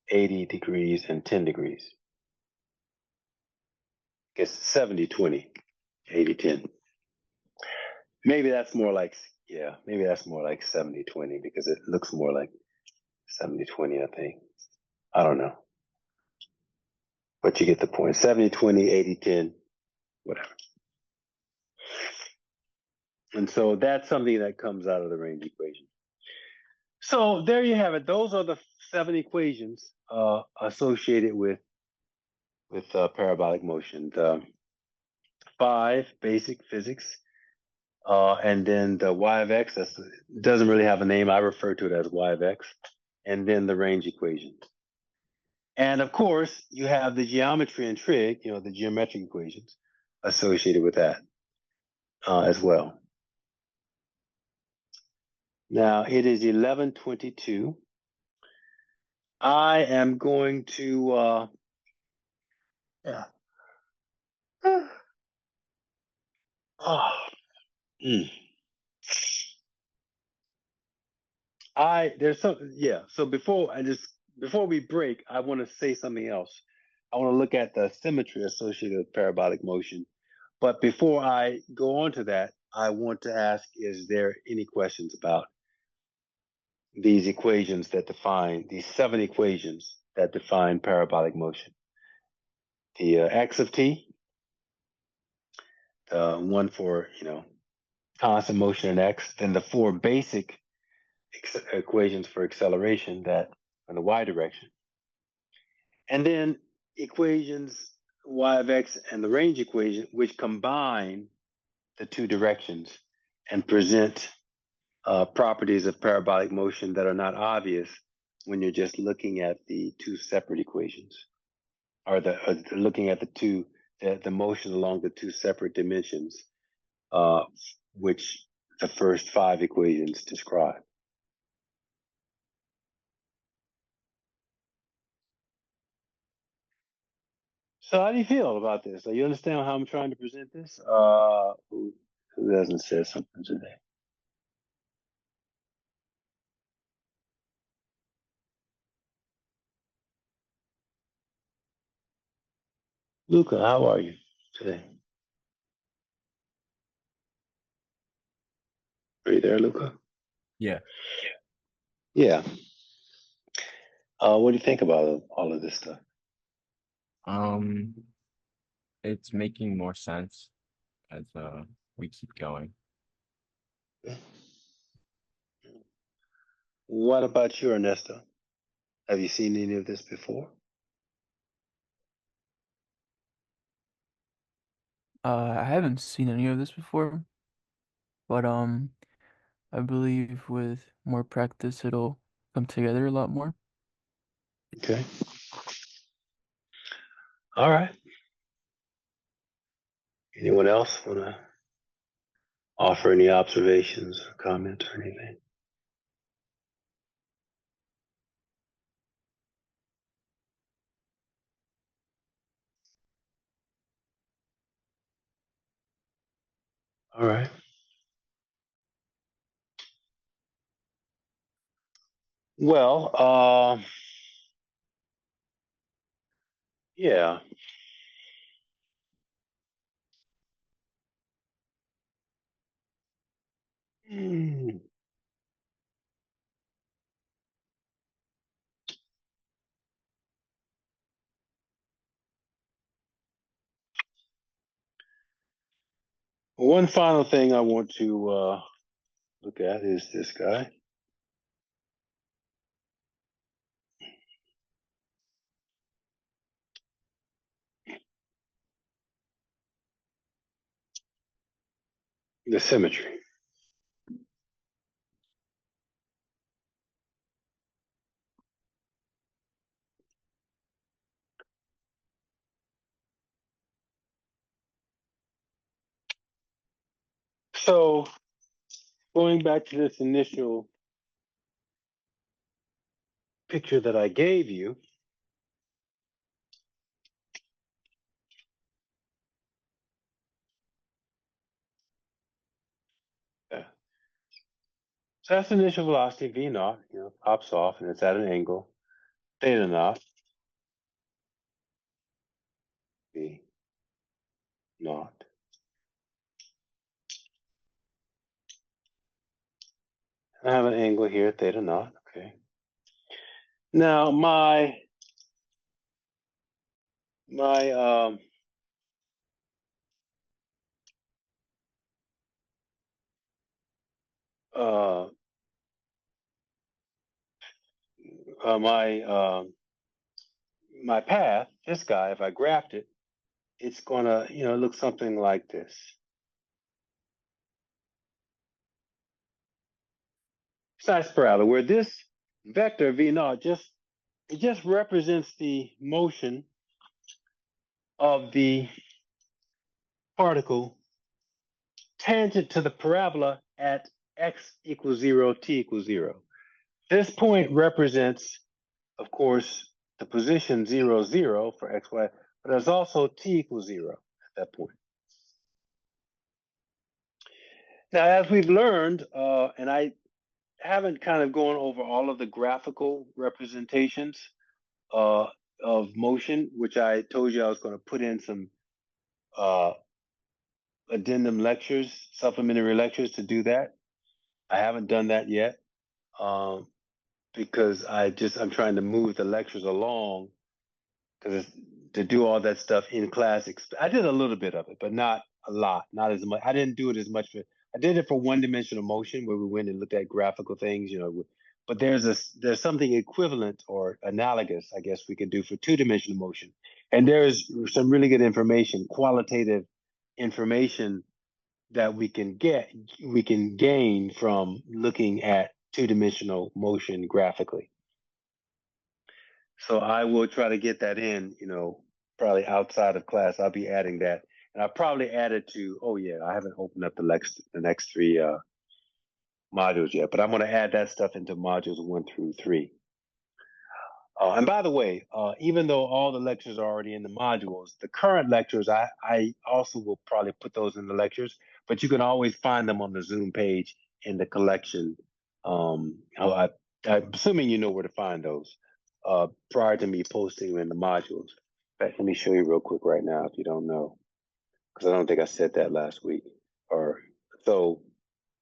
80 degrees and 10 degrees. It's 70, 20. 80, 10. Maybe that's more like, yeah, maybe that's more like 70, 20 because it looks more like 70, 20, I think. I don't know. But you get the point. 70, 20, 80, 10, whatever. And so that's something that comes out of the range equation. So there you have it. Those are the 7 equations associated with parabolic motion. The 5 basic physics, and then the y of x doesn't really have a name. I refer to it as y of x, and then the range equation. And of course, you have the geometry and trig, you know, the geometric equations associated with that as well. Now it is 11:22. I am going to yeah. There's something, yeah. So before we break, I want to say something else. I want to look at the symmetry associated with parabolic motion. But before I go on to that, I want to ask, is there any questions about these equations that define, these 7 equations that define parabolic motion? The x of t, one for, you know, constant motion in x, then the 4 basic equations for acceleration that in the y direction, and then equations y of x and the range equation, which combine the 2 directions and present properties of parabolic motion that are not obvious when you're just looking at the 2 separate equations, or looking at the motion along the 2 separate dimensions, which the first 5 equations describe. So how do you feel about this? You understand how I'm trying to present this? Who hasn't said something today? Luca, how are you today? Are you there, Luca? Yeah. Yeah. What do you think about all of this stuff? It's making more sense as we keep going. What about you, Ernesto? Have you seen any of this before? I haven't seen any of this before, but I believe with more practice it'll come together a lot more. Okay. All right. Anyone else want to offer any observations or comments or anything? All right. Well, yeah. Hmm. One final thing I want to look at is this guy. The symmetry. So going back to this initial picture that I gave you, yeah. So that's the initial velocity v naught, pops off and it's at an angle, theta naught, v naught. I have an angle here, theta naught, okay. Now my uh, my path, this guy, if I graphed it, it's gonna, look something like this. Size parabola, where this vector v naught just represents the motion of the particle tangent to the parabola at x equals 0, t equals 0. This point represents, of course, the position 0, 0 for x, y, but there's also t equals 0 at that point. Now, as we've learned, and I haven't kind of gone over all of the graphical representations of motion, which I told you I was going to put in some addendum lectures, supplementary lectures to do that. I haven't done that yet because I'm trying to move the lectures along because to do all that stuff in class. I did a little bit of it, but not a lot, not as much. I didn't do it as much. I did it for one-dimensional motion where we went and looked at graphical things, but there's something equivalent or analogous, I guess we could do for two-dimensional motion. And there's some really good information, qualitative information that we can gain from looking at two-dimensional motion graphically. So I will try to get that in, probably outside of class. I'll be adding that. And I'll probably add it to, oh yeah, I haven't opened up the next three modules yet, but I'm going to add that stuff into modules 1 through 3. And by the way, even though all the lectures are already in the modules, the current lectures, I also will probably put those in the lectures, but you can always find them on the Zoom page in the collection. I'm assuming you know where to find those prior to me posting them in the modules. In fact, let me show you real quick right now if you don't know, because I don't think I said that last week. So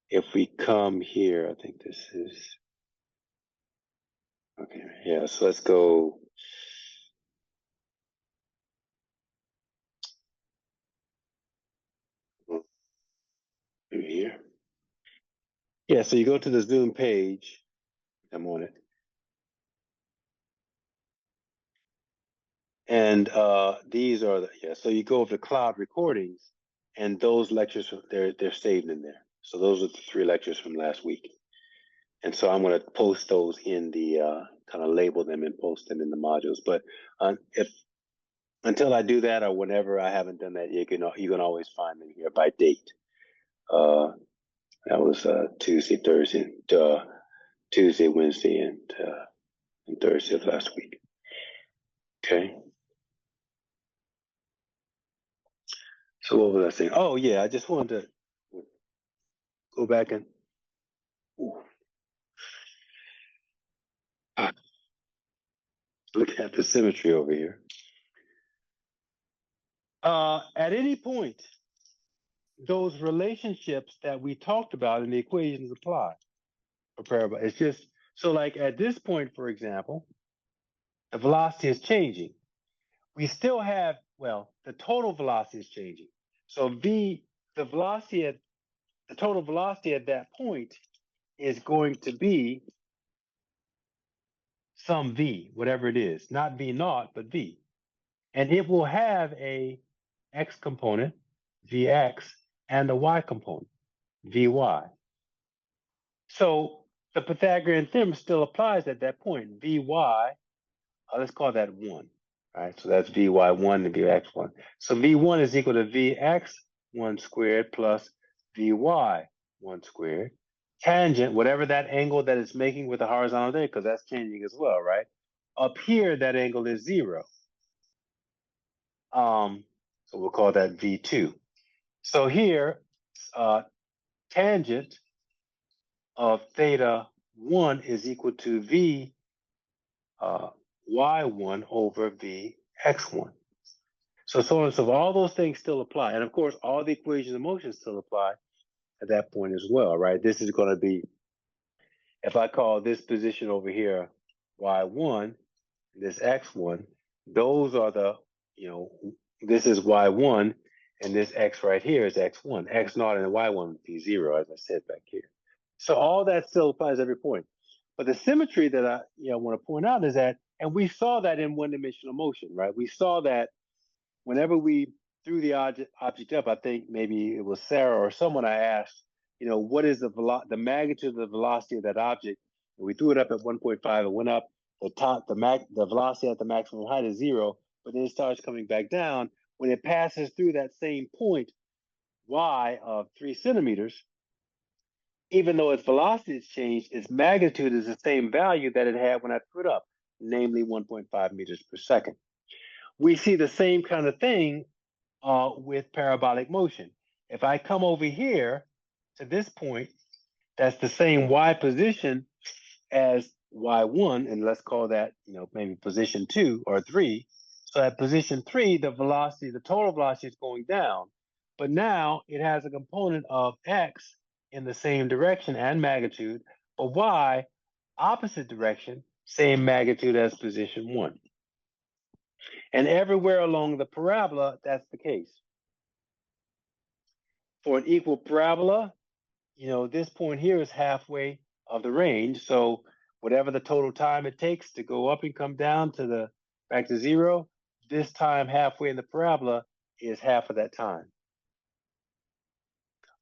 if we come here, I think this is, okay, yeah, so let's go. Here. Yeah, so you go to the Zoom page. I'm on it. And these are so you go to cloud recordings, and those lectures they're saved in there. So those are the 3 lectures from last week. And so I'm going to post those in the kind of label them and post them in the modules. But if until I do that, or whenever I haven't done that, you can always find them here by date. That was Tuesday, Thursday, Tuesday, Wednesday, and Thursday of last week. Okay. So what was I saying? Oh yeah, I just wanted to go back and look at the symmetry over here. At any point, those relationships that we talked about in the equations apply for parabolic. It's just so like at this point, for example, the velocity is changing. We still have, well, the total velocity is changing. So the total velocity at that point is going to be some v, whatever it is, not v naught, but v. And it will have a x component, vx, and a y component, vy. So the Pythagorean theorem still applies at that point. Vy, let's call that 1. All right, so that's vy1 and vx1. So v1 is equal to vx1 squared plus vy1 squared. Tangent, whatever that angle that it's making with the horizontal there, because that's changing as well, right? Up here, that angle is 0. So we'll call that v2. So here, tangent of theta 1 is equal to v y1 over v x1. So on and so forth. All those things still apply. And of course, all the equations of motion still apply at that point as well, right? This is going to be, if I call this position over here y1, this x1, those are the, this is y1, and this x right here is x1. X naught and y1 would be 0, as I said back here. So all that still applies every point. But the symmetry that I want to point out is that, and we saw that in one-dimensional motion, right? We saw that whenever we threw the object up, I think maybe it was Sarah or someone I asked, what is the magnitude of the velocity of that object? And we threw it up at 1.5, it went up, the velocity at the maximum height is 0, but then it starts coming back down. When it passes through that same point, y of 3 centimeters, even though its velocity has changed, its magnitude is the same value that it had when I threw it up, namely 1.5 meters per second. We see the same kind of thing with parabolic motion. If I come over here to this point, that's the same y position as y1, and let's call that, maybe position 2 or 3. So at position 3, the total velocity is going down, but now it has a component of x in the same direction and magnitude, but y, opposite direction, same magnitude as position 1. And everywhere along the parabola, that's the case. For an equal parabola, this point here is halfway of the range. So whatever the total time it takes to go up and come down back to 0, this time halfway in the parabola is half of that time.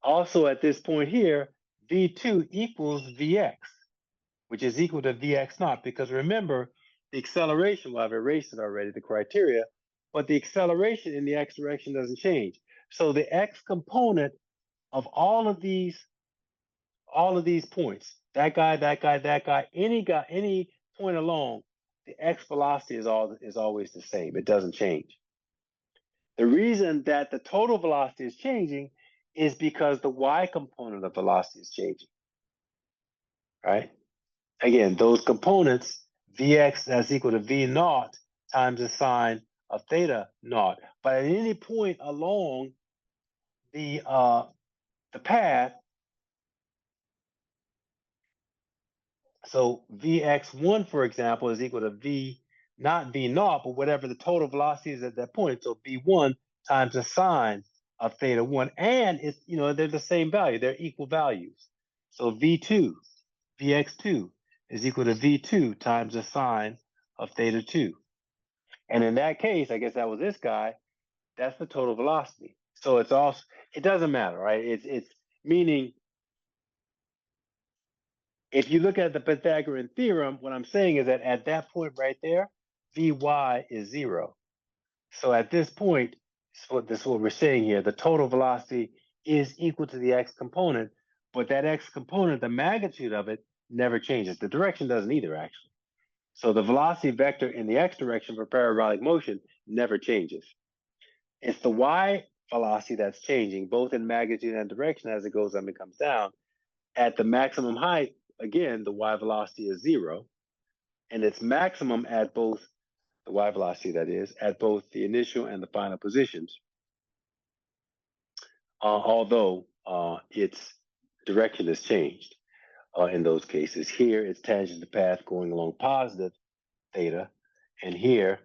Also at this point here, v2 equals vx, which is equal to vx naught, because remember, the acceleration, well, I've erased it already, the criteria, but the acceleration in the x direction doesn't change. So the x component of all of these points, that guy, any point along, the x velocity is always the same. It doesn't change. The reason that the total velocity is changing is because the y component of velocity is changing, right? Again, those components, Vx that's equal to V naught times the sine of theta naught. But at any point along the path, so Vx1, for example, is equal to V, not V naught, but whatever the total velocity is at that point. So V1 times the sine of theta 1. And it's, they're the same value. They're equal values. So V2, Vx2 is equal to V2 times the sine of theta 2. And in that case, I guess that was this guy, that's the total velocity. So it's also, it doesn't matter, right? It's meaning, if you look at the Pythagorean theorem, what I'm saying is that at that point right there, Vy is 0. So at this point, this is what we're saying here, the total velocity is equal to the x component, but that x component, the magnitude of it, never changes. The direction doesn't either, actually. So the velocity vector in the x direction for parabolic motion never changes. It's the y velocity that's changing, both in magnitude and direction as it goes up and comes down. At the maximum height, again, the y velocity is 0, and it's maximum at both, the y velocity that is, at both the initial and the final positions, although its direction is changed in those cases. Here, it's tangent to path going along positive theta, and here,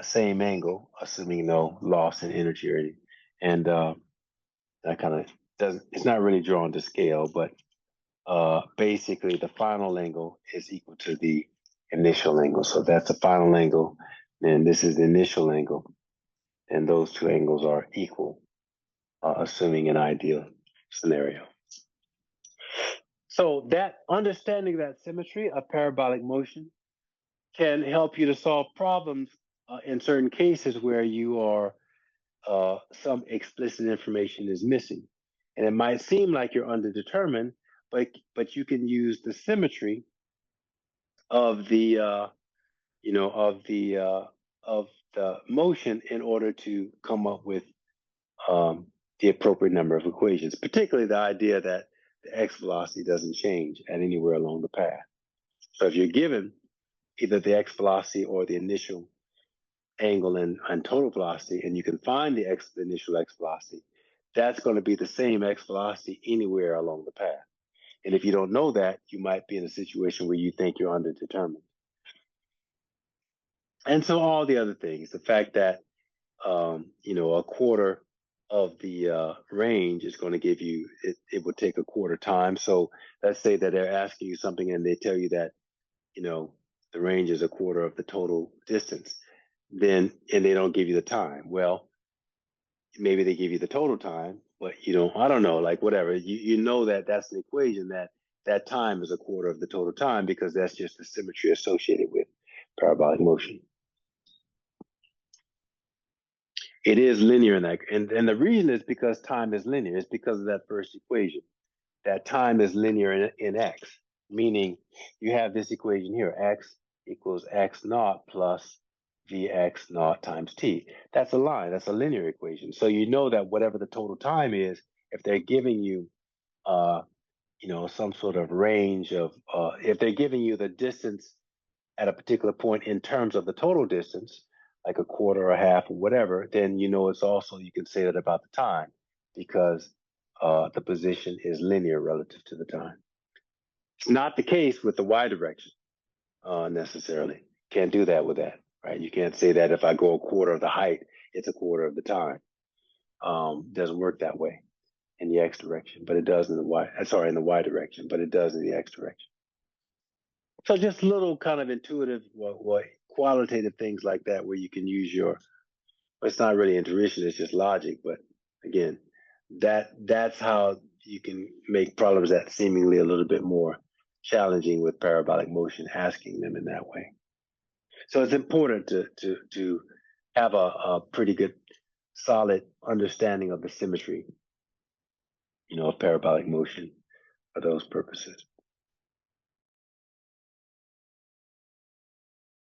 same angle, assuming no loss in energy or anything. And that kind of doesn't, it's not really drawn to scale, but basically the final angle is equal to the initial angle. So that's the final angle, and this is the initial angle, and those two angles are equal, assuming an ideal scenario. So that understanding that symmetry of parabolic motion can help you to solve problems in certain cases where you are some explicit information is missing, and it might seem like you're underdetermined, but you can use the symmetry of the of the motion in order to come up with the appropriate number of equations. Particularly the idea that the x velocity doesn't change at anywhere along the path. So if you're given either the x velocity or the initial angle and total velocity, and you can find the initial x velocity, that's going to be the same x velocity anywhere along the path. And if you don't know that, you might be in a situation where you think you're underdetermined. And so all the other things, the fact that a quarter of the range is going to give you, it would take a quarter time. So let's say that they're asking you something and they tell you that, the range is a quarter of the total distance, and they don't give you the time. Well, maybe they give you the total time, but I don't know, like whatever. You know that that's an equation that time is a quarter of the total time, because that's just the symmetry associated with parabolic motion. It is linear in that, and the reason is because time is linear. It's because of that first equation, that time is linear in x, meaning you have this equation here, x equals x naught plus vx naught times t. That's a line, that's a linear equation. So you know that whatever the total time is, if they're giving you some sort of range of, if they're giving you the distance at a particular point in terms of the total distance, like a quarter or a half or whatever, then it's also, you can say that about the time, because the position is linear relative to the time. It's not the case with the y direction necessarily. Can't do that with that, right? You can't say that if I go a quarter of the height, it's a quarter of the time. Doesn't work that way in the x direction, but it does in the y direction, but it does in the x direction. So just little kind of intuitive, qualitative things like that, where you can use it's not really intuition, it's just logic. But again, that's how you can make problems that seemingly a little bit more challenging with parabolic motion, asking them in that way. So it's important to have a pretty good, solid understanding of the symmetry, of parabolic motion for those purposes.